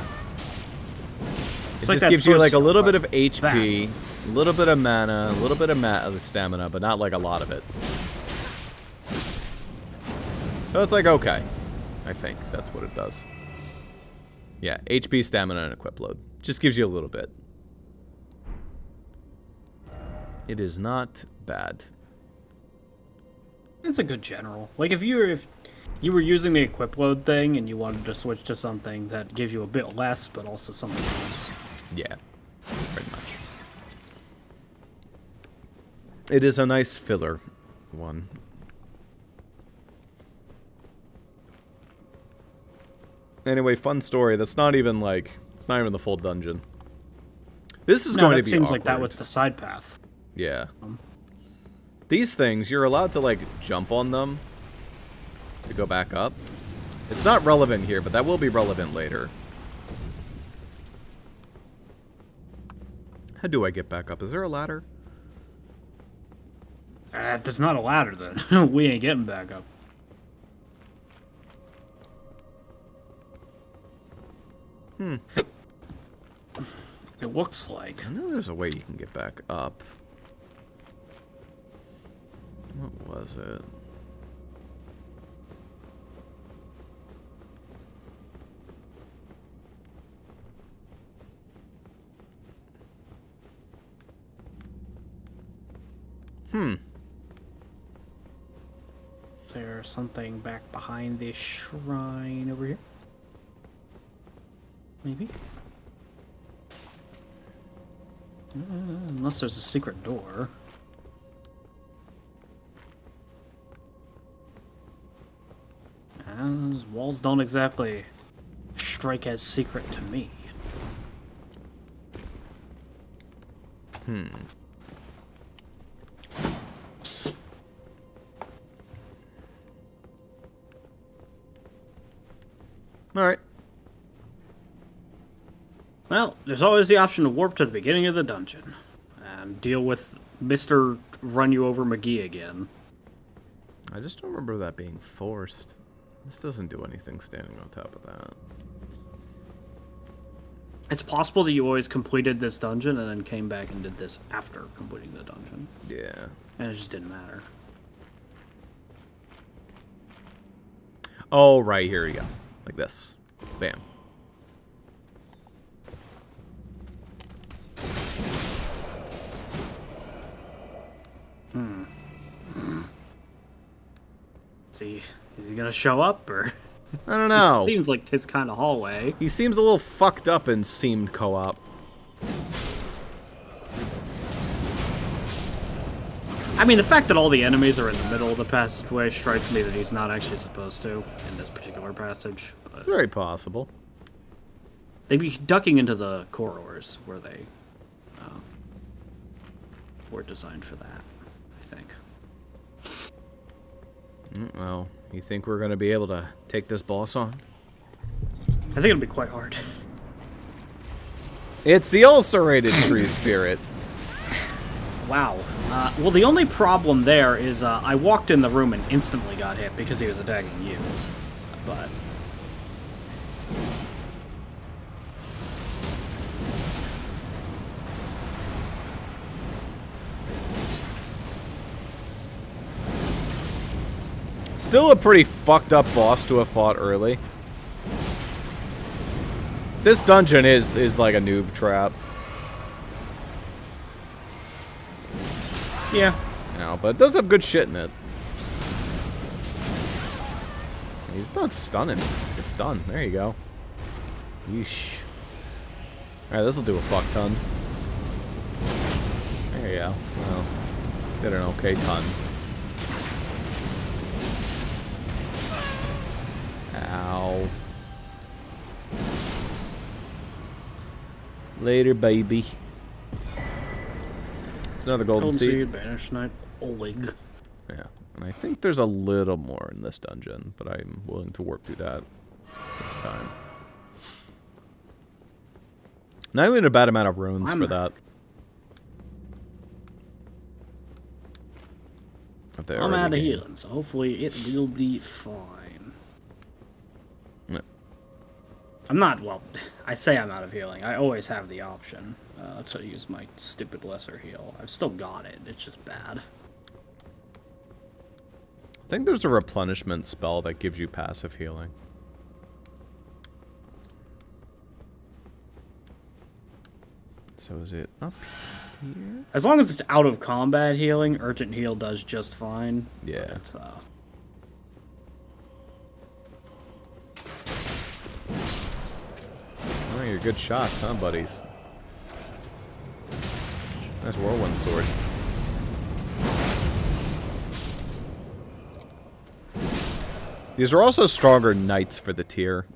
It like just that gives you source like a seal, little bit but of HP, a little bit of mana, a little bit of stamina, but not like a lot of it. So it's like, okay. I think that's what it does. Yeah, HP, stamina, and equip load. Just gives you a little bit. It is not bad. It's a good general. Like if you were using the equip load thing and you wanted to switch to something that gives you a bit less, but also something else. Yeah, pretty much. It is a nice filler one. Anyway, fun story. That's not even like, it's not even the full dungeon. This is going to be seems awkward. like that was the side path. Yeah. These things, you're allowed to like jump on them to go back up. It's not relevant here, but that will be relevant later. How do I get back up? Is there a ladder? If there's not a ladder, then we ain't getting back up. It looks like. I know there's a way you can get back up. What was it? Is there something back behind this shrine over here? Maybe? Unless there's a secret door. Those walls don't exactly strike as secret to me. Alright. Well, there's always the option to warp to the beginning of the dungeon and deal with Mr. Run You Over McGee again. I just don't remember that being forced. This doesn't do anything standing on top of that. It's possible that you always completed this dungeon and then came back and did this after completing the dungeon. Yeah. And it just didn't matter. Oh, right, here we go. Like this. Bam. Is he gonna show up, or? I don't know. This seems like his kind of hallway. He seems a little fucked up in seamed co-op. I mean, the fact that all the enemies are in the middle of the passageway strikes me that he's not actually supposed to in this particular passage. But It's very possible. they'd be ducking into the corridors where they were designed for that, I think. Well, you think we're going to be able to take this boss on? I think it'll be quite hard. It's the ulcerated tree spirit. Wow. Well, the only problem there is I walked in the room and instantly got hit because he was attacking you. But... Still a pretty fucked up boss to have fought early. This dungeon is like a noob trap. yeah. You know, but it does have good shit in it. He's not stunning. It's done. There you go. Yeesh. Alright, this'll do a fuck ton. There you go. Well, did an okay ton. Ow. Later, baby. It's another golden seed. Banished Knight, Oleg. Yeah, and I think there's a little more in this dungeon, but I'm willing to work through that this time. Not even a bad amount of runes for that. I'm out of healing, so hopefully it will be fine. Yeah. I'm not, well, I say I'm out of healing. I always have the option to use my stupid lesser heal. I've still got it, it's just bad. I think there's a replenishment spell that gives you passive healing. So is it up here? As long as it's out of combat healing, Urgent Heal does just fine. Yeah. But it's, Oh, you're good shots, huh, buddies? Nice whirlwind sword. These are also stronger knights for the tier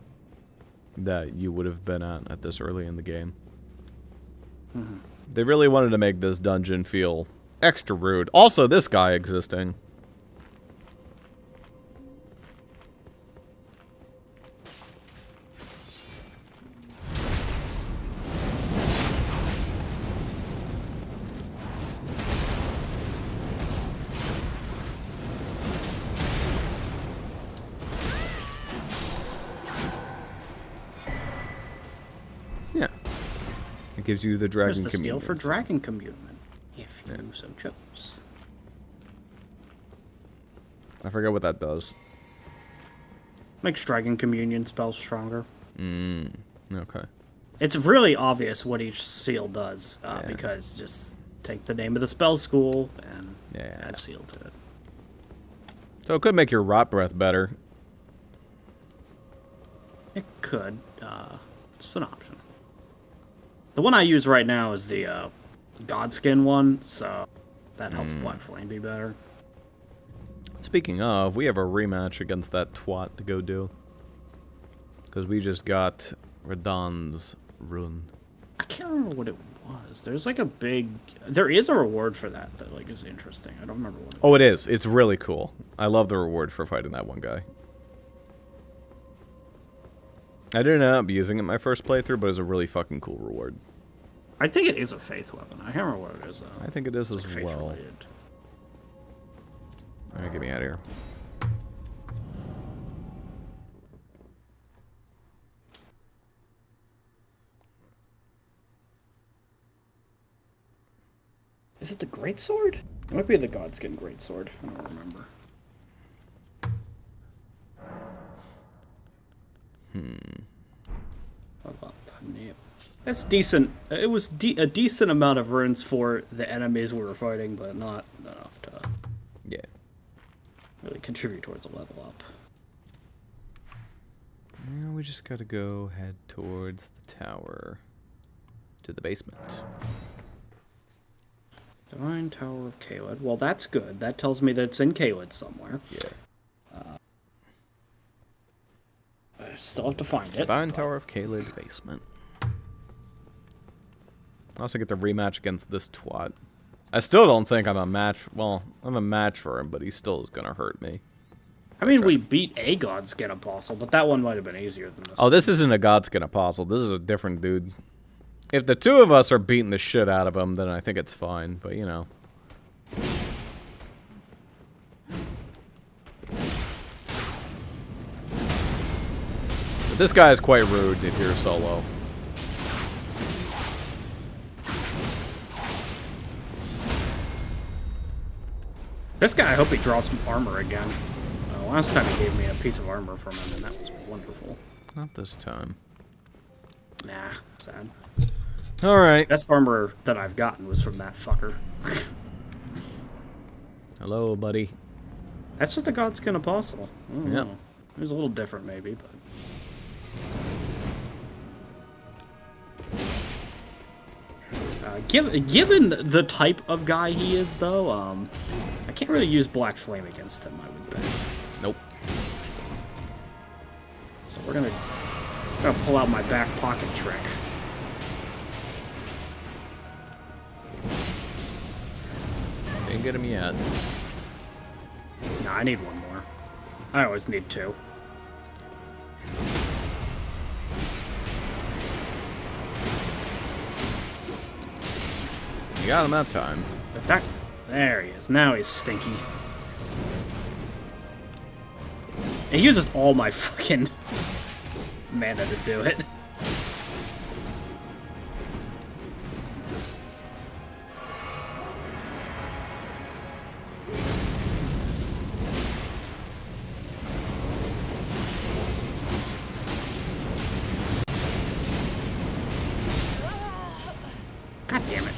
that you would have been at this early in the game. Mm-hmm. They really wanted to make this dungeon feel extra rude. Also, this guy existing. It gives you the dragon There's the skill for communions. dragon communion, if you so chose. I forget what that does. Makes dragon communion spells stronger. Okay. It's really obvious what each seal does, because just take the name of the spell school and add seal to it. So it could make your rot breath better. It could. It's an option. The one I use right now is the Godskin one, so that helps Black Flame be better. Speaking of, we have a rematch against that twat to go do. Because we just got Radahn's rune. I can't remember what it was. There's like a big... There is a reward for that like is interesting. I don't remember what it was. Oh, it is. It's really cool. I love the reward for fighting that one guy. I didn't end up using it my first playthrough, but it was a really fucking cool reward. I think it is a faith weapon. I can't remember what it is, though. I think it is It's as like well. faith-related. Alright, get me out of here. Is it the Greatsword? It might be the Godskin Greatsword. I don't remember. That's decent. It was a decent amount of runes for the enemies we were fighting, but not enough to really contribute towards a level up. Now we just gotta go head towards the tower. To the basement. Divine Tower of Caelid. Well, that's good. That tells me that it's in Caelid somewhere. Yeah. I still have to find it. Divine Tower of Caelid basement. I also get the rematch against this twat. I still don't think I'm a match. Well, I'm a match for him, but he still is gonna hurt me. I mean, we beat a Godskin Apostle, but that one might have been easier than this. Oh, this isn't a Godskin Apostle. This is a different dude. If the two of us are beating the shit out of him, then I think it's fine. But, you know. But this guy is quite rude if you're solo. This guy, I hope he draws some armor again. Last time he gave me a piece of armor from him, and that was wonderful. Not this time. Nah, sad. Alright. Best armor that I've gotten was from that fucker. Hello, buddy. That's just a Godskin Apostle. I don't Yep. know. It was a little different, maybe, but... Given the type of guy he is, though, I can't really use Black Flame against him, I would bet. Nope. So we're gonna pull out my back pocket trick. Didn't get him yet. Nah, I need one more. I always need two. You got him that time. Attack. There he is. Now he's stinky. He uses all my fucking mana to do it. God damn it.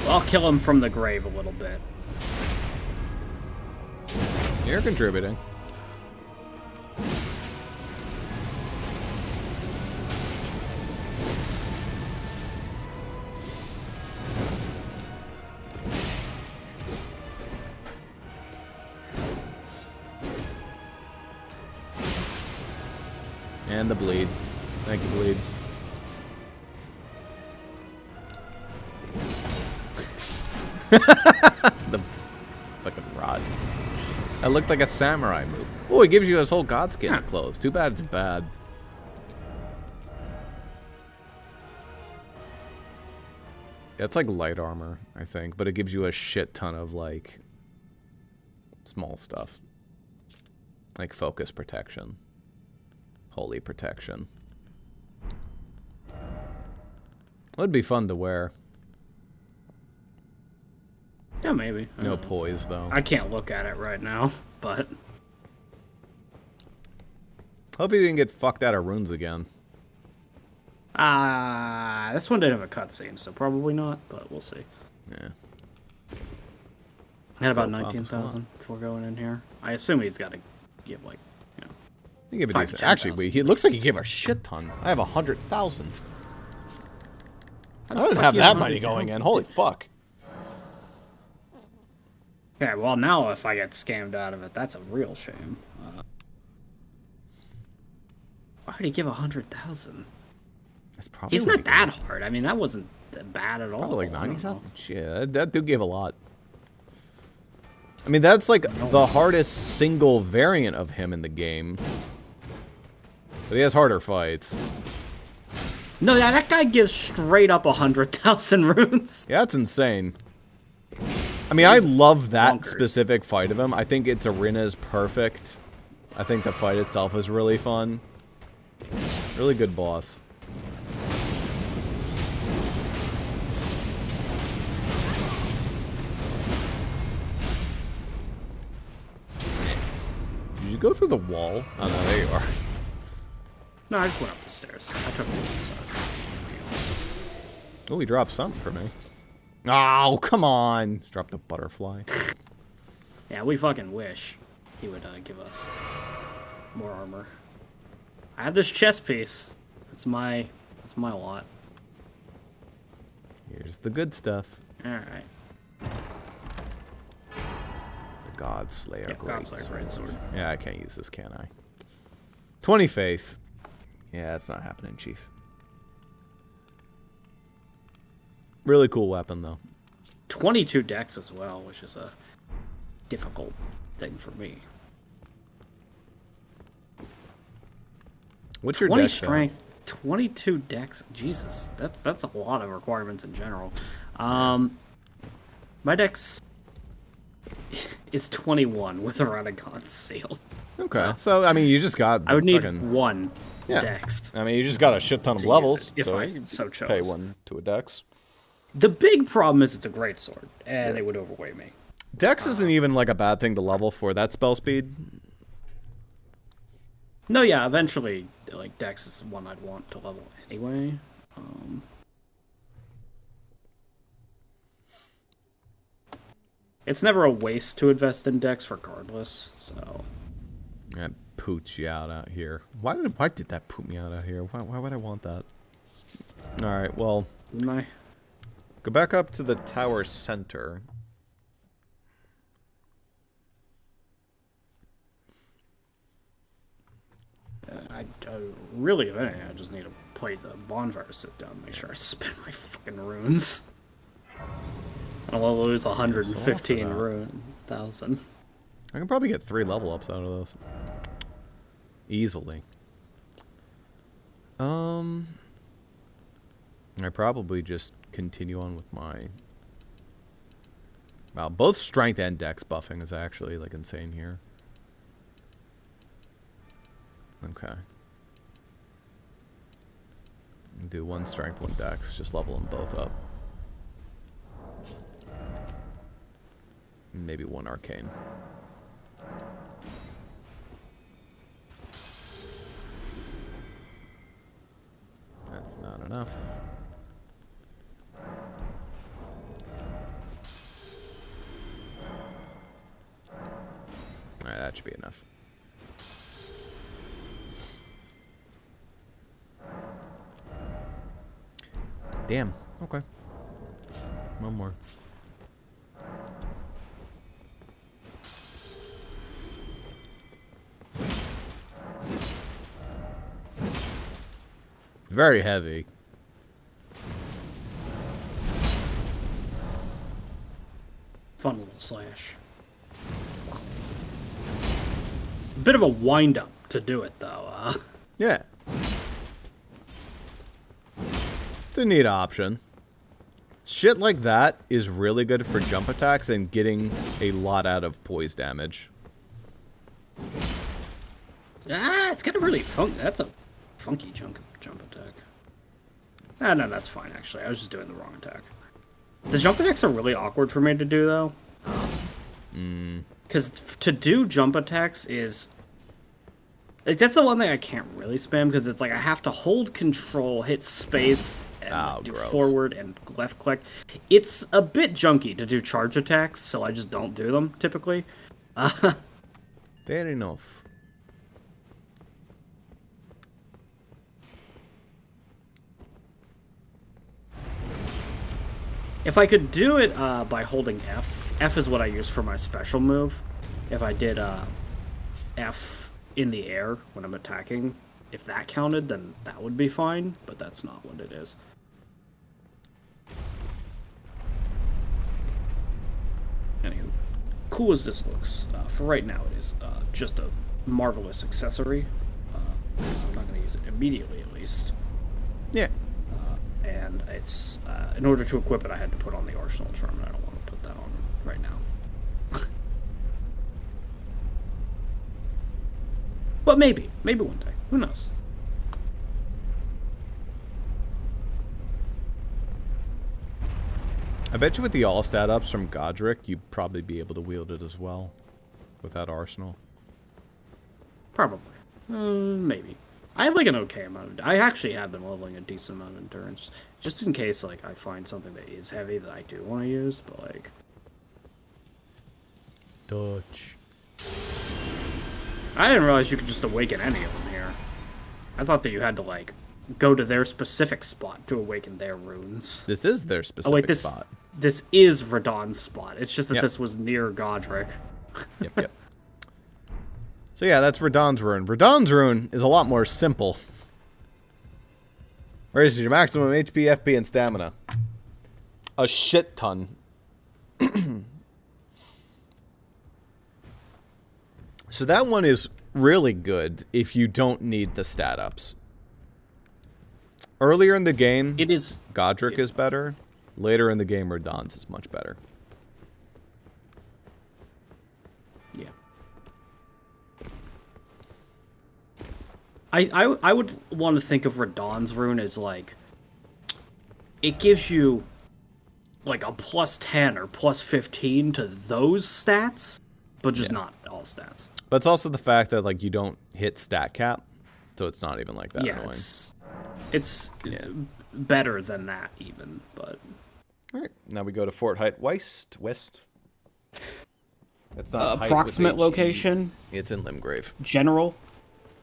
I'll kill him from the grave a little bit. You're contributing. And the bleed. Thank you, bleed. The fucking rod. That looked like a samurai move. Oh, it gives you his whole godskin clothes. Too bad it's bad. Yeah, it's like light armor, I think, but it gives you a shit ton of like small stuff. Like focus protection. Holy protection. Would be fun to wear. Yeah, maybe. No poise, though. I can't look at it right now, but... Hope he didn't get fucked out of runes again. This one didn't have a cutscene, so probably not, but we'll see. Yeah. I had about Go, 19,000 before going in here. I assume he's got to give, like, you know... He gave a 5 to decent. Actually, 10,000. he looks like he gave a shit ton. I have 100,000. I don't fuck have you that have money going in. 100,000? Holy fuck. Yeah, well, now if I get scammed out of it, that's a real shame. Why did he give 100,000? That's probably He's what not that hard. I mean, that wasn't bad at all. Probably like I don't 90,000. know. Shit, that dude gave a lot. I mean, that's like the hardest single variant of him in the game. But he has harder fights. No, yeah, that guy gives straight up 100,000 runes. Yeah, that's insane. I mean, I love that bonkers. specific fight of him. I think its arena is perfect. I think the fight itself is really fun. Really good boss. Did you go through the wall? Oh no, there you are. No, I just went up the stairs. I took the stairs. Oh, he dropped something for me. Oh, come on. Drop the butterfly. Yeah, we fucking wish he would give us more armor. I have this chest piece. That's my lot. Here's the good stuff. Alright. The Godslayer Yeah, great Godslayer sword. greatsword. Yeah, I can't use this, can I? 20 faith. Yeah, that's not happening, Chief. Really cool weapon, though. 22 dex as well, which is a difficult thing for me. What's your 20 dex at? strength, 22 dex. Jesus, that's a lot of requirements in general. My dex is 21 with a Radagon seal. Okay, so I mean, you just got. I would need fucking, one yeah. dex. I mean, you just got a shit ton of to levels, use it, if so I you can so chose. pay one to a dex. The big problem is it's a great sword, and it would overweight me. Dex isn't even like a bad thing to level for that spell speed. No, yeah, eventually, like, dex is one I'd want to level anyway. It's never a waste to invest in dex regardless, so... That pooch you out here. Why did that poop me out here? Why would I want that? Alright, well... My... Go back up to the tower center. I really, if anything, I just need to place a bonfire to sit down, make sure I spend my fucking runes. I'll lose 115 rune thousand. I can probably get 3 level ups out of those. Easily. I probably just continue on with my... Wow, both strength and dex buffing is actually, like, insane here. Okay. Do 1 strength, 1 dex. Just level them both up. Maybe 1 arcane. That's not enough. Alright, that should be enough. Damn. Okay. 1 more. Very heavy. Fun little slash. Bit of a wind up to do it though. Yeah. It's a neat option. Shit like that is really good for jump attacks and getting a lot out of poise damage. It's got a really that's a funky jump attack. No, that's fine, actually. I was just doing the wrong attack. The jump attacks are really awkward for me to do, though. Because to do jump attacks is... Like, that's the one thing I can't really spam, because it's like I have to hold control, hit space, and do gross. forward and left click. It's a bit junky to do charge attacks, so I just don't do them, typically. Fair enough. If I could do it by holding F is what I use for my special move. If I did F in the air when I'm attacking, if that counted, then that would be fine, but that's not what it is. Anywho, cool as this looks, for right now it is just a marvelous accessory. So I'm not going to use it immediately, at least. Yeah. And it's in order to equip it, I had to put on the Arsenal Charm, and I don't want to put that on right now. But maybe one day. Who knows? I bet you with the all stat ups from Godric, you'd probably be able to wield it as well with that arsenal. Probably. Maybe. I have like an okay amount of... I actually have been leveling a decent amount of endurance, just in case like I find something that is heavy that I do want to use, but like... Dutch. I didn't realize you could just awaken any of them here. I thought that you had to like go to their specific spot to awaken their runes. This is their specific spot. This is Radahn's spot. It's just that Yep. this was near Godric. Yep. So yeah, that's Radahn's rune. Radahn's rune is a lot more simple. Raises your maximum HP, FP, and stamina. A shit ton. So that one is really good if you don't need the stat ups. Earlier in the game, It is... Godric is better. Later in the game, Radahn's is much better. Yeah. I would want to think of Radahn's rune as like... It gives you like a plus 10 or plus 15 to those stats, but just not all stats. But it's also the fact that like you don't hit stat cap, so it's not even like that Yeah, annoying. it's better than that even, but... Alright, now we go to Fort Height West. That's not Height with approximate HE. location, It's in Limgrave, general,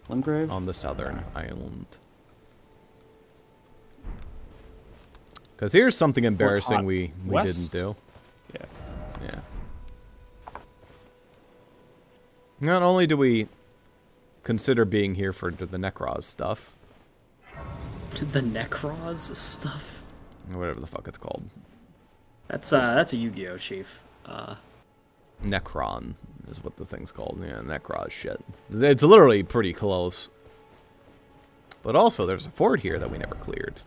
Limgrave. on the southern island. Because here's something embarrassing we didn't West? do. Yeah. Yeah. Not only do we consider being here for the Necros stuff, The Necros stuff. or whatever the fuck it's called. That's a Yu-Gi-Oh chief. Necron is what the thing's called. Yeah, Necros shit. It's literally pretty close. But also, there's a fort here that we never cleared.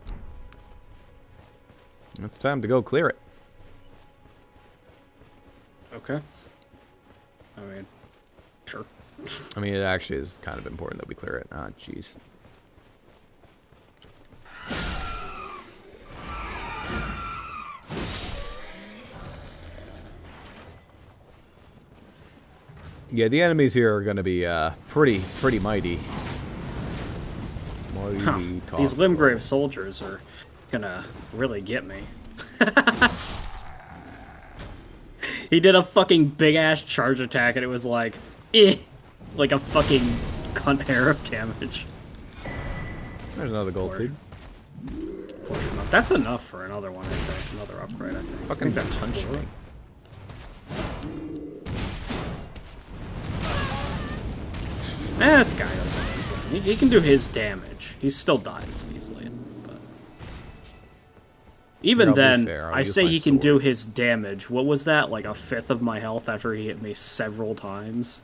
It's time to go clear it. Okay. I mean, sure. I mean, it actually is kind of important that we clear it. Ah, jeez. Yeah, the enemies here are going to be pretty mighty. These Limgrave soldiers are gonna really get me. He did a fucking big-ass charge attack, and it was like, like a fucking cunt hair of damage. There's another gold seed. That's enough for another one, I think. Another upgrade, I think. Fucking I think that's punch four. me. This guy doesn't. He can do his damage. He still dies easily. But even Probably then, fair. I'll I use say my he can sword. do his damage. What was that? Like a fifth of my health after he hit me several times?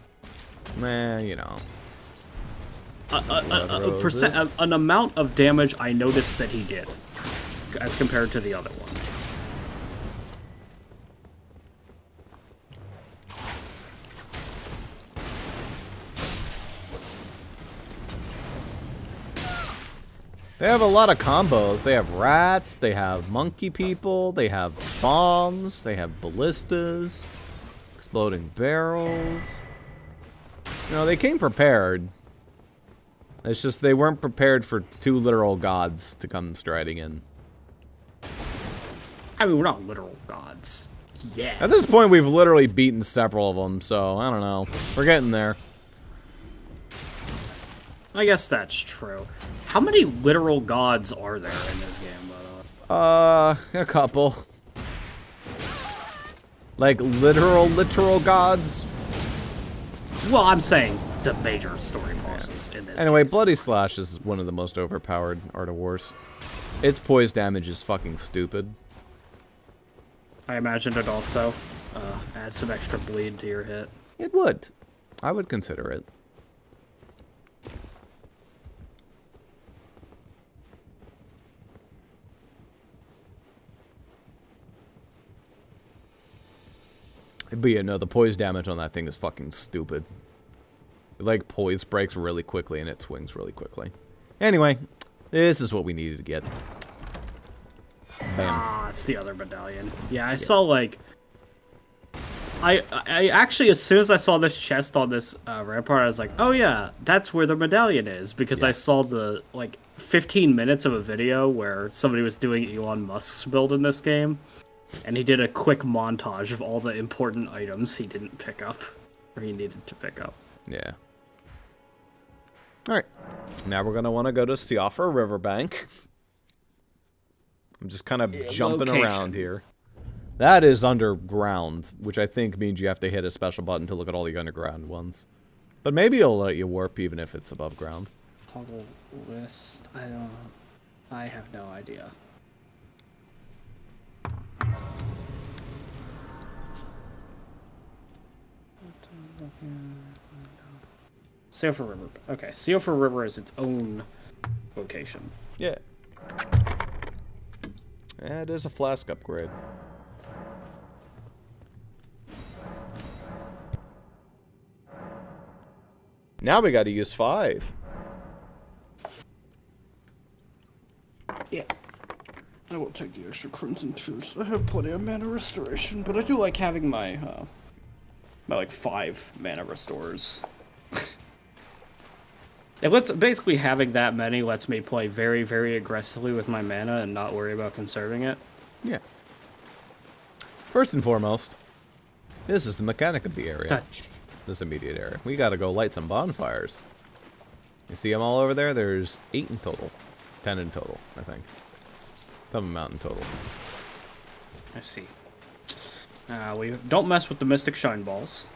You know. An amount of damage I noticed that he did, as compared to the other ones. They have a lot of combos. They have rats, they have monkey people, they have bombs, they have ballistas, exploding barrels. You know, they came prepared. It's just they weren't prepared for 2 literal gods to come striding in. I mean, we're not literal gods. Yeah. At this point, we've literally beaten several of them, so I don't know. We're getting there. I guess that's true. How many literal gods are there in this game, by the way? A couple. Like, literal gods? Well, I'm saying the major story bosses in this Anyway, case. Bloody Slash is one of the most overpowered Art of Wars. Its poise damage is fucking stupid. I imagine it also adds some extra bleed to your hit. It would. I would consider it. But yeah, no, the poise damage on that thing is fucking stupid. It, like, poise breaks really quickly and it swings really quickly. Anyway, this is what we needed to get. Bam. Ah, it's the other medallion. Yeah, I saw, like... I actually, as soon as I saw this chest on this rampart, I was like, oh yeah, that's where the medallion is. Because I saw the, like, 15 minutes of a video where somebody was doing Elon Musk's build in this game. And he did a quick montage of all the important items he didn't pick up. Or he needed to pick up. Yeah. Alright. Now we're going to want to go to Siofra Riverbank. I'm just kind of jumping around here. That is underground, which I think means you have to hit a special button to look at all the underground ones. But maybe it'll let you warp even if it's above ground. Toggle list. I have no idea. Siofra River. Okay, Siofra River is its own location. Yeah. It is a flask upgrade. Now we got to use 5. Yeah. I will take the extra Crimson Tears. I have plenty of mana restoration, but I do like having my, like 5 mana restores. Basically having that many lets me play very, very aggressively with my mana and not worry about conserving it. Yeah. First and foremost, this is the mechanic of the area. Touch. This immediate area. We gotta go light some bonfires. You see them all over there? There's 8 in total. 10 in total, I think. Some amount in total. I see. We don't mess with the Mystic Shine Balls.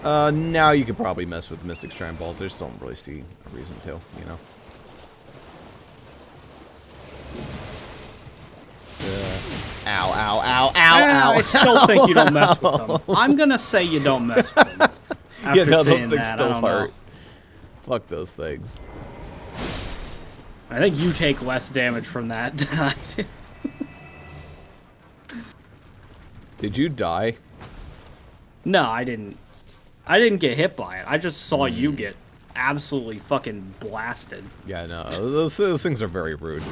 Now you could probably mess with Mystic Shrine Balls. I just don't really see a reason to, you know? Ow, ow, ow, ow, ow. I still think you don't mess with them. I'm gonna say you don't mess with them. Yeah, no, those saying things that, still I don't know. hurt. Fuck those things. I think you take less damage from that than I do. Did you die? No, I didn't. I didn't get hit by it. I just saw you get absolutely fucking blasted. Yeah, no, those things are very rude.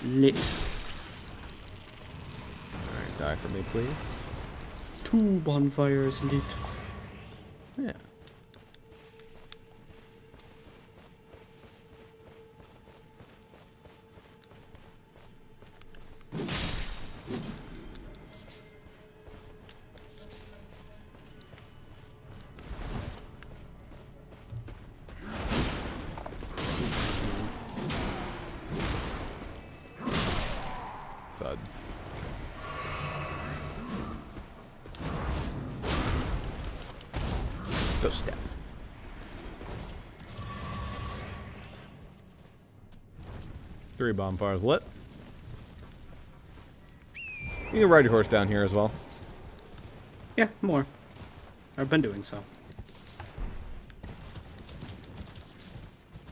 Lit. Alright, die for me, please. 2 bonfires lit. Yeah. Thud. Go step. Three bonfires lit. You can ride your horse down here as well. Yeah, more. I've been doing so.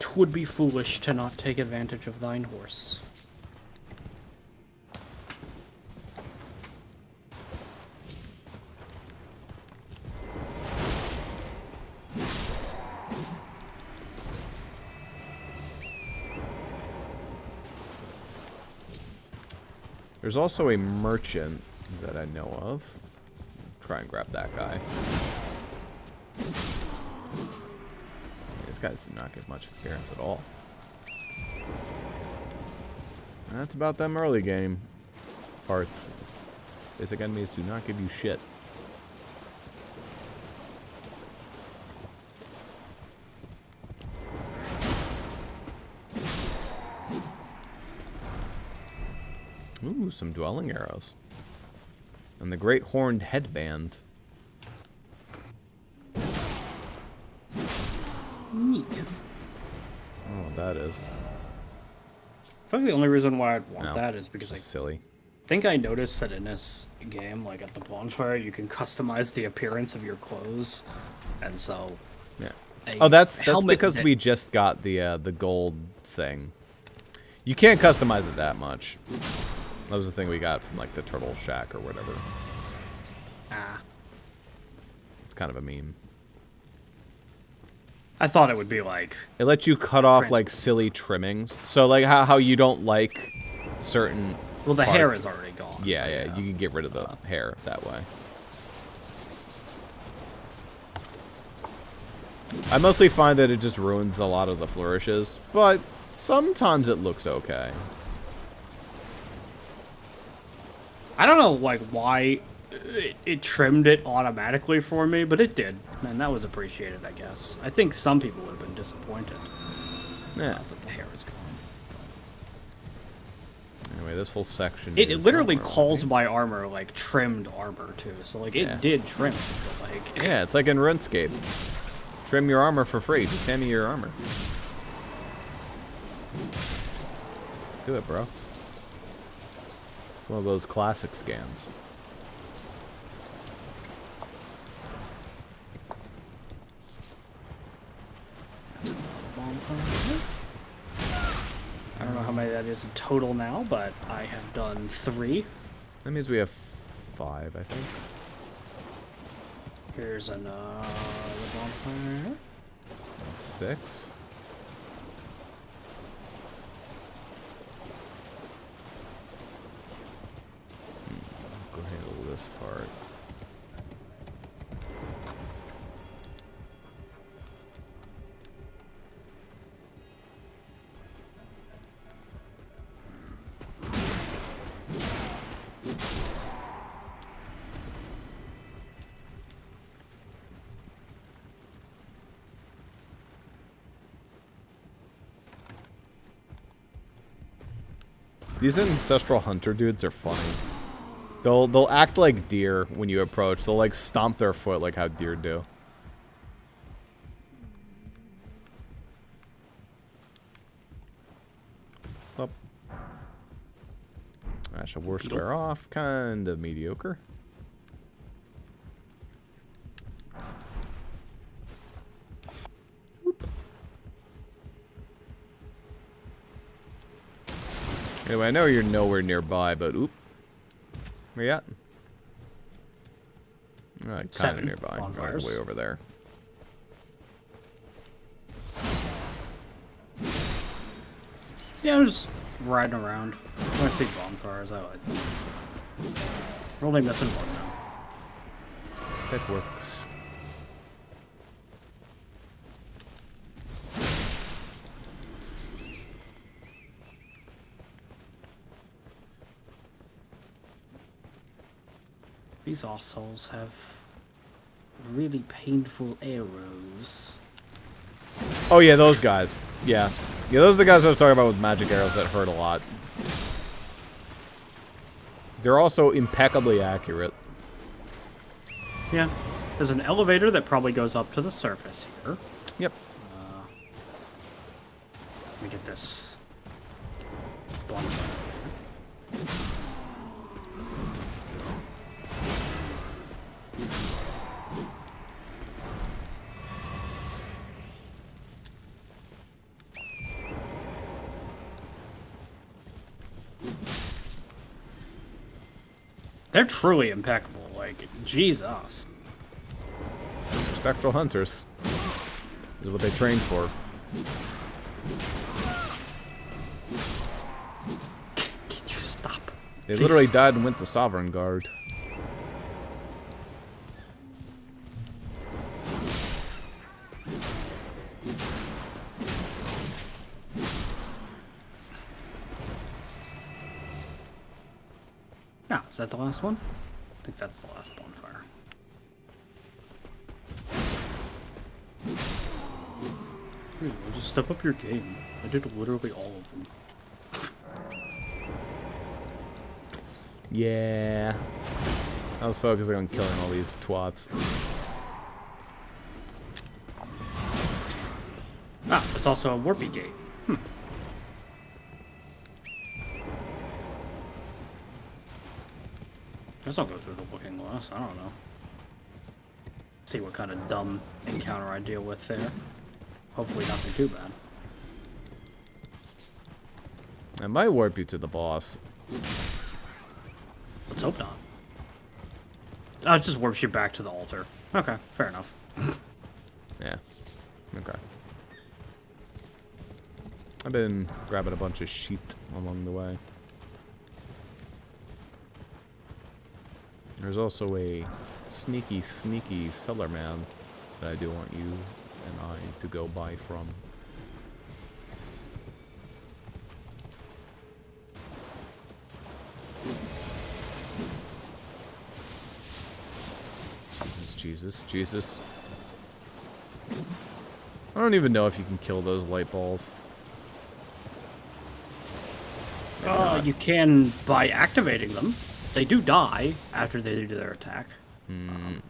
'Twould be foolish to not take advantage of thine horse. There's also a merchant that I know of. Try and grab that guy. These guys do not get much experience at all. And that's about them early game parts. Basic enemies do not give you shit. Ooh, some dwelling arrows. And the great horned headband. Neat. Oh, that is. I think the only reason why I'd want that is because I silly. think I noticed that in this game, like at the bonfire, you can customize the appearance of your clothes, and so. Yeah. Oh, that's because that... we just got the gold thing. You can't customize it that much. That was the thing we got from like the Turtle Shack or whatever. Ah. It's kind of a meme. I thought it would be like... It lets you cut off like silly trimmings. So like how you don't like certain Well, the parts. hair is already gone. Yeah, you can get rid of the hair that way. I mostly find that it just ruins a lot of the flourishes, but sometimes it looks okay. I don't know, like, why it trimmed it automatically for me, but it did. And that was appreciated, I guess. I think some people would have been disappointed. Yeah. But the hair is gone. Anyway, this whole section It is literally calls my armor, like, trimmed armor, too. So, like, it did trim it, but, like... Yeah, it's like in RuneScape. Trim your armor for free. Just hand me your armor. Do it, bro. One of those classic scams. I don't know how many that is in total now, but I have done 3. That means we have 5, I think. Here's another bonfire. 6. Go handle this part. These ancestral hunter dudes are funny. They'll act like deer when you approach. They'll like stomp their foot like how deer do. Oh. Actually, we're square off. Kind of mediocre. Anyway, I know you're nowhere nearby, but oop. Where you at? Alright, kind of nearby. Right, way over there. Yeah, I'm just riding around. When I see bonfires, I like them. We're only missing one now. That works. These assholes have really painful arrows. Oh yeah, those guys. Yeah. Yeah, those are the guys I was talking about with magic arrows that hurt a lot. They're also impeccably accurate. Yeah. There's an elevator that probably goes up to the surface here. Yep. Let me get this bonfire. They're truly impeccable. Like, Jesus. Spectral hunters. This is what they trained for. Can you stop? They literally died and went to Sovereign Guard. Yeah, is that the last one? I think that's the last bonfire. Here, I'll just step up your game. I did literally all of them. Yeah. I was focusing on killing all these twats. Ah, it's also a warpy gate. Guess I'll go through the looking glass. I don't know. See what kind of dumb encounter I deal with there. Hopefully nothing too bad. I might warp you to the boss. Let's hope not. Oh, it just warps you back to the altar. Okay, fair enough. Yeah. Okay. I've been grabbing a bunch of sheep along the way. There's also a sneaky cellar man that I do want you and I to go buy from. Jesus. I don't even know if you can kill those light balls. You can by activating them. They do die after they do their attack. I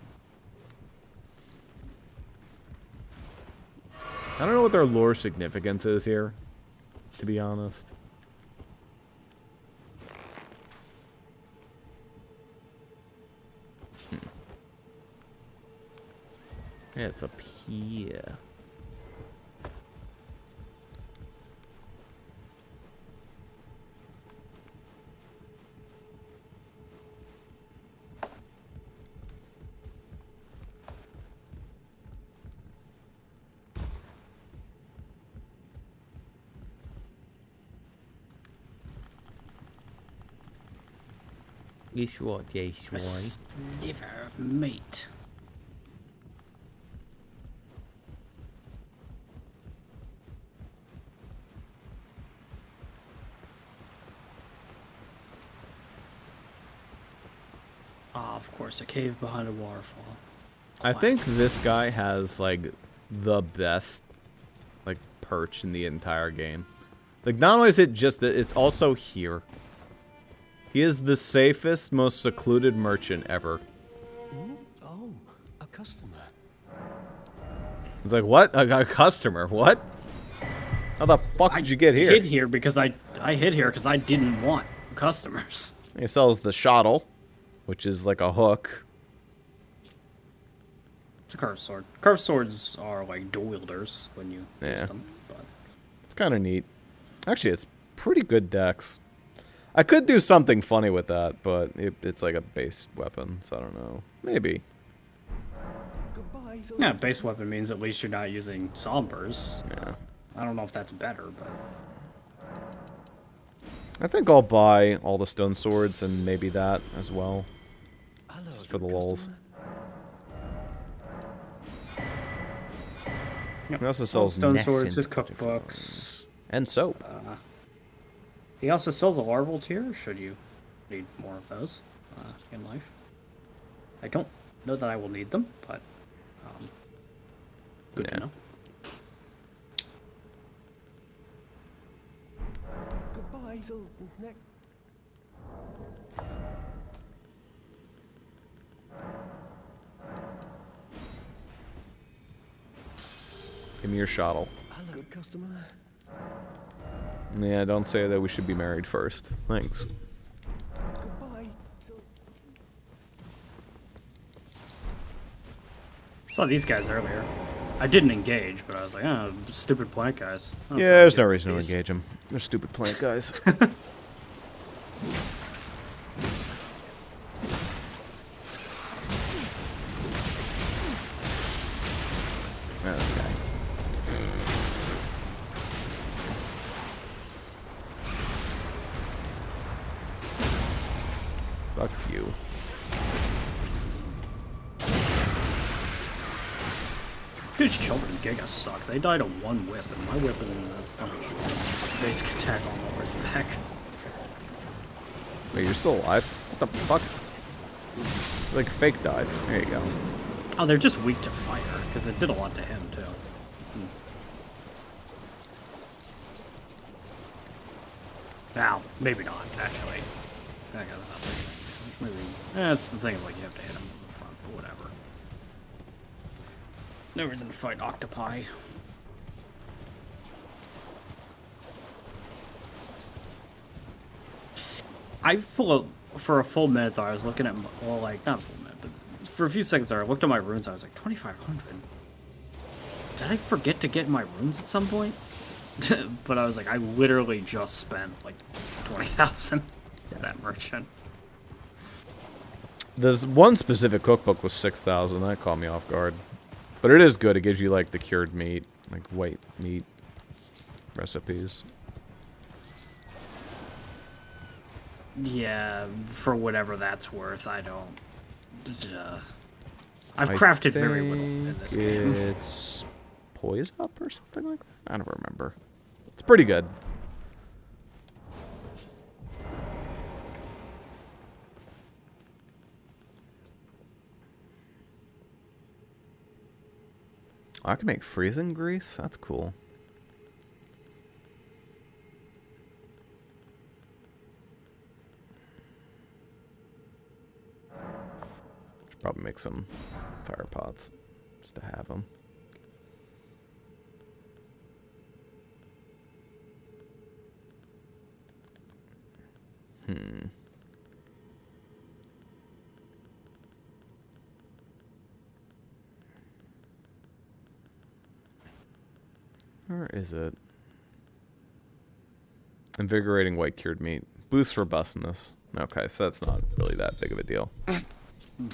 don't know what their lore significance is here, to be honest. Yeah, it's up here. Yes, what? Yes, A sliver of meat. Ah, of course, a cave behind a waterfall. I think this guy has, like, the best, like, perch in the entire game. Like, not only is it just that, it's also here. He is the safest, most secluded merchant ever. Oh, a customer. It's like, what? A customer? What? How the fuck did you get here? I hid here because I hid here because I didn't want customers. He sells the shottle, which is like a hook. It's a curved sword. Curved swords are like dual wielders when you use them. But It's kind of neat. Actually, it's pretty good dex. I could do something funny with that, but it's like a base weapon, so I don't know. Maybe. yeah, base weapon means at least you're not using sombers. Yeah. I don't know if that's better, but I think I'll buy all the stone swords and maybe that as well. Just for the lulz. Yep. He also sells stone nescent swords, his cookbooks, and soap. he also sells a larval tier. Should you need more of those in life? I don't know that I will need them, but good to know. Goodbye till next. Give me your shottle. Hello, good customer. Yeah, don't say that we should be married first. Thanks. Goodbye till. Saw these guys earlier. I didn't engage, but I was like, oh, stupid plant guys. Yeah, there's no reason to engage them. They're stupid plant guys. Okay. Fuck you. Huge children Giga suck. They died on one whip, and my whip is in the fucking basic attack on over his back. Wait, you're still alive? What the fuck? Like fake died. There you go. Oh, they're just weak to fire, because it did a lot to him, too. Now, maybe not, actually. That guy's nothing. Maybe. That's the thing, like, you have to hit him in the front, but whatever. No reason to fight octopi. For a full minute, though, I was looking at, well, like, not a full minute, but for a few seconds there, I looked at my runes, I was like, 2,500? Did I forget to get my runes at some point? But I was like, I literally just spent like 20,000 at that merchant. There's one specific cookbook with 6,000. That caught me off guard. But it is good. It gives you like the cured meat, like white meat recipes. Yeah, for whatever that's worth, I don't. I've crafted very little in this game. It's Poise Up or something like that. I don't remember. It's pretty good. I can make freezing grease? That's cool. Should probably make some fire pots just to have them. Where is it? Invigorating white cured meat. Boosts robustness. Okay, so that's not really that big of a deal.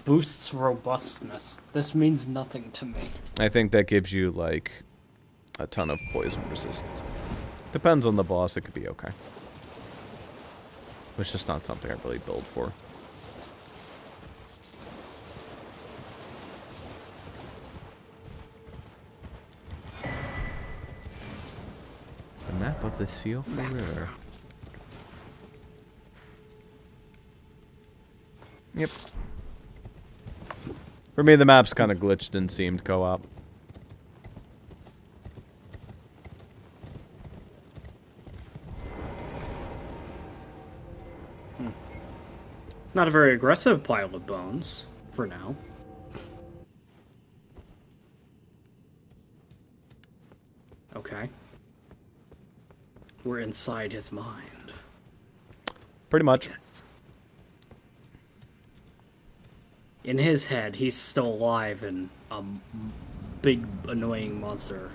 Boosts robustness. This means nothing to me. I think that gives you, like, a ton of poison resistance. Depends on the boss, it could be okay. It's just not something I really build for. The map of the Seal River. Yep. For me, the map's kind of glitched and seemed co-op. Not a very aggressive pile of bones, for now. Okay. We're inside his mind. Pretty much. Yes. In his head, he's still alive and a big, annoying monster.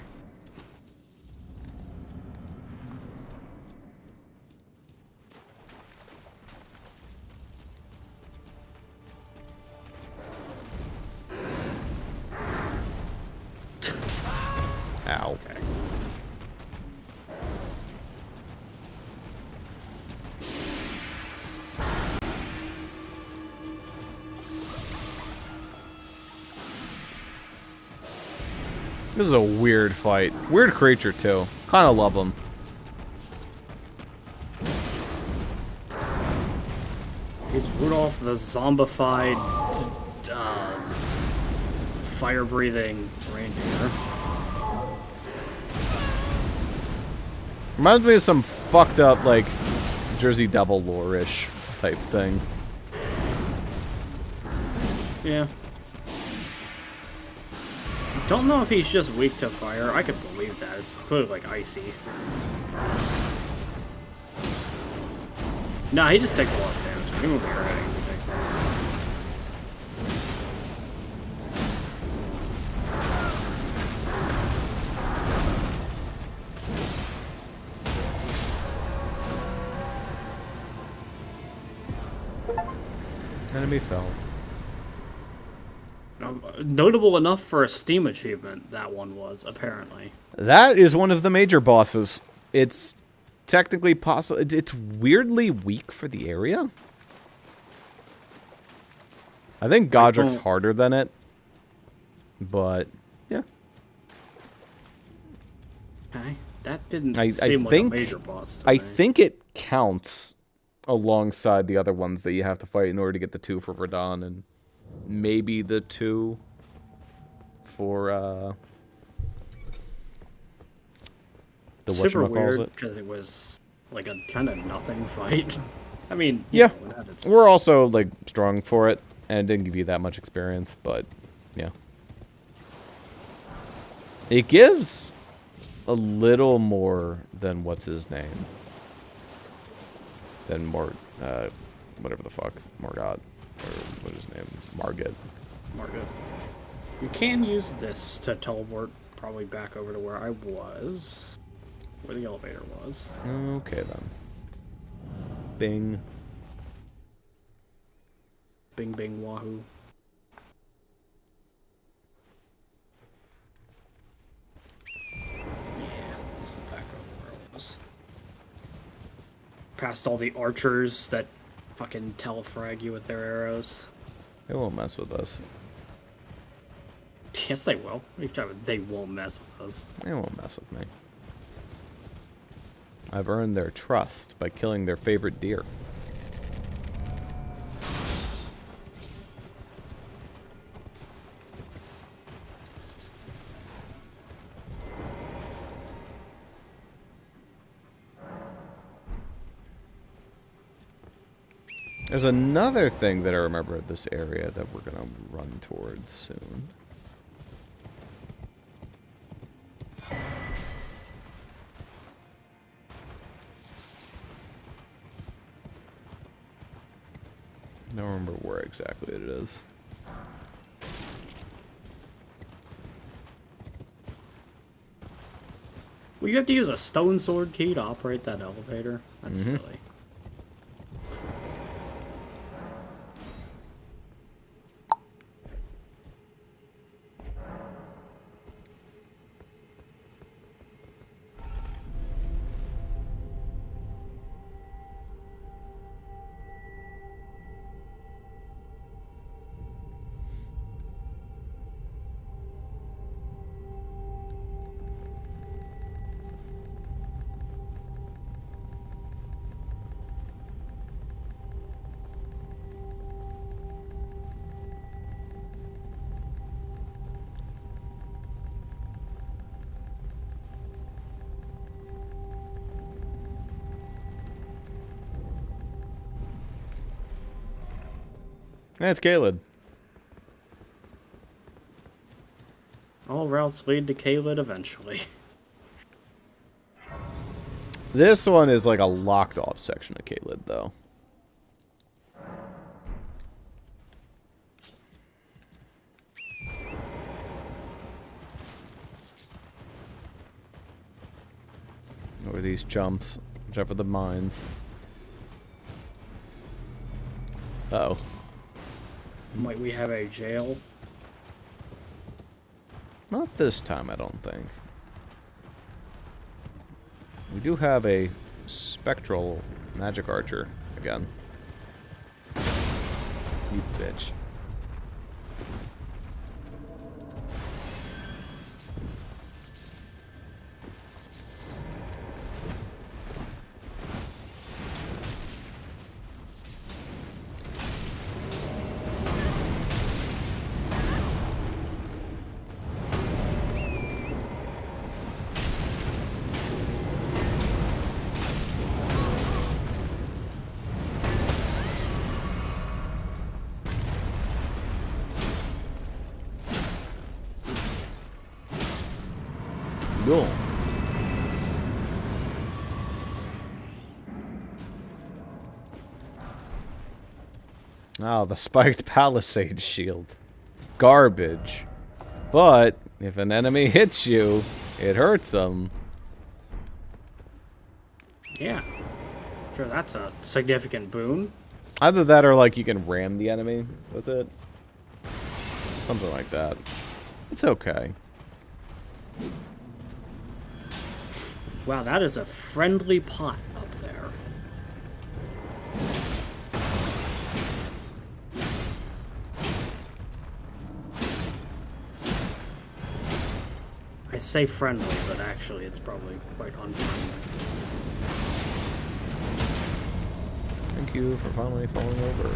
Ow. Okay. This is a weird fight. Weird creature, too. Kind of love him. He's Rudolph the zombified, fire-breathing reindeer. Reminds me of some fucked up, like, Jersey Devil lore-ish type thing. Yeah. Don't know if he's just weak to fire. I could believe that. It's clearly like icy. Nah, he just takes a lot of damage. He won't be hurting if he takes a lot. Enemy fell. Notable enough for a Steam achievement, that one was, apparently. That is one of the major bosses. It's technically possible. It's weirdly weak for the area. I think Godric's don't- harder than it, but yeah. Okay. That didn't I seem like think- a major boss to I me. think it counts alongside the other ones that you have to fight in order to get the 2 for Radahn, and maybe the 2 for the super whatchamacalls weird it. because it was like a kind of nothing fight. I mean, you Yeah, know, it had its- we're also like strong for it, and it didn't give you that much experience, but yeah, it gives a little more than what's his name, than whatever the fuck, Morgott, or what is his name, Margit. Margot. You can use this to teleport probably back over to where I was, where the elevator was. Okay then. Bing. Bing, bing, wahoo. Yeah, this is back over where I was. Past all the archers that fucking telefrag you with their arrows. They won't mess with us. Yes, they will. What are you talking about? They won't mess with us. They won't mess with me. I've earned their trust by killing their favorite deer. There's another thing that I remember at this area that we're gonna run towards soon. I don't remember where exactly it is. Well, you have to use a stone sword key to operate that elevator? That's silly. It's Caled. All routes lead to Caelid eventually. This one is like a locked off section of Caled, though. Or these jumps, whichever the mines. Uh-oh. Might we have a jail? Not this time, I don't think. We do have a spectral magic archer again. You bitch. Cool. Oh, the spiked palisade shield. Garbage. But if an enemy hits you, it hurts them. Yeah. Sure, that's a significant boon. Either that or like you can ram the enemy with it. Something like that. It's okay. Wow, that is a friendly pot up there. I say friendly, but actually it's probably quite unfriendly. Thank you for finally falling over.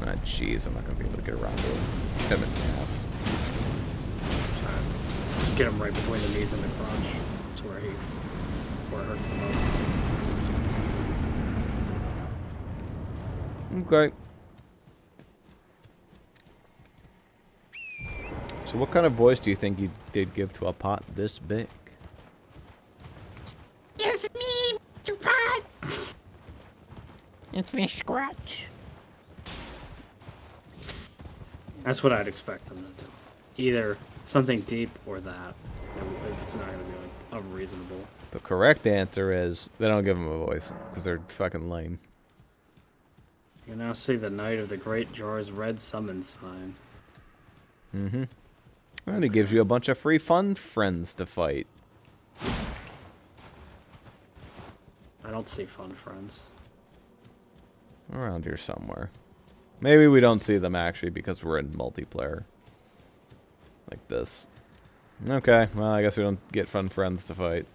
Ah, jeez, I'm not gonna be able to get around to it. Hit him in the ass. Just get him right between the knees and the crotch. That's where it hurts the most. Okay. So what kind of voice do you think you did give to a pot this big? It's me, Mr. Pot. It's me, Scratch. That's what I'd expect them to do. Either something deep or that. It's not going to be like unreasonable. The correct answer is they don't give them a voice because they're fucking lame. You now see the Knight of the Great Jar's red summon sign. Mm-hmm. And he gives you a bunch of free fun friends to fight. I don't see fun friends. Around here somewhere. Maybe we don't see them actually because we're in multiplayer. Like this. Okay, well I guess we don't get fun friends to fight.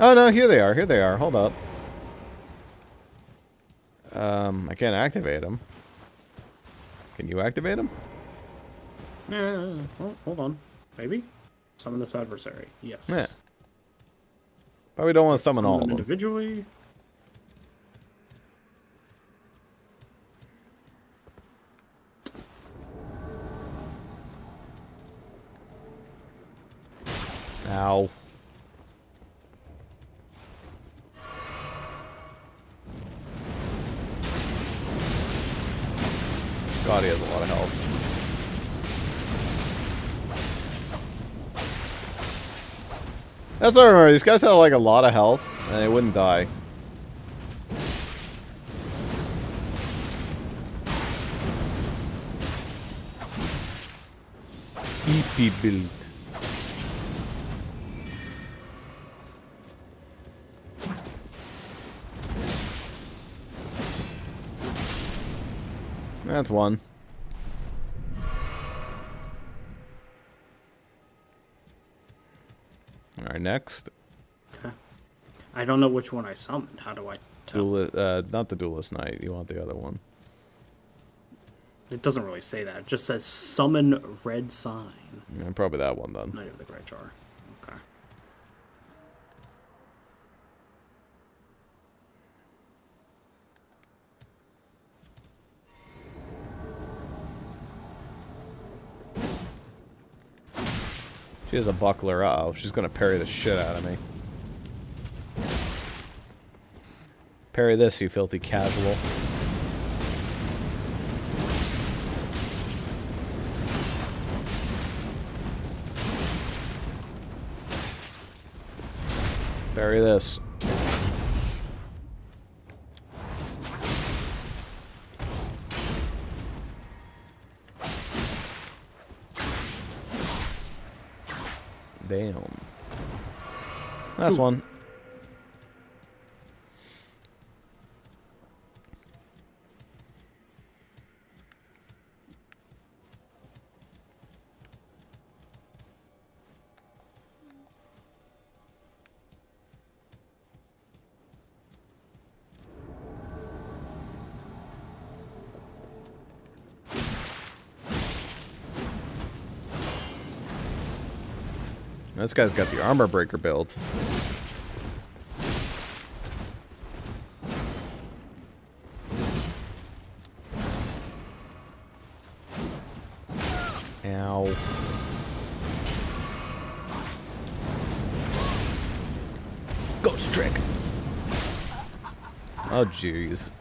Oh no, here they are, here they are. Hold up. I can't activate them. Can you activate them? Well, hold on. Maybe? Summon this adversary. Yes. Yeah. But we don't want to summon all of them. Individually. Ow. God, he has a lot of health. That's what I remember. These guys had like a lot of health, and they wouldn't die. EP build. That's one. Alright, next. Okay. I don't know which one I summoned. How do I tell? Not the Duelist Knight. You want the other one. It doesn't really say that. It just says summon red sign. Yeah, probably that one then. Knight of the Great Jar. Okay. She has a buckler. Uh-oh. She's gonna parry the shit out of me. Parry this, you filthy casual. Parry this. Damn. Last one. This guy's got the armor breaker build. Ow. Ghost trick. Oh, jeez.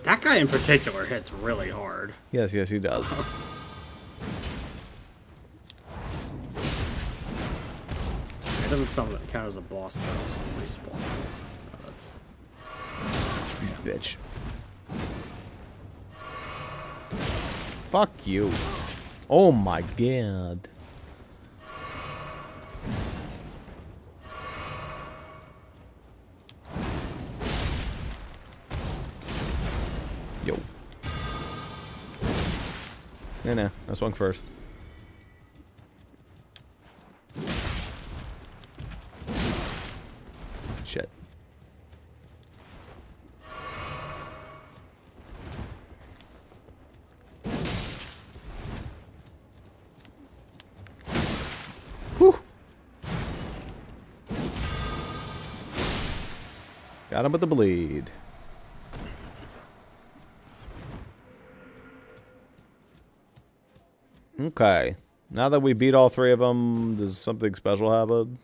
That guy in particular hits really hard. Yes, yes, he does. It doesn't count as a boss though, so respawn. So that's Bitch. Fuck you. Oh my god. Yo. No, I swung first. Shit. Whew. Got him with the bleed. Okay. Now that we beat all three of them, does something special happen?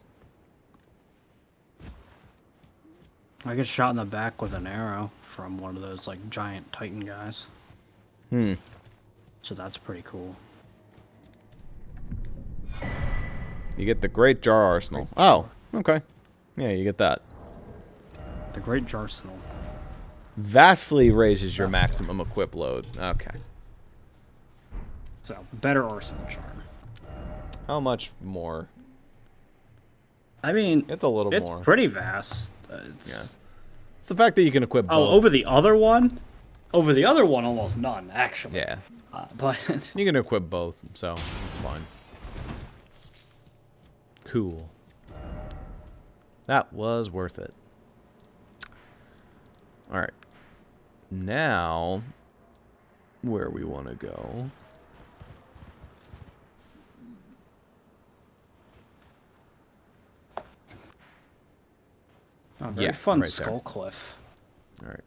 I get shot in the back with an arrow from one of those like giant Titan guys. So that's pretty cool. You get the Great Jar Arsenal. Oh, okay. Yeah, you get that. The Great Jarsenal. Vastly raises your maximum equip load. Okay. So, better arsenal charm. How much more? I mean, It's a little it's more. pretty vast. It's the fact that you can equip both. Oh, over the other one? Over the other one, almost none, actually. Yeah. But You can equip both, so it's fine. Cool. That was worth it. Alright. Now, where we want to go. a very Yeah, fun right there. skull cliff. Alright.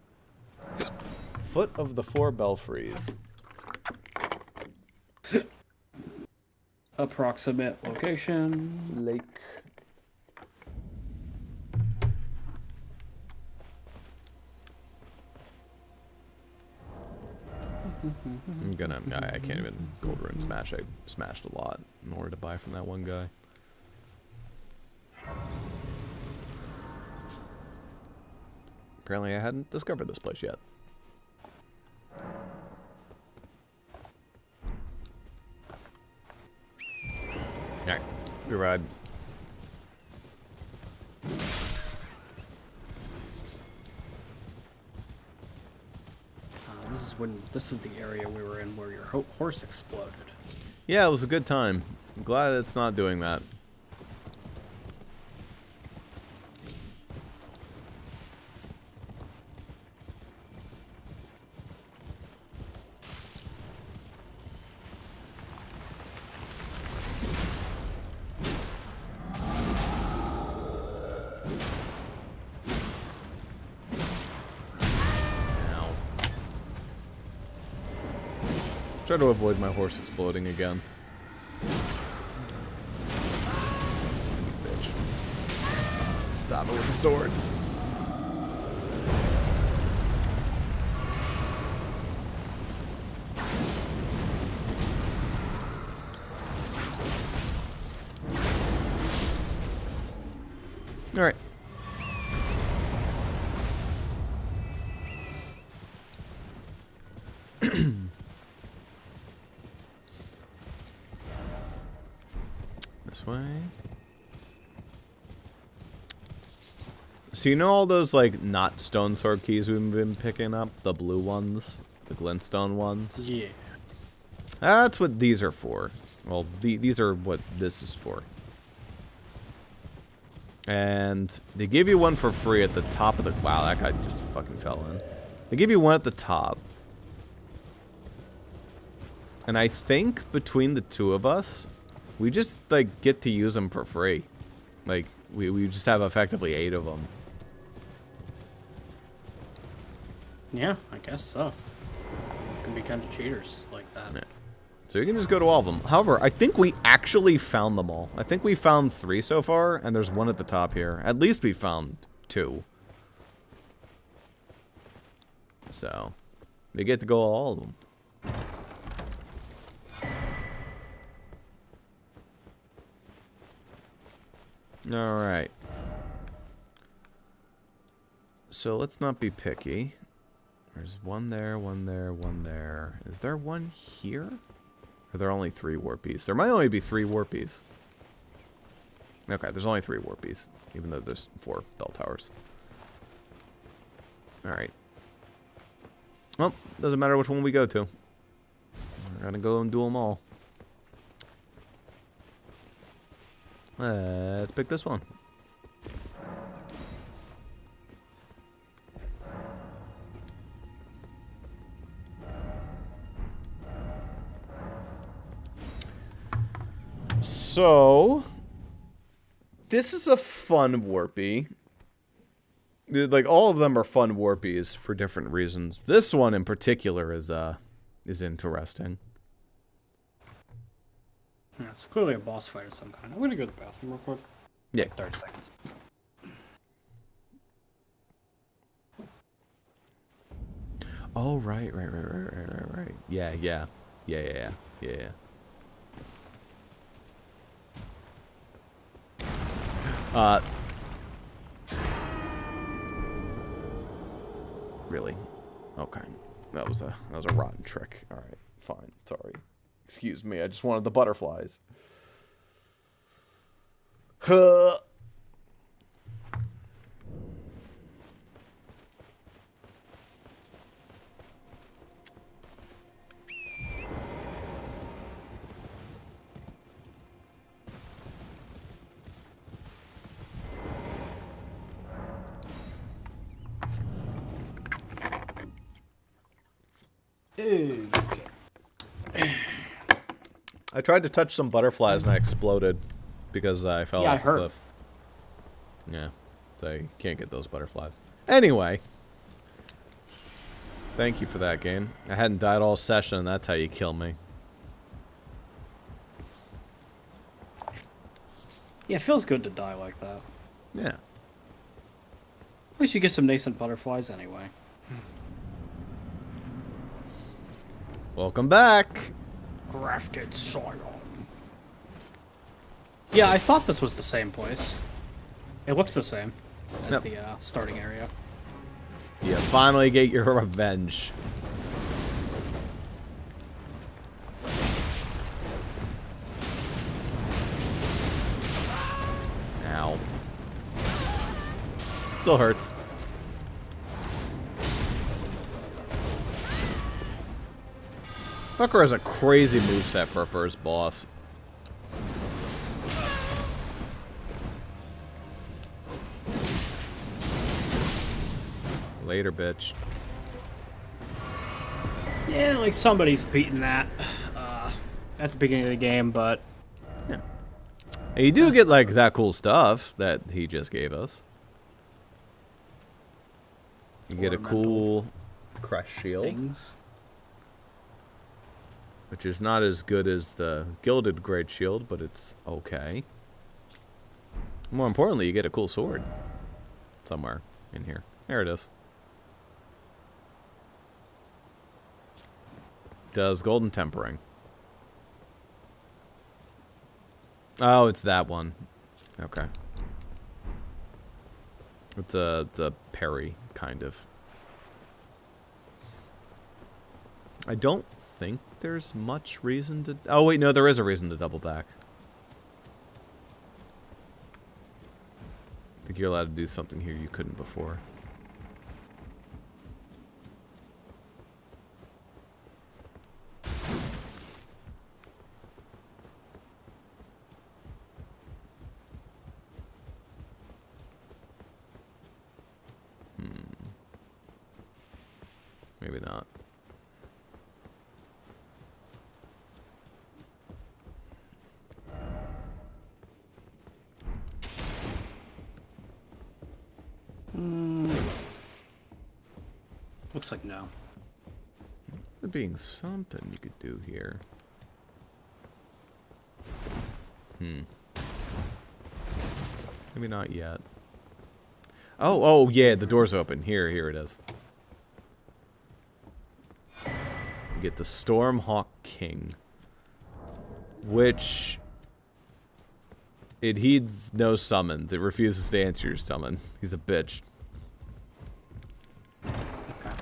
Foot of the Four Belfries. Approximate location. Lake. I can't even gold rune smash. I smashed a lot in order to buy from that one guy. Apparently I hadn't discovered this place yet. Alright, we ride. This is the area we were in where your horse exploded. Yeah, it was a good time. I'm glad it's not doing that. Try to avoid my horse exploding again. Bitch. Stop it with the swords. All right. This way. So you know all those, like, not stone sword keys we've been picking up? The blue ones? The glintstone ones? Yeah. That's what these are for. Well, these are what this is for. And they give you one for free at the top of the... Wow, that guy just fucking fell in. They give you one at the top. And I think between the two of us, we just, like, get to use them for free. Like, we just have effectively 8 of them. Yeah, I guess so. Can be kind of cheaters like that. Yeah. So you can just go to all of them. However, I think we actually found them all. I think we found 3 so far, and there's one at the top here. At least we found 2. So, we get to go all of them. Alright. So let's not be picky. There's one there, one there, one there. Is there one here? Or are there only 3 warpies? There might only be 3 warpies. Okay, there's only 3 warpies. Even though there's 4 bell towers. Alright. Well, doesn't matter which one we go to. We're gonna go and do them all. Let's pick this one. So, this is a fun warpy. Like, all of them are fun warpies for different reasons. This one in particular is interesting. Yeah, it's clearly a boss fight of some kind. I'm gonna go to the bathroom real quick. Yeah. Like 30 seconds. Oh, right. Yeah. Really? Okay. That was a rotten trick. All right. Fine. Sorry. Excuse me. I just wanted the butterflies. Huh. I tried to touch some butterflies and I exploded because I fell off the cliff. Yeah, so you can't get those butterflies. Anyway, thank you for that game. I hadn't died all session, and that's how you kill me. Yeah, it feels good to die like that. Yeah. At least you get some nascent butterflies anyway. Welcome back. Grafted soil. Yeah, I thought this was the same place. It looked the same as the starting area. You finally get your revenge. Ow. Still hurts. Fucker has a crazy moveset for a first boss. Later, bitch. Yeah, like somebody's beating that at the beginning of the game, but... Yeah. And you do get, like, that cool stuff that he just gave us. You get a cool crush shield. Things. Which is not as good as the Gilded Great Shield, but it's okay. More importantly, you get a cool sword. Somewhere in here. There it is. Does golden tempering. Oh, it's that one. Okay. It's a parry, kind of. I don't think there's much reason to... Oh, wait, no, there is a reason to double back. I think you're allowed to do something here you couldn't before. Maybe not. Looks like no. There being something you could do here. Maybe not yet. Oh, yeah, the door's open. Here it is. You get the Stormhawk King. Which... It heeds no summons. It refuses to answer your summon. He's a bitch. Okay.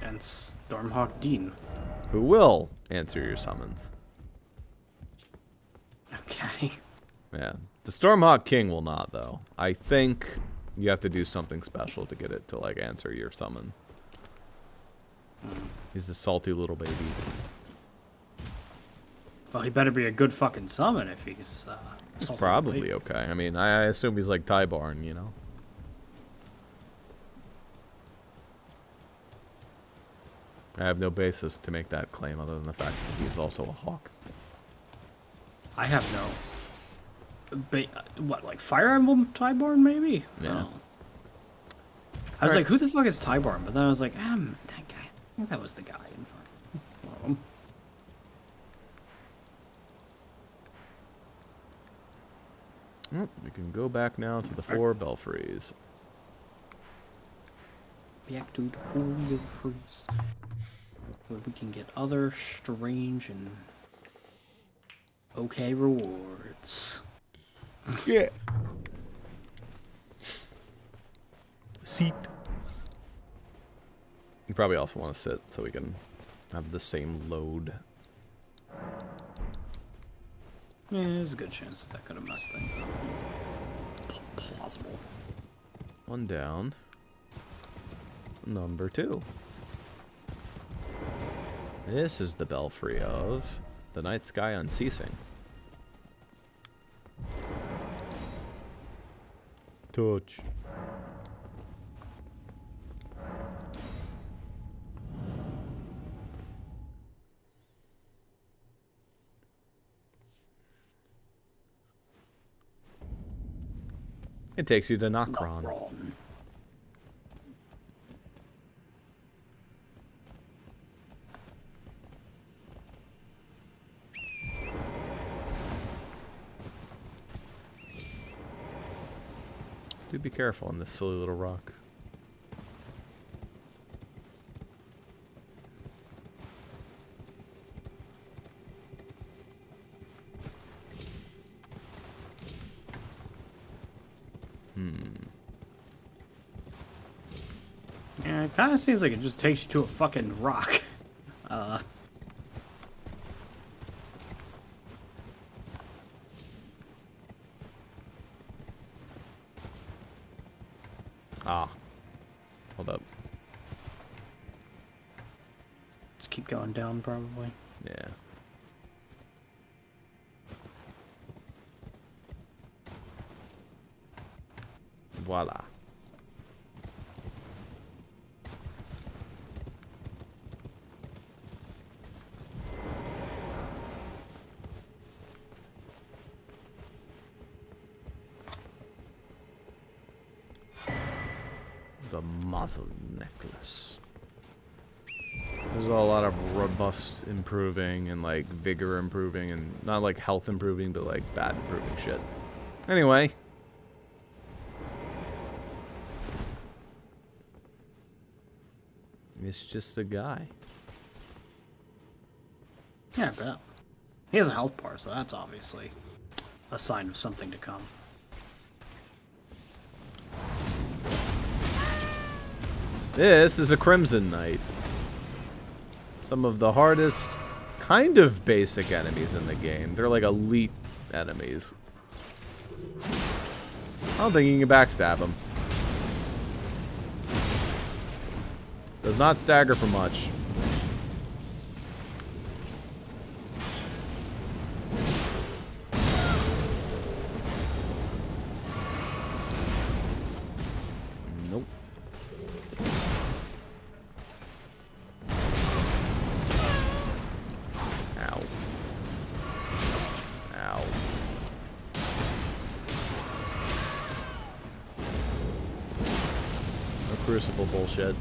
And Stormhawk Dean. Who will answer your summons. Okay. Yeah. The Stormhawk King will not, though. I think you have to do something special to get it to, like, answer your summon. He's a salty little baby. Well, he better be a good fucking summon if he's. He's salty probably baby. okay. I mean, I assume he's like Tybarn, you know? I have no basis to make that claim other than the fact that he's also a hawk. I have no. What, like Fire Emblem Tybarn, maybe? Yeah. Oh. I was like, who the fuck is Tybarn? But then I was like, that guy. I think that was the guy in front of him. We can go back now to the 4 belfries. Back to the Four Freeze. Where we can get other strange and okay rewards. Yeah. Seat. You probably also want to sit so we can have the same load. Yeah, there's a good chance that could have messed things up. Plausible. 1 down. Number 2. This is the belfry of the night sky unceasing. Touch. It takes you to Nokron. Do be careful on this silly little rock. Yeah, it kind of seems like it just takes you to a fucking rock. Ah. Hold up. Just keep going down, probably. Yeah. Voila. The muzzle necklace. There's a lot of robust improving and like vigor improving and not like health improving, but like bad improving shit. Anyway. It's just a guy. Yeah, I bet. He has a health bar, so that's obviously a sign of something to come. This is a Crimson Knight. Some of the hardest, kind of basic enemies in the game. They're like elite enemies. I don't think you can backstab them. Does not stagger for much. Nope. Ow. Ow. No crucible bullshit.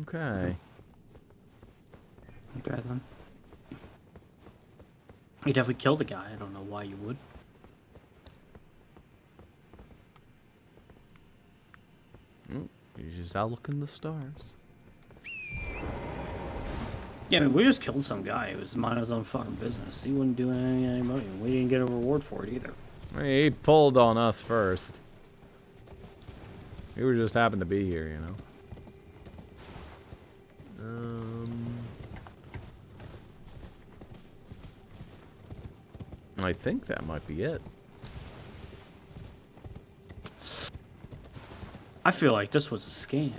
Okay. Okay, then. You definitely killed the guy. I don't know why you would. You're just out looking the stars. Yeah, I mean, we just killed some guy who was minding his own fucking business. He wasn't doing any money. We didn't get a reward for it either. He pulled on us first. We were just happened to be here, you know. I think that might be it. I feel like this was a scam.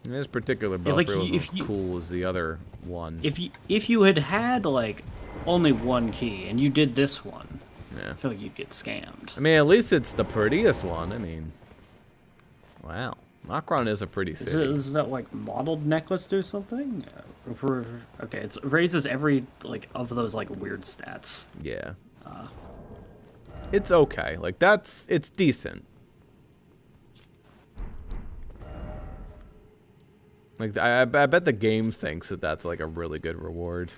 This particular belfry like, wasn't as cool as the other one. If you had like only one key and you did this one, Yeah. I feel like you'd get scammed. I mean, at least it's the prettiest one. I mean, wow. Makron is a pretty city. Is that like modeled necklace do something? Okay, it raises every like of those like weird stats. Yeah. It's okay. Like it's decent. Like I bet the game thinks that that's like a really good reward.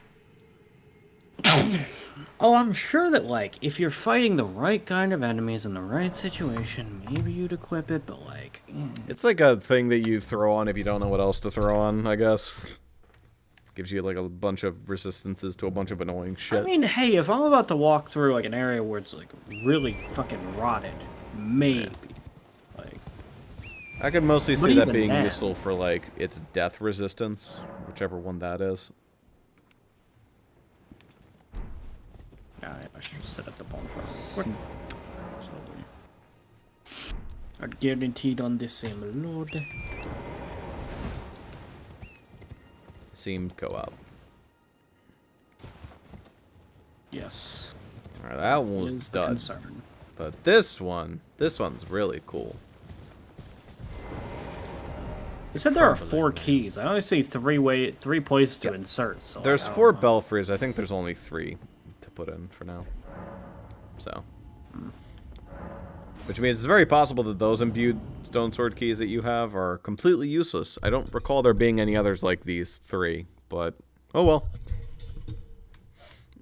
Oh, I'm sure that like if you're fighting the right kind of enemies in the right situation, maybe you'd equip it, but like It's like a thing that you throw on if you don't know what else to throw on, I guess. Gives you like a bunch of resistances to a bunch of annoying shit. I mean, hey, if I'm about to walk through like an area where it's like really fucking rotted, maybe. Like I could mostly But see that even being then- useful for like its death resistance, whichever one that is. I should sit at the bonfire. Are guaranteed on the same load. Seemed co-op. Yes. Alright, that one was Is the done. concern. But this one's really cool. They said there are Crumbling, 4 man. keys. I only see 3 places to insert. So There's like, I 4 don't know. belfries. I think there's only 3 to put in for now. So. Which means it's very possible that those imbued stone sword keys that you have are completely useless. I don't recall there being any others like these 3, but oh well.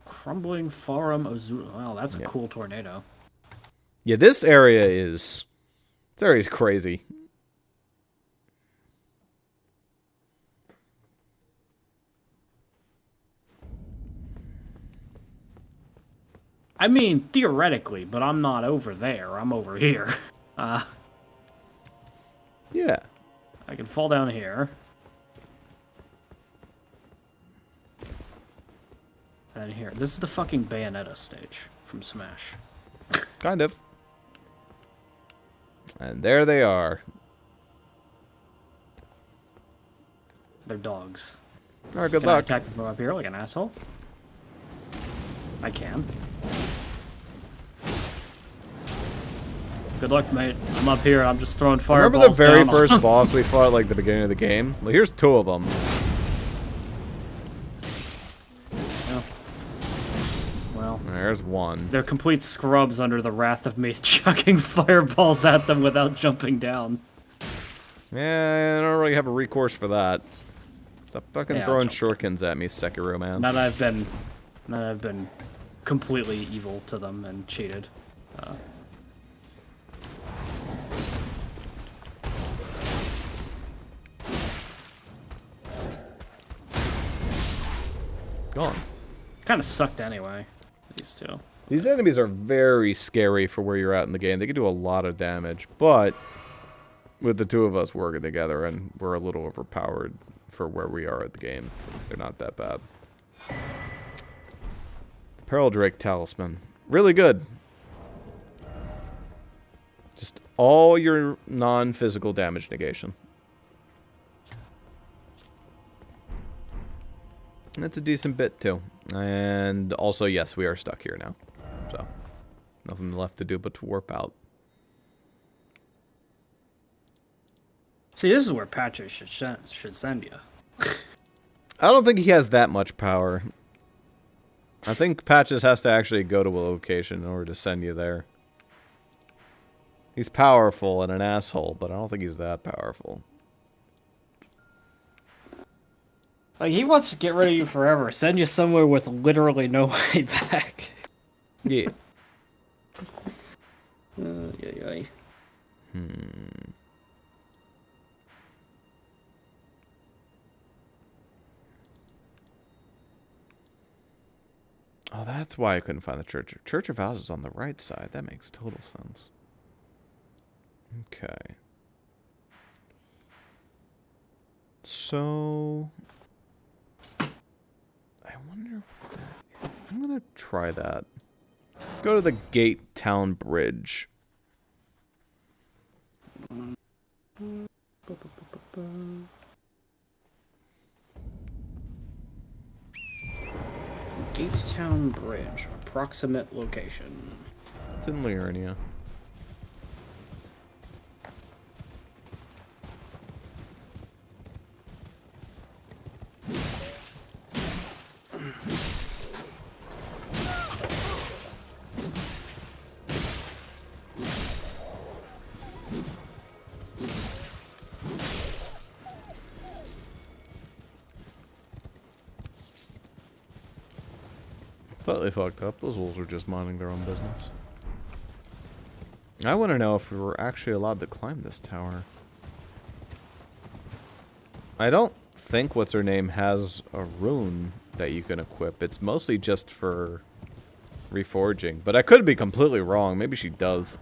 Crumbling Forum of Zuper. Wow, that's a Yeah. cool tornado. Yeah, this area is crazy. I mean, theoretically, but I'm not over there. I'm over here. Yeah. I can fall down here. And then here. This is the fucking Bayonetta stage from Smash. Kind of. And there they are. They're dogs. Alright, good Can I luck. attack them from up here like an asshole? I can. Good luck, mate. I'm up here. I'm just throwing fireballs Remember the very down. first boss we fought at like the beginning of the game? Well, here's 2 of them. Well, There's 1. they're complete scrubs under the wrath of me chucking fireballs at them without jumping down. Yeah, I don't really have a recourse for that. Stop fucking Yeah, I'll throwing jump shurikens at me, Sekiro, man. Now that I've been completely evil to them and cheated. Gone. Kind of sucked anyway. These 2. These enemies are very scary for where you're at in the game. They can do a lot of damage, but with the 2 of us working together, and we're a little overpowered for where we are at the game, they're not that bad. Peril Drake Talisman. Really good. Just all your non-physical damage negation. That's a decent bit, too. And also, yes, we are stuck here now. So, nothing left to do but to warp out. See, this is where Patrick should send you. I don't think he has that much power. I think Patches has to actually go to a location in order to send you there. He's powerful and an asshole, but I don't think he's that powerful. Like, he wants to get rid of you forever. Send you somewhere with literally no way back. Yeah. Yeah. Oh, that's why I couldn't find the Church. Church of Vows is on the right side. That makes total sense. Okay. So... I wonder what that is. I'm going to try that. Let's go to the Gate Town Bridge. Gatetown Bridge, approximate location. It's in Liurnia. Slightly fucked up. Those wolves are just minding their own business. I want to know if we were actually allowed to climb this tower. I don't think what's her name has a rune that you can equip. It's mostly just for reforging. But I could be completely wrong. Maybe she does.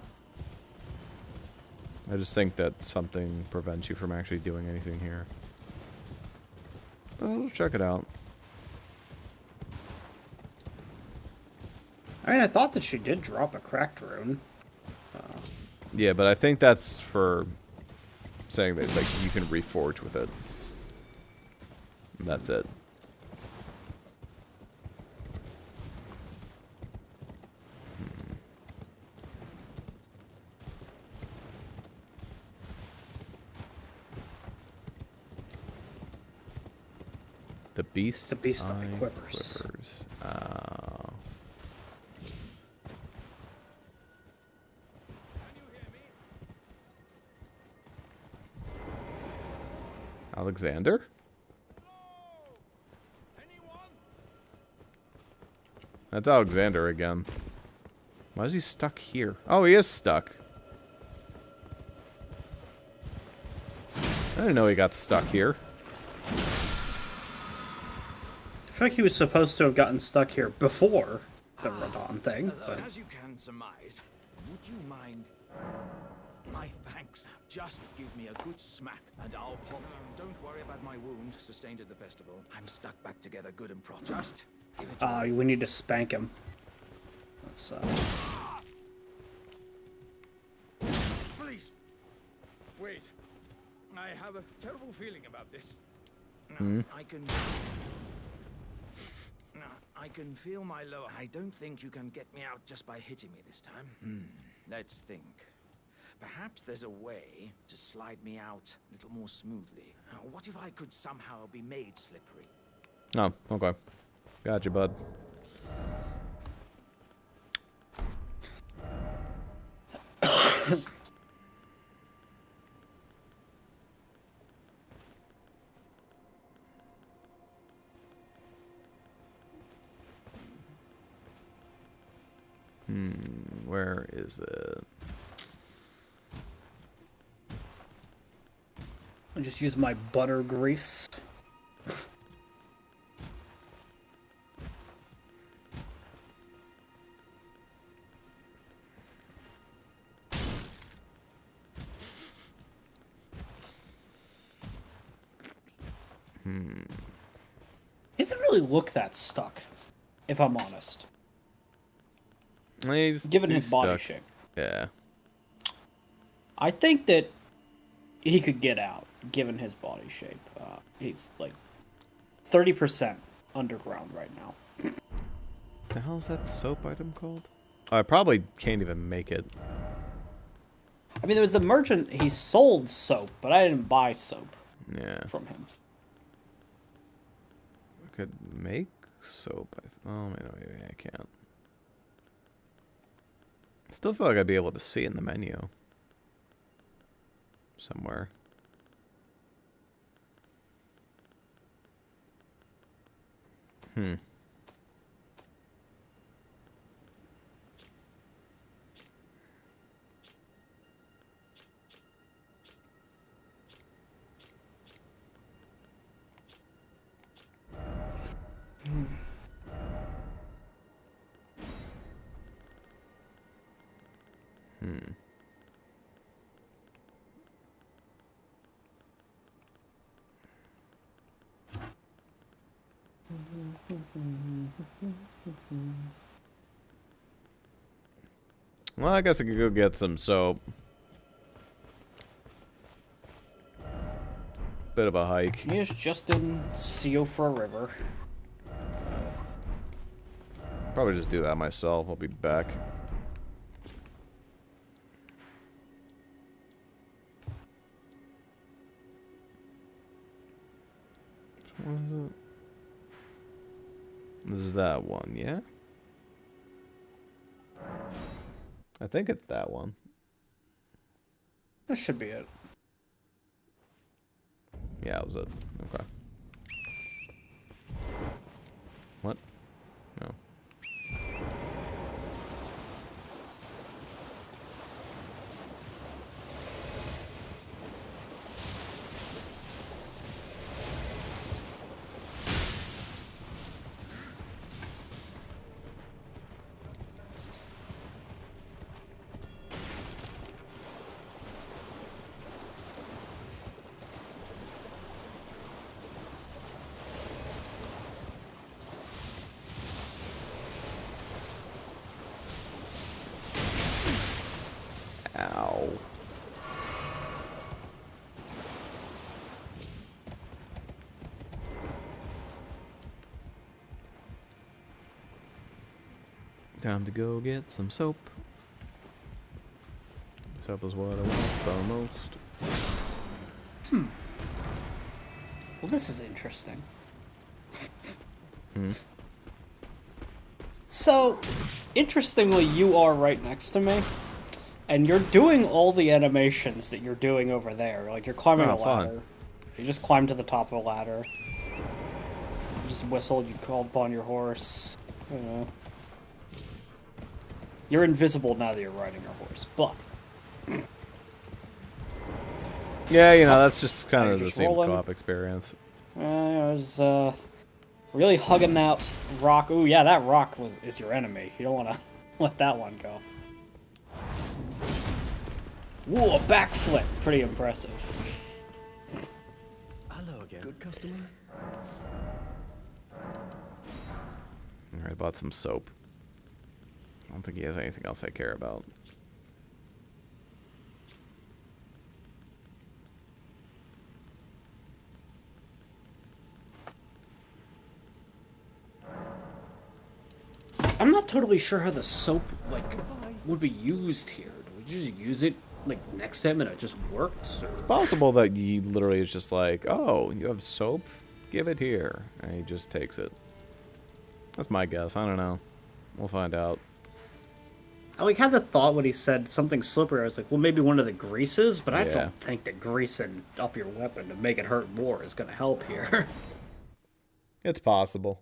I just think that something prevents you from actually doing anything here. But let's check it out. I mean, I thought that she did drop a cracked rune. Yeah, but I think that's for saying that like you can reforge with it. And that's it. The beast. The beast eye eye quivers. Alexander? That's Alexander again. Why is he stuck here? Oh, he is stuck. I didn't know he got stuck here. I feel like he was supposed to have gotten stuck here before the Radon thing. But... As you can surmise, would you mind? My thanks. Just give me a good smack, and I'll pop. Don't worry about my wound sustained at the festival. I'm stuck back together, good and proper. Just give it. we need to spank him. Let's. Please wait. I have a terrible feeling about this. I can feel my lower. I don't think you can get me out just by hitting me this time. Let's think. Perhaps there's a way to slide me out a little more smoothly. What if I could somehow be made slippery? Oh, okay. Gotcha, bud. Where is it? I just use my butter grease. He doesn't really look that stuck, if I'm honest. Given his body shape. Yeah. I think that he could get out, given his body shape. He's like 30% underground right now. The hell is that soap item called? I probably can't even make it. I mean, there was the merchant, he sold soap, but I didn't buy soap from him. I could make soap. Oh, maybe I can't. I still feel like I'd be able to see in the menu. Somewhere. Well, I guess I could go get some soap. Bit of a hike. He is just in Zuper River. Probably just do that myself. I'll be back. What is it? This is that one, yeah? I think it's that one. That should be it. Yeah, that was it. Okay. What? No. Ow. Time to go get some soap. Soap is what I want the most. Well, this is interesting. So, interestingly, you are right next to me, and you're doing all the animations that you're doing over there. Like, you're climbing a fun. ladder. You just climb to the top of a ladder. You just whistled, you called upon your horse. You know. You're invisible now that you're riding your horse, but... Yeah, you know, that's just kind of the just same rolling. co-op experience. I was, really hugging that rock. Ooh, yeah, that rock is your enemy. You don't want to let that one go. Whoa, a backflip. Pretty impressive. Hello again. Good customer? Alright, I bought some soap. I don't think he has anything else I care about. I'm not totally sure how the soap, like, would be used here. Do we just use it, like, next to him and it just works? Or... Possible that he literally is just like, oh, you have soap? Give it here. And he just takes it. That's my guess. I don't know. We'll find out. I, like, had the thought when he said something slippery. I was like, well, maybe one of the greases, but I Yeah. don't think that greasing up your weapon to make it hurt more is going to help here. It's possible.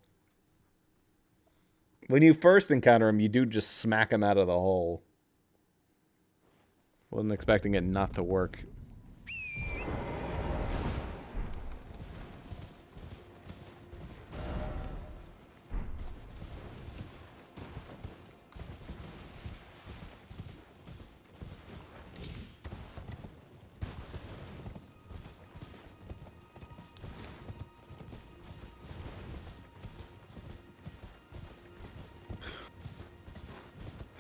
When you first encounter him, you do just smack him out of the hole. Wasn't expecting it not to work.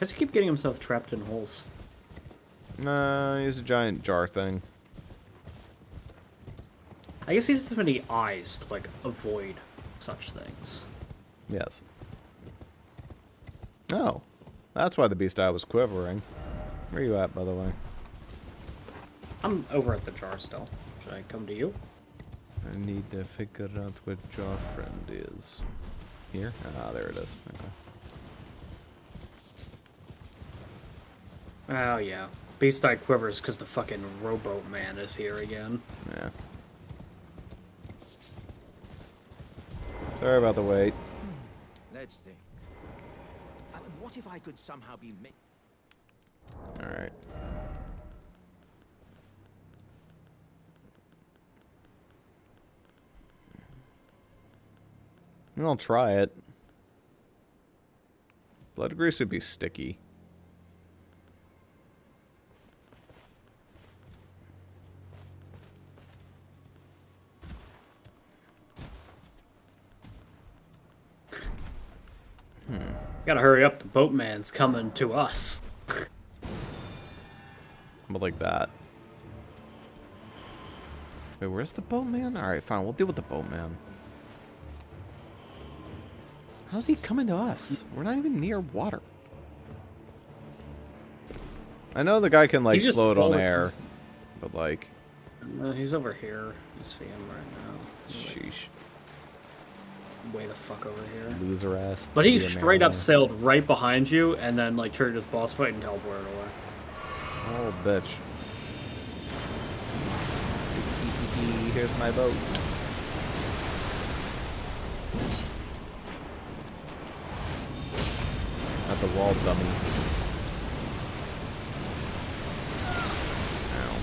How does he keep getting himself trapped in holes? He's a giant jar thing. I guess he doesn't have any eyes to, like, avoid such things. Yes. Oh. That's why the beast eye was quivering. Where are you at, by the way? I'm over at the jar still. Should I come to you? I need to figure out where jar friend is. Here? Ah, there it is. Okay. Oh, yeah. Beast Eye quivers because the fucking rowboat man is here again. Yeah. Sorry about the wait. Let's think. What if I could somehow be Alright. I'll try it. Blood grease would be sticky. Gotta hurry up, the boatman's coming to us. But like that. Wait, where's the boatman? Alright, fine. We'll deal with the boatman. How's he coming to us? We're not even near water. I know the guy can, like, float on air. But, like... he's over here. You see him right now. Sheesh. Way the fuck over here. Loser ass. But he straight up sailed right behind you and then, like, triggered his boss fight and teleported away. Oh, bitch. Here's my boat. At the wall, dummy. Ow.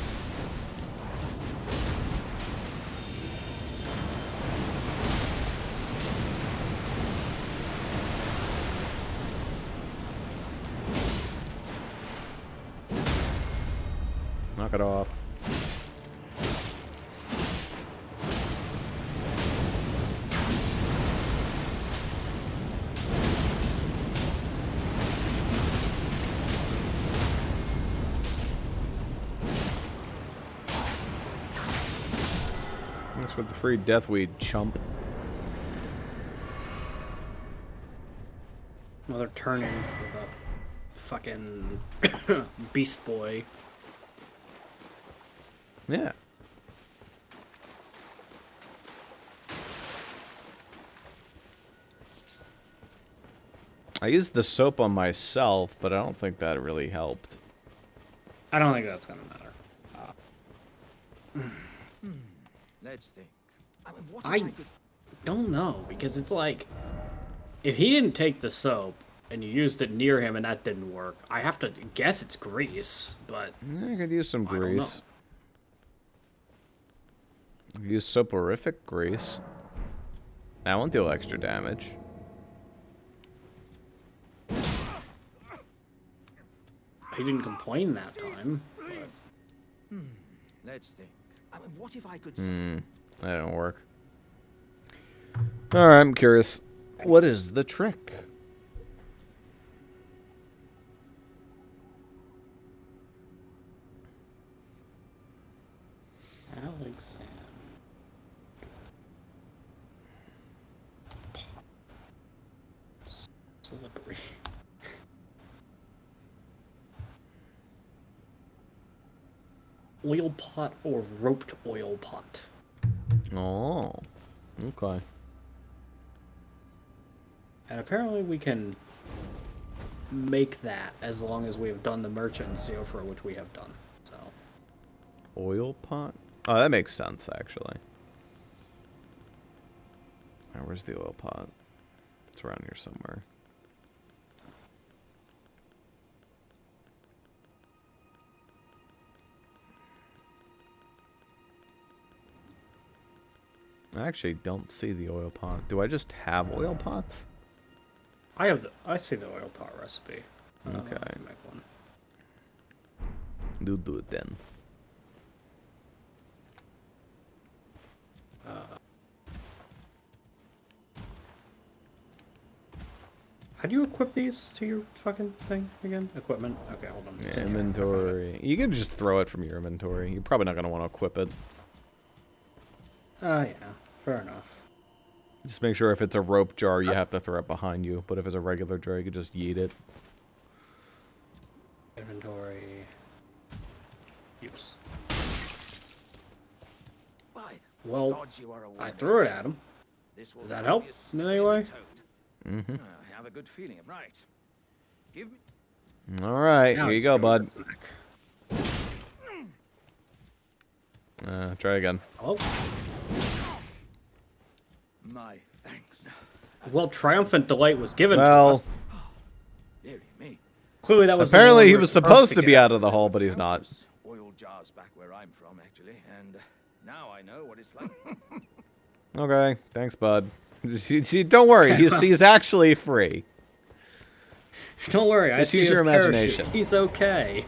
Knock it off. Thanks for the free deathweed, chump. Well, they're turning for the fucking Beast Boy. Yeah. I used the soap on myself, but I don't think that really helped. I don't think that's gonna matter. Let's think. I mean, what I if I could... don't know, because it's like, if he didn't take the soap and you used it near him and that didn't work, I have to guess it's grease, but I could use some I don't know. grease. Use soporific grease. That won't deal extra damage. He didn't complain that time. Let's think. I mean, what if I could... That didn't work. Alright, I'm curious. What is the trick? Alexander. Slippery. Oil pot or roped oil pot? Oh, okay. And apparently we can make that as long as we have done the merchant seal for which we have done. So. Oil pot? Oh, that makes sense, actually. Alright, where's the oil pot? It's around here somewhere. I actually don't see the oil pot. Do I just have oil pots? I see the oil pot recipe. Okay. Make one. Do it then. How do you equip these to your fucking thing again? Equipment? Okay, hold on. It's Yeah, in here. inventory. You can just throw it from your inventory. You're probably not going to want to equip it. Yeah, fair enough. Just make sure if it's a rope jar, you have to throw it behind you. But if it's a regular jar, you can just yeet it. Inventory. Use. By Well, gods, you are a I wonder. threw it at him. This will Does that never help be as in slippery any as a way? toad. Mm-hmm. I have a good feeling. Right. Give me... All right, Now here you it's go, going bud. back. Try again. Oh, My thanks. well, triumphant delight was given Well, to us. Dearie me. Clearly, that was the apparently one he we were was supposed to get. be out of the hole, but he's not. Countless oil jars back where I'm from, actually, and now I know what it's like. Okay, thanks, bud. See, don't worry, he's actually free. Don't worry, I Just see use his your parachute. imagination. He's okay.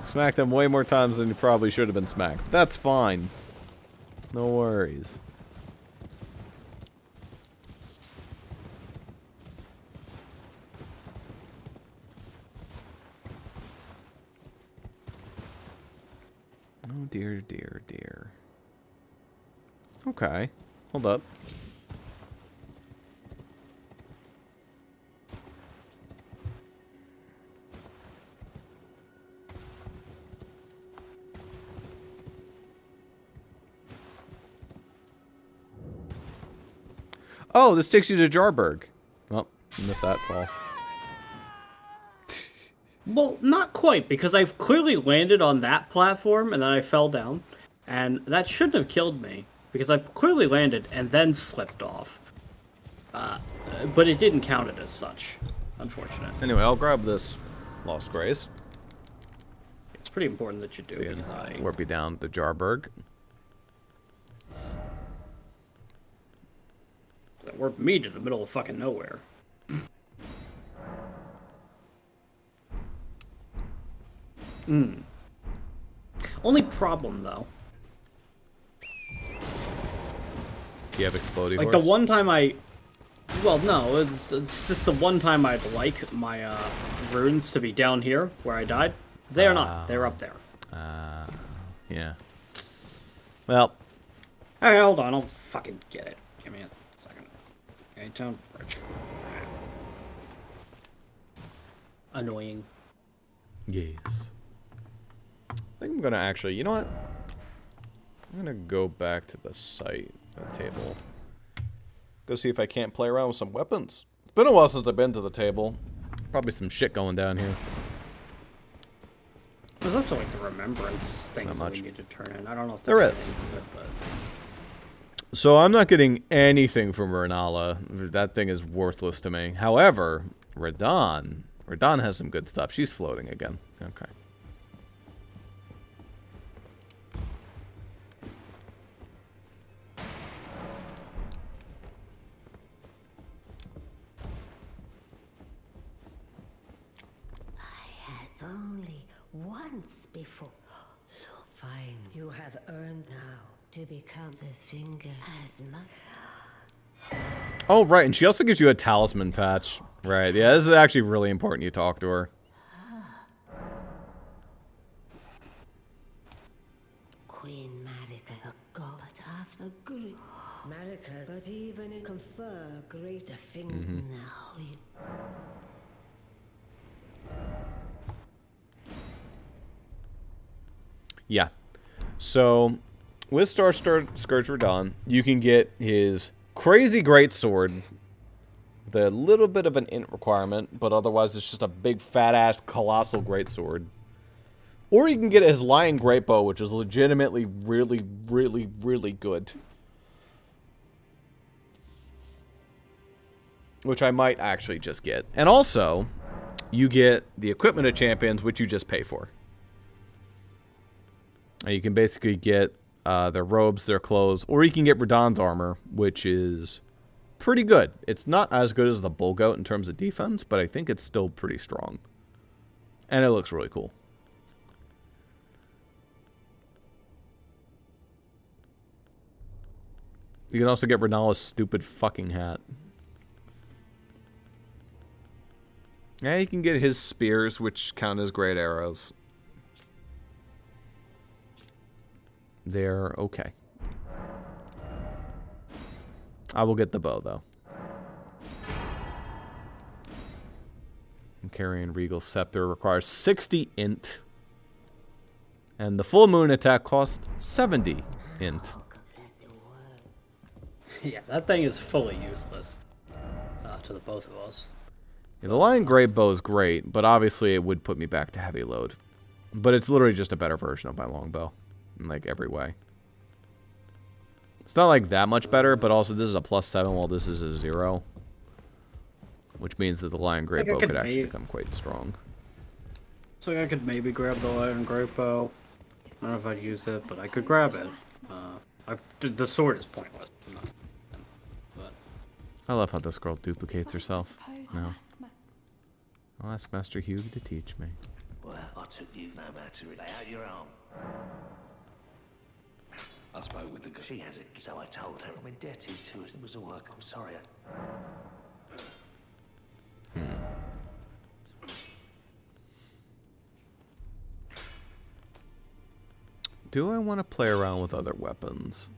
Smacked him way more times than he probably should have been smacked. That's fine. No worries. dear, dear, dear. Okay. Hold up. Oh, this takes you to Jarberg. Well, you missed that fall. Well, not quite, because I've clearly landed on that platform and then I fell down. And that shouldn't have killed me, because I clearly landed and then slipped off. But it didn't count it as such. Unfortunate. Anyway, I'll grab this Lost Grace. It's pretty important that you do, because Warp you down to Jarberg. That warped me to the middle of fucking nowhere. Only problem, though. Do you have exploding Like, horse? the one time I... Well, no, it's just the one time I'd like my runes to be down here, where I died. They are not. They're up there. Yeah. Well. Hey, hold on. I'll fucking get it. Give me a second. Okay, don't bridge. Annoying. Yes. I think I'm gonna actually, you know what? I'm gonna go back to the site, the table. Go see if I can't play around with some weapons. It's been a while since I've been to the table. Probably some shit going down here. There's also like the remembrance things that much. we need to turn in. I don't know if There that's is. any good, but... So I'm not getting anything from Renala. That thing is worthless to me. However, Radon has some good stuff. She's floating again. Okay. Only once before. Fine, you have earned now to become the finger as much. Oh, right, and she also gives you a talisman patch. Right, yeah, this is actually really important you talk to her. Queen Marika, a god of the great. Marika, but even in confer greater finger now. Yeah. So, with Scourge Radon, you can get his crazy great sword. With a little bit of an int requirement, but otherwise it's just a big fat-ass colossal great sword. Or you can get his Lion Great Bow, which is legitimately really, really, really good. Which I might actually just get. And also, you get the Equipment of Champions, which you just pay for. And you can basically get their robes, their clothes, or you can get Radon's armor, which is pretty good. It's not as good as the Bull Goat in terms of defense, but I think it's still pretty strong. And it looks really cool. You can also get Renala's stupid fucking hat. Yeah, you can get his spears, which count as great arrows. They're okay. I will get the bow, though. And carrying Regal Scepter requires 60 int. And the full moon attack costs 70 int. Yeah, that thing is fully useless to the both of us. Yeah, the Lion Great Bow is great, but obviously it would put me back to heavy load. But it's literally just a better version of my longbow. In like every way. It's not like that much better, but also this is a +7 while this is a 0. Which means that the Lion Great Bow could actually become quite strong. So I could maybe grab the Lion Great Bow. I don't know if I'd use it, but I could grab it. The sword is pointless. But I love how this girl duplicates herself. No. I'll ask Master Hugh to teach me. Well, I took you no matter lay out your arm. I spoke with the girl. She has it, so I told her I'm indebted to it. It was all work. I'm sorry. Do I want to play around with other weapons?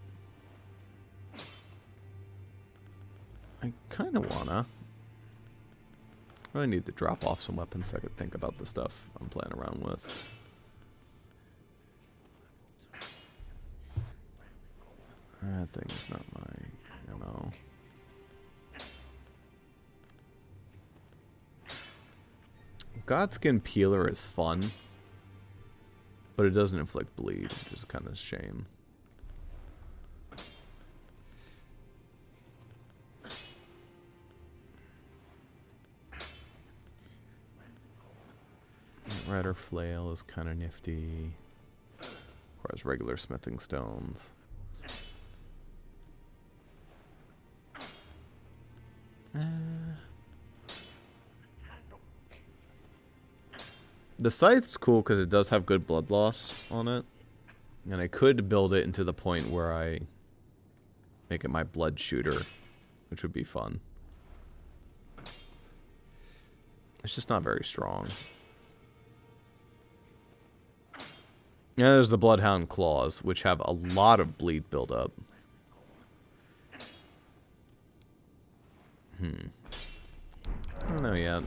I kind of wanna. Really need to drop off some weapons so I could think about the stuff I'm playing around with. That thing is not my, you know. Godskin Peeler is fun, but it doesn't inflict bleed, which is kind of a shame. Rider Flail is kind of nifty. Requires regular smithing stones. The scythe's cool because it does have good blood loss on it. And I could build it into the point where I make it my blood shooter, which would be fun. It's just not very strong. Yeah, there's the Bloodhound Claws, which have a lot of bleed buildup. I don't know yet.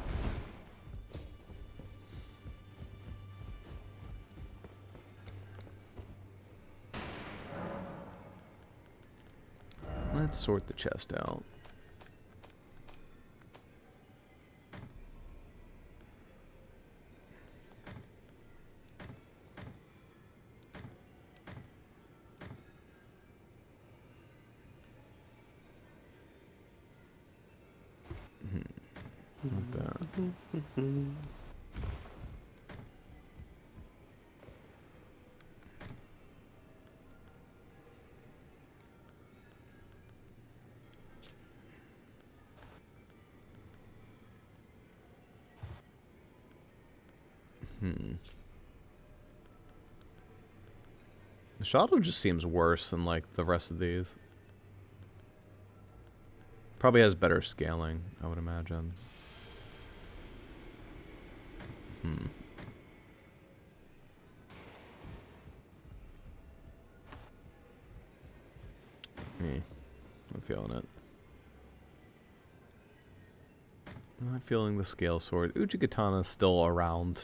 Let's sort the chest out. Like that. The Shadow just seems worse than like the rest of these. Probably has better scaling, I would imagine. I'm feeling it. I'm not feeling the scale sword. Uchigatana's still around.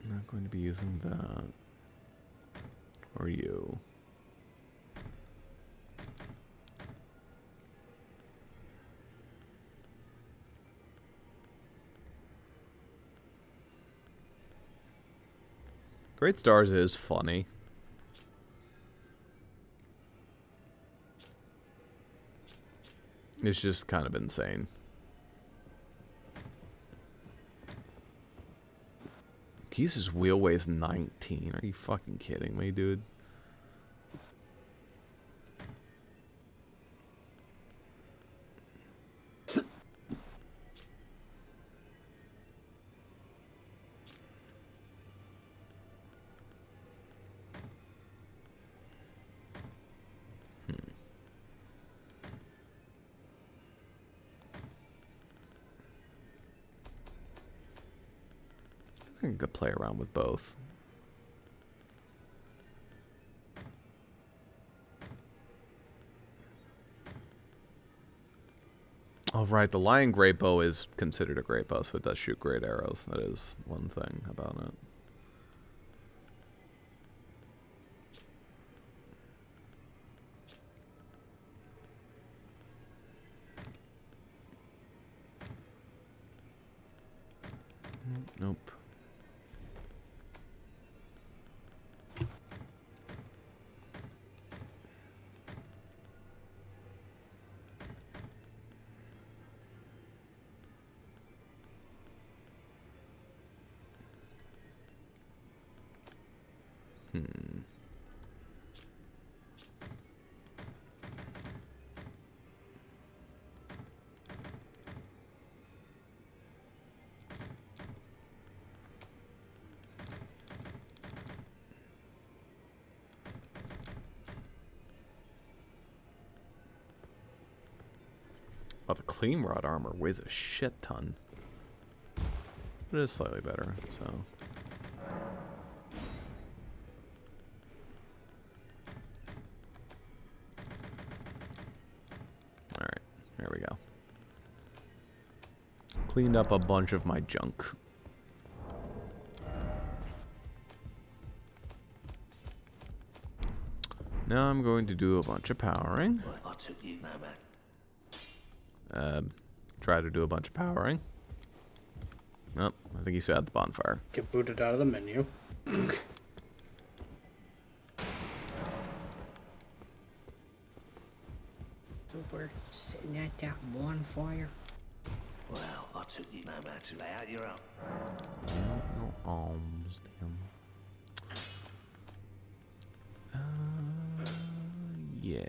Not going to be using that. Or you. Great Stars is funny. It's just kind of insane. Geese's wheel weighs 19. Are you fucking kidding me, dude? I could play around with both. Oh, right. The Lion Great Bow is considered a great bow, so it does shoot great arrows. That is one thing about it. Nope. Oh, the clean rod armor weighs a shit ton. It is slightly better, so. Alright, there we go. Cleaned up a bunch of my junk. Now I'm going to do a bunch of powering. I took you, no man. Try to do a bunch of powering. Oh, I think you still had the bonfire. Get booted out of the menu. Zuper, sitting at that bonfire. Well, I took you, no man, to lay out your own. No arms, damn. Yeah.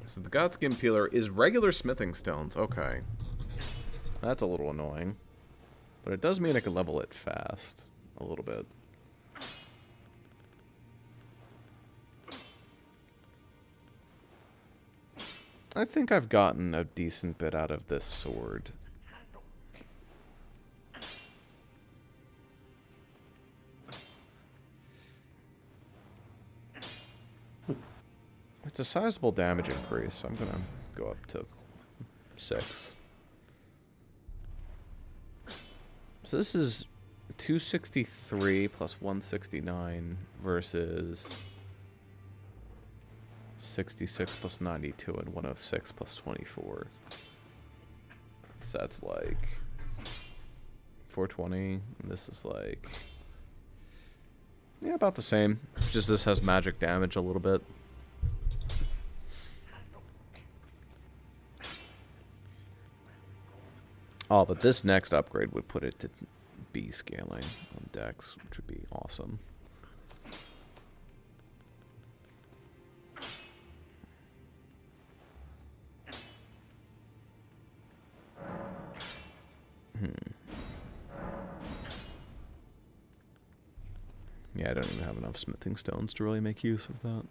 So the Godskin Peeler is regular smithing stones. Okay. That's a little annoying. But it does mean I can level it fast. A little bit. I think I've gotten a decent bit out of this sword. It's a sizable damage increase, so I'm gonna go up to 6. So this is 263 plus 169 versus 66 plus 92 and 106 plus 24. So that's like 420, and this is like, yeah, about the same. Just this has magic damage a little bit. Oh, but this next upgrade would put it to B scaling on Dex, which would be awesome. Yeah, I don't even have enough smithing stones to really make use of that.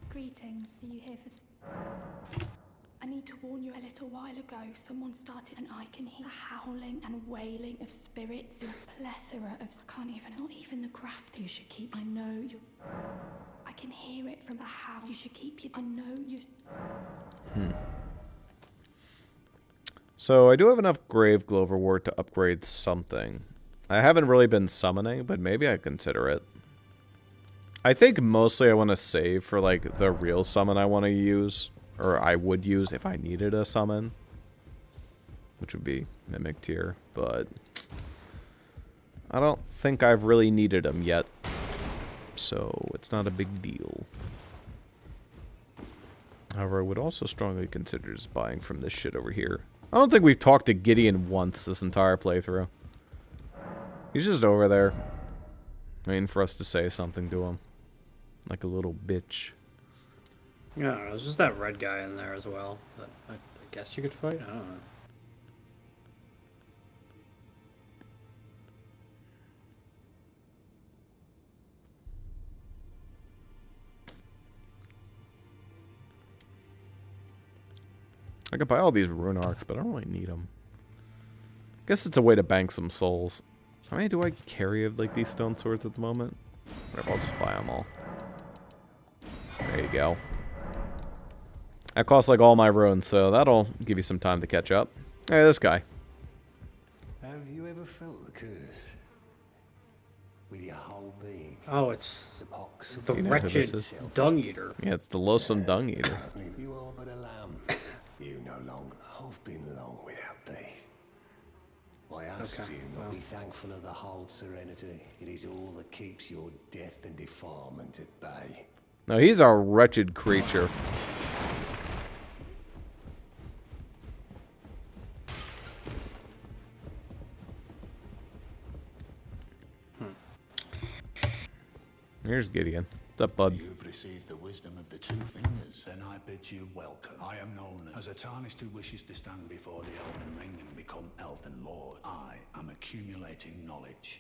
Greetings, are you here for... I need to warn you, a little while ago, someone started and I can hear the howling and wailing of spirits, a plethora of... Can't even... Not even the craft. You should keep... I know you... I can hear it from the house. You should keep your... I know you... So I do have enough Grave Gloverwort to upgrade something. I haven't really been summoning, but maybe I consider it. I think mostly I want to save for like the real summon I want to use, or I would use if I needed a summon, which would be Mimic Tier, but I don't think I've really needed them yet, so it's not a big deal. However, I would also strongly consider just buying from this shit over here. I don't think we've talked to Gideon once this entire playthrough. He's just over there, waiting for us to say something to him. Like a little bitch. Yeah, there's just that red guy in there as well. That I guess you could fight? I don't know. I could buy all these rune arcs, but I don't really need them. I guess it's a way to bank some souls. How many do I carry of like these stone swords at the moment? Whatever, I'll just buy them all. There you go. That costs like all my runes, so that'll give you some time to catch up. Hey, this guy. Have you ever felt the curse? With your whole being? Oh, it's The pox. the You know who this wretched is? dung eater. Yeah, it's the loathsome dung eater. You are but a lamb. You no longer. I've been long without peace. I asked Okay, you not well. be thankful of the whole serenity. It is all that keeps your death and defilement at bay. No, he's a wretched creature. Here's Gideon. What's up, bud? You've received the wisdom of the two fingers. Then I bid you welcome. I am known as a tarnished who wishes to stand before the Elden Ring and become Elden Lord. I am a accumulating knowledge.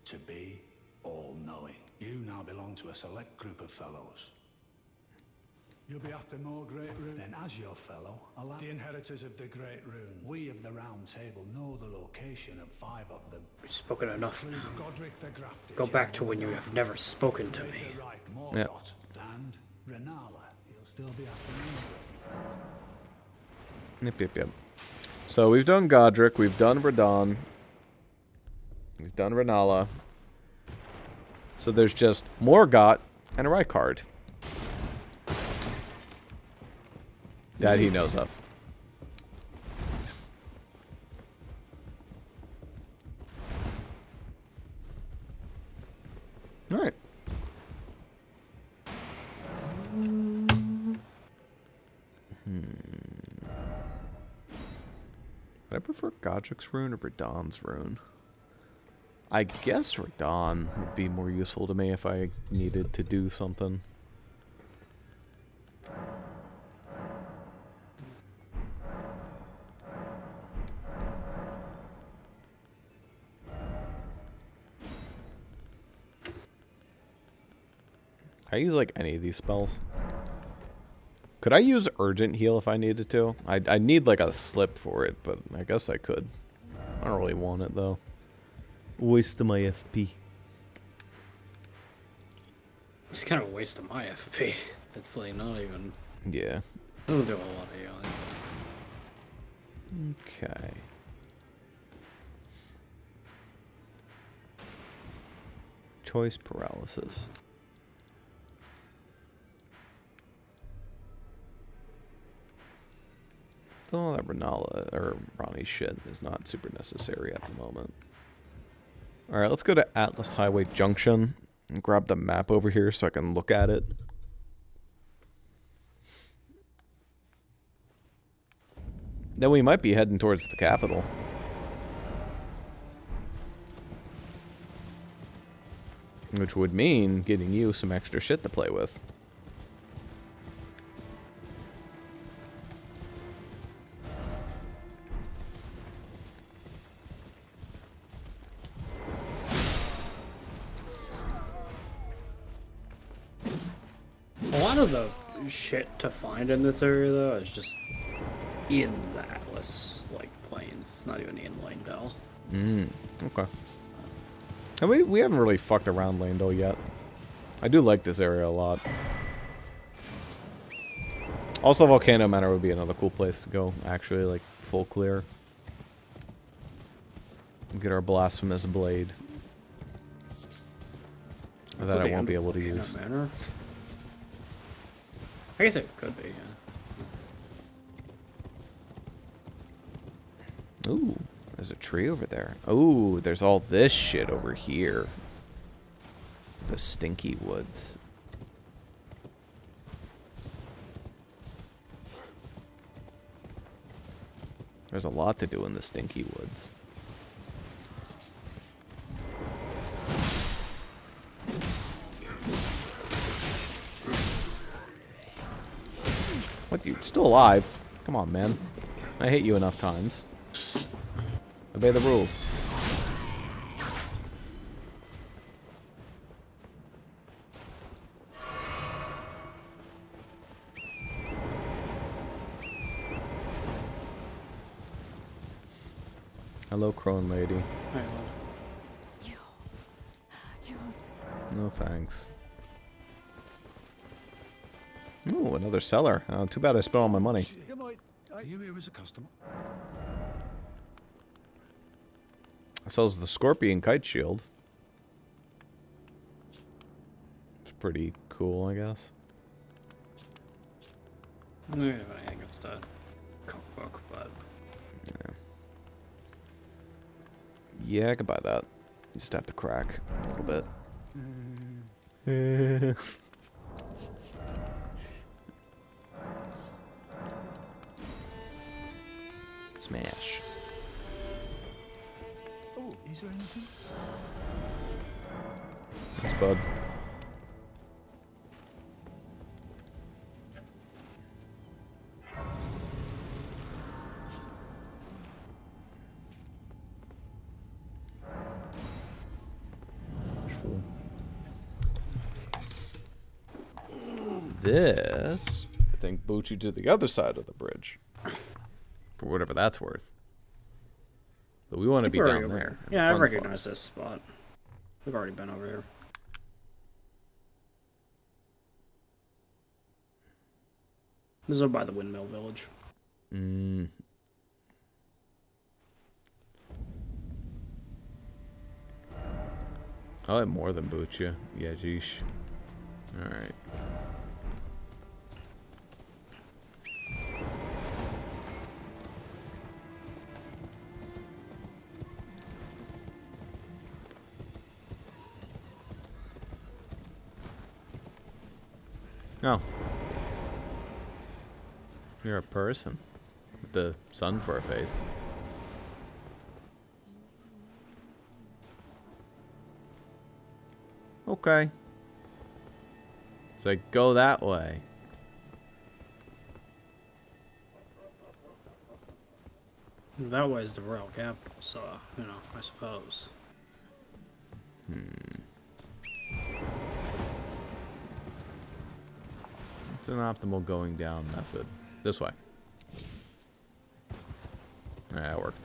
To be all-knowing. You now belong to a select group of fellows. You'll be after more Great Rune. Then as your fellow, allow the inheritors of the Great Rune. We of the Round Table know the location of 5 of them. You've spoken enough. Godric the Grafted. Go back to when you have never spoken to me. Yeah. And Renala. He'll still be after me. Yep. So we've done Godric, we've done Radon, we've done Renala. So there's just Morgott and a Rykard. That he knows of. Alright. Would I prefer Godric's rune or Radon's rune? I guess Radon would be more useful to me if I needed to do something. I use like any of these spells. Could I use Urgent Heal if I needed to? I need like a slip for it, but I guess I could. I don't really want it though. Waste of my FP. It's kind of a waste of my FP. It's like not even. Yeah. Doesn't do a lot of healing. Okay. Choice paralysis. All that Renala or Ronnie shit is not super necessary at the moment. Alright, let's go to Atlas Highway Junction and grab the map over here so I can look at it. Then we might be heading towards the capital. Which would mean getting you some extra shit to play with. A lot of the shit to find in this area, though, is just in the Atlas, like, plains. It's not even in Lanedale. Okay. And we haven't really fucked around Landell yet. I do like this area a lot. Also, Volcano Manor would be another cool place to go, actually, like, full clear. Get our Blasphemous Blade. That I won't be able to use. Manor? I guess it could be, yeah. Ooh, there's a tree over there. Ooh, there's all this shit over here. The Stinky Woods. There's a lot to do in the Stinky Woods. What, you're still alive? Come on, man. I hit you enough times. Obey the rules. Hello, Crone Lady. Hi, No thanks. Ooh, another cellar. Oh, too bad I spent all my money. Are you here as a customer? Sells the Scorpion Kite Shield. It's pretty cool, I guess. I don't have anything against a cookbook, but... Yeah, I could buy that. You just have to crack a little bit. Smash. Oh, is there anything? Thanks, bud. this, I think, boots you to the other side of the bridge. For whatever that's worth. But we want to be down there. Yeah, I recognize this spot. We've already been over here. This is over by the windmill village. I'll have more than boot you. Yeah, geesh. Alright. Oh. You're a person. With the sun for a face. Okay. So go that way. That way is the royal capital, so, you know, I suppose. It's an optimal going down method. This way. Alright, that worked.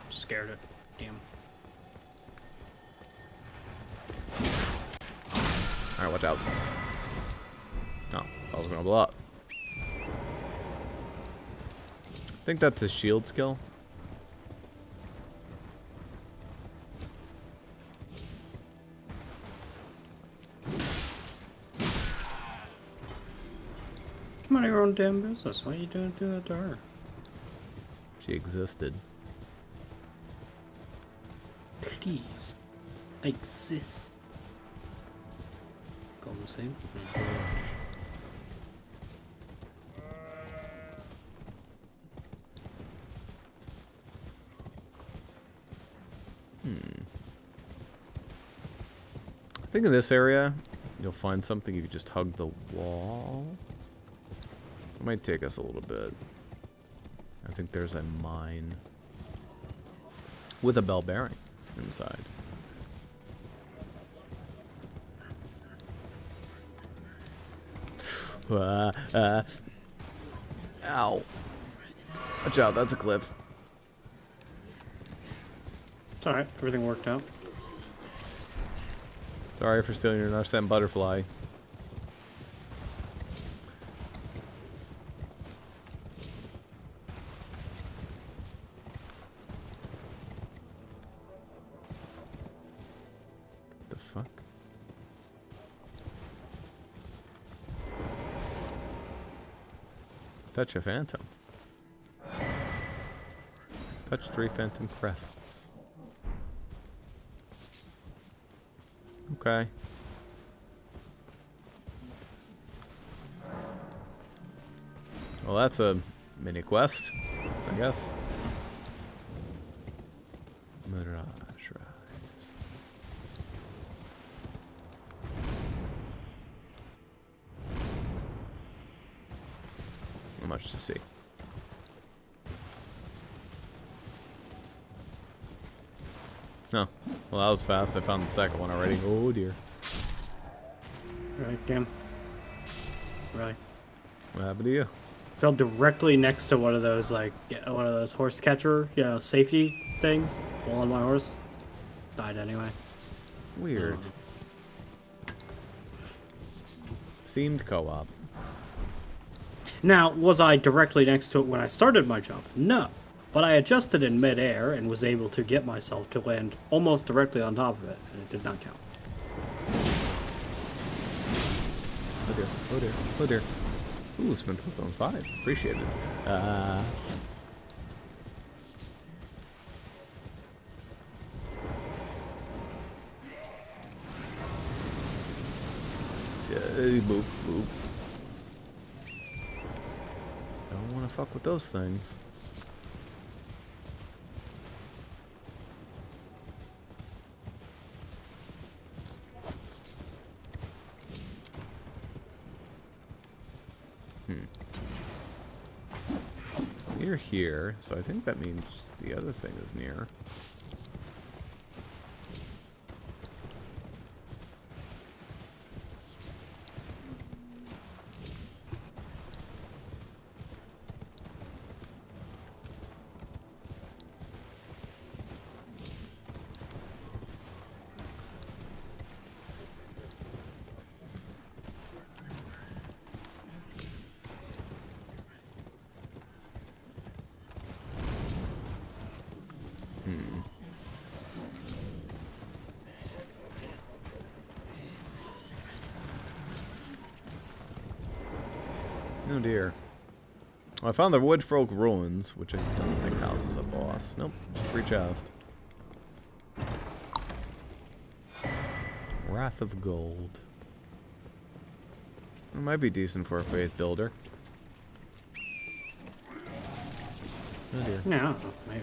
Scared it. Damn. Alright, watch out. Oh, I was gonna blow up. I think that's a shield skill. Come on, your own damn business. Why are you doing do that to her? She existed. Please. Exist. Golden save. I think in this area, you'll find something if you just hug the wall. It might take us a little bit. I think there's a mine with a bell bearing inside. Ow. Watch out, that's a cliff. It's alright, everything worked out. Sorry for stealing your Narset butterfly. The fuck? Touch a phantom. Touch 3 phantom crests. Okay. Well, that's a mini quest, I guess. Mirage Rise. Not much to see. No. Well, that was fast. I found the second one already. Oh, dear. Right, damn. Really? What happened to you? Fell directly next to one of those, like, one of those horse catcher, you know, safety things. While on my horse. Died anyway. Weird. Seemed co-op. Now, was I directly next to it when I started my jump? No. But I adjusted in midair and was able to get myself to land almost directly on top of it, and it did not count. Oh dear, oh dear, oh dear. Ooh, Spindle Stone 5. Appreciate it. Yeah, move. Don't want to fuck with those things. near here, so I think that means the other thing is near. Oh dear. Well, I found the Woodfolk Ruins, which I don't think houses a boss. Nope, just free chest. Wrath of Gold. It might be decent for a faith builder. Oh dear. Yeah, I don't know, maybe.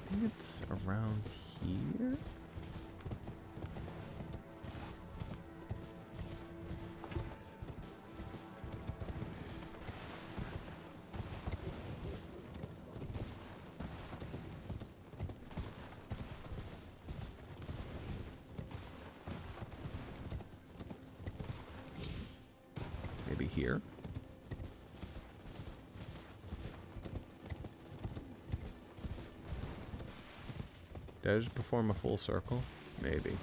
I think it's around here. Maybe here. Did I just perform a full circle? Maybe.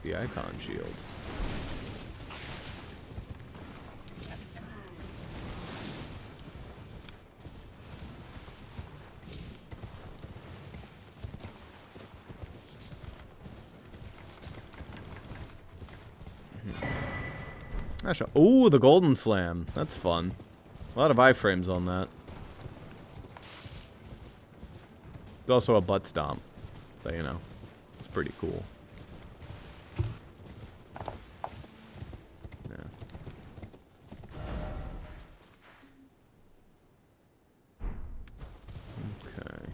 The icon shield. Ooh, the Golden Slam. That's fun. A lot of iframes on that. There's also a butt stomp. So, you know, it's pretty cool. Yeah. Okay.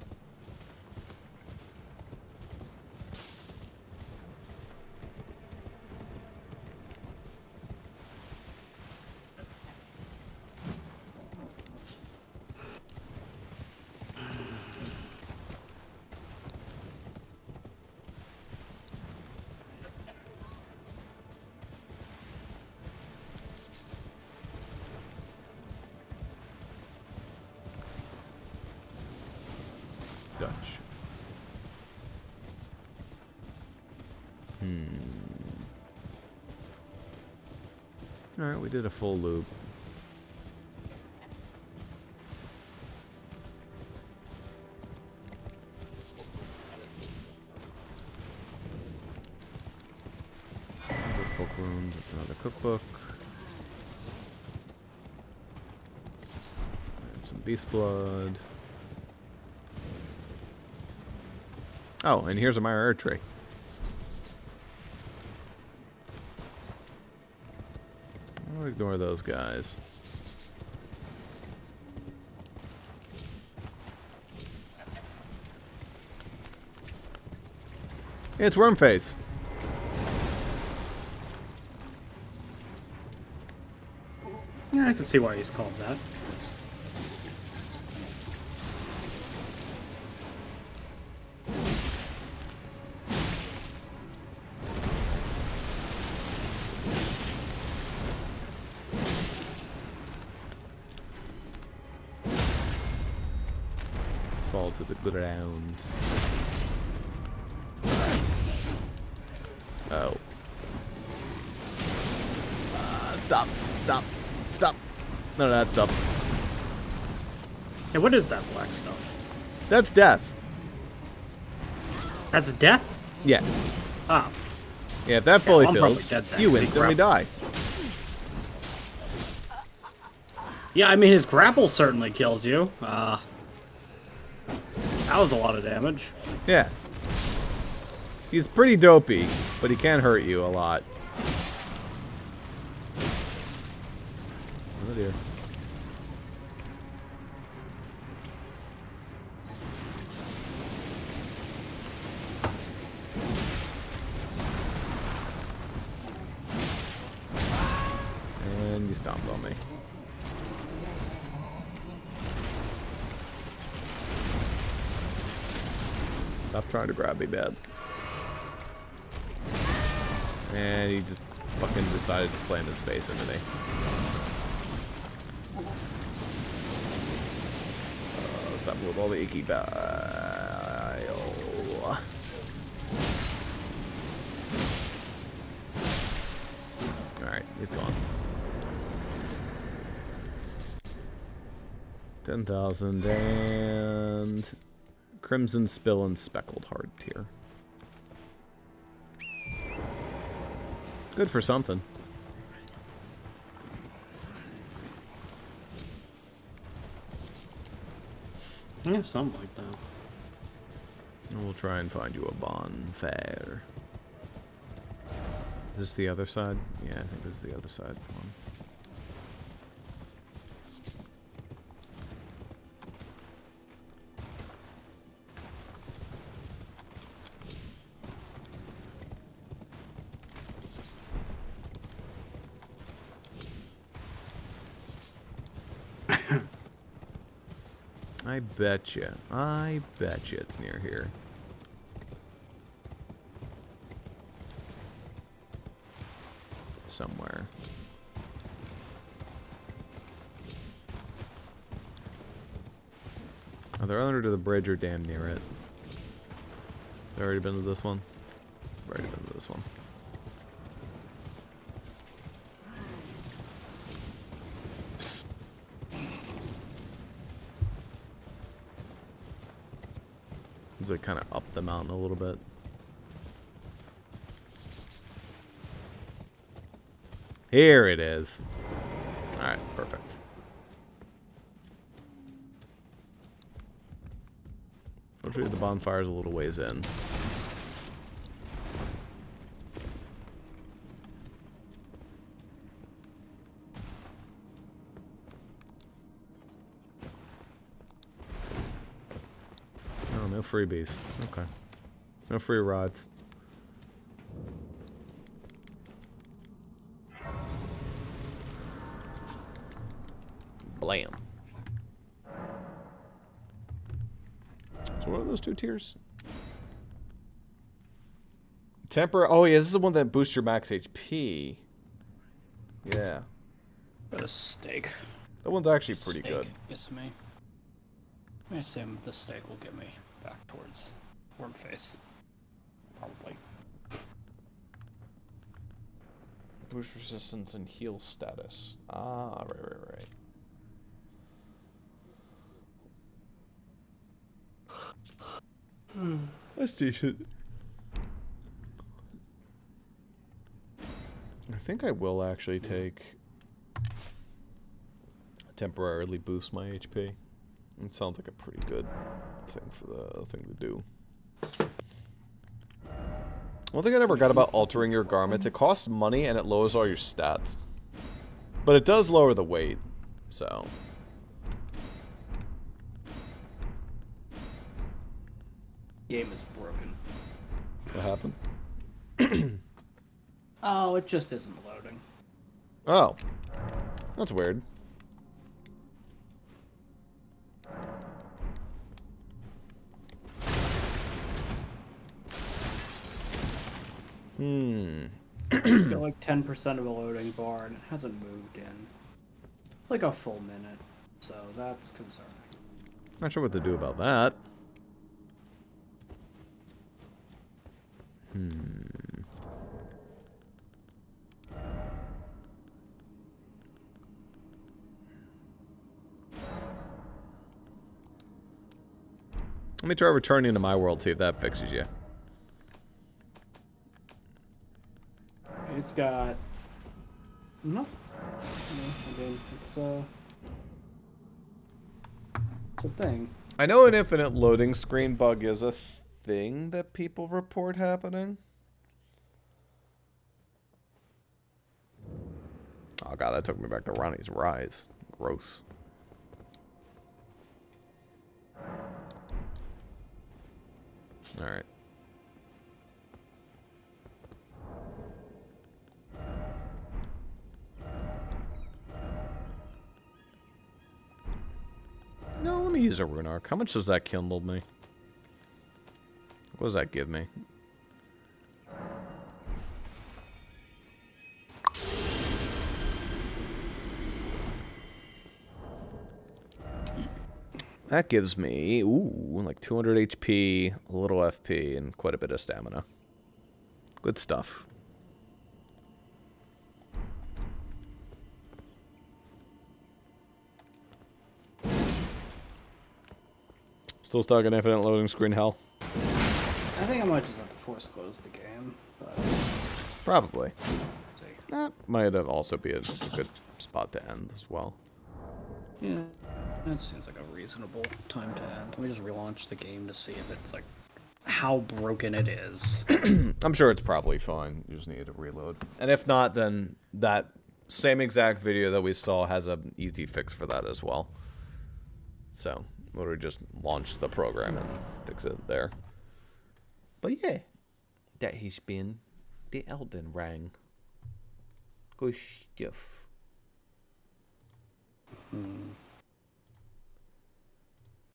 Dutch. Alright, we did a full loop. Folk Runes, that's another cookbook. Some beast blood. Oh, and here's a Mire Air Tree. I'll ignore those guys. It's Wormface. Yeah, I can see why he's called that. Fall to the ground. Oh. Stop. Stop. Stop. No, that's stop. Hey, what is that black stuff? That's death. That's death? Yeah. Ah. Yeah, if that fully I'm probably fills, dead then, you 'cause he instantly grappled. die. Yeah, I mean, his grapple certainly kills you. That was a lot of damage. Yeah. He's pretty dopey, but he can hurt you a lot. Oh dear. And you stomped on me. Stop trying to grab me, bad. And he just fucking decided to slam his face into me. Stop with all the icky bile. Alright, he's gone. 10,000 and Crimson Spill and Speckled Hard Tier. Good for something. Yeah, something like that. And we'll try and find you a bonfire. Is this the other side? Yeah, I think this is the other side. Come on. I betcha it's near here. Somewhere. Either under the bridge or damn near it. I've already been to this one. I've already been to this one. It's like kind of up the mountain a little bit. Here it is. Alright, perfect. Hopefully the bonfire's a little ways in. Oh, no freebies. Okay. No free rods. Blam. So what are those two tiers? Temporary. Oh yeah, this is the one that boosts your max HP. Yeah. Got a steak. That one's actually pretty good. Gets me. I assume the steak will get me back towards warm face. Probably. Boost resistance and heal status. Ah, right. That's decent. I think I will actually take temporarily boost my HP. It sounds like a pretty good thing for the thing to do. One thing I never got about altering your garments, it costs money and it lowers all your stats. But it does lower the weight, so. Game is broken. What happened? Oh, it just isn't loading. Oh. That's weird. It's got like 10% of a loading bar and it hasn't moved in like a full minute, so that's concerning. Not sure what to do about that. Let me try returning to my world, see if that fixes you. It's got... No. I mean, it's a thing. I know an infinite loading screen bug is a thing that people report happening. Oh god, that took me back to Ronnie's Rise. Gross. Alright. No, let me use a rune arc. How much does that kindle me? What does that give me? That gives me, ooh, like 200 HP, a little FP, and quite a bit of stamina. Good stuff. Still stuck in infinite loading screen hell. I think I might just have to force close the game. But... Probably. That might have also be a good spot to end as well. Yeah, that seems like a reasonable time to end. Let me just relaunch the game to see if it's like how broken it is. I'm sure it's probably fine. You just need to reload. And if not, then that same exact video that we saw has an easy fix for that as well. So, literally just launch the program and fix it there. But yeah, that has been the Elden Ring. Good stuff.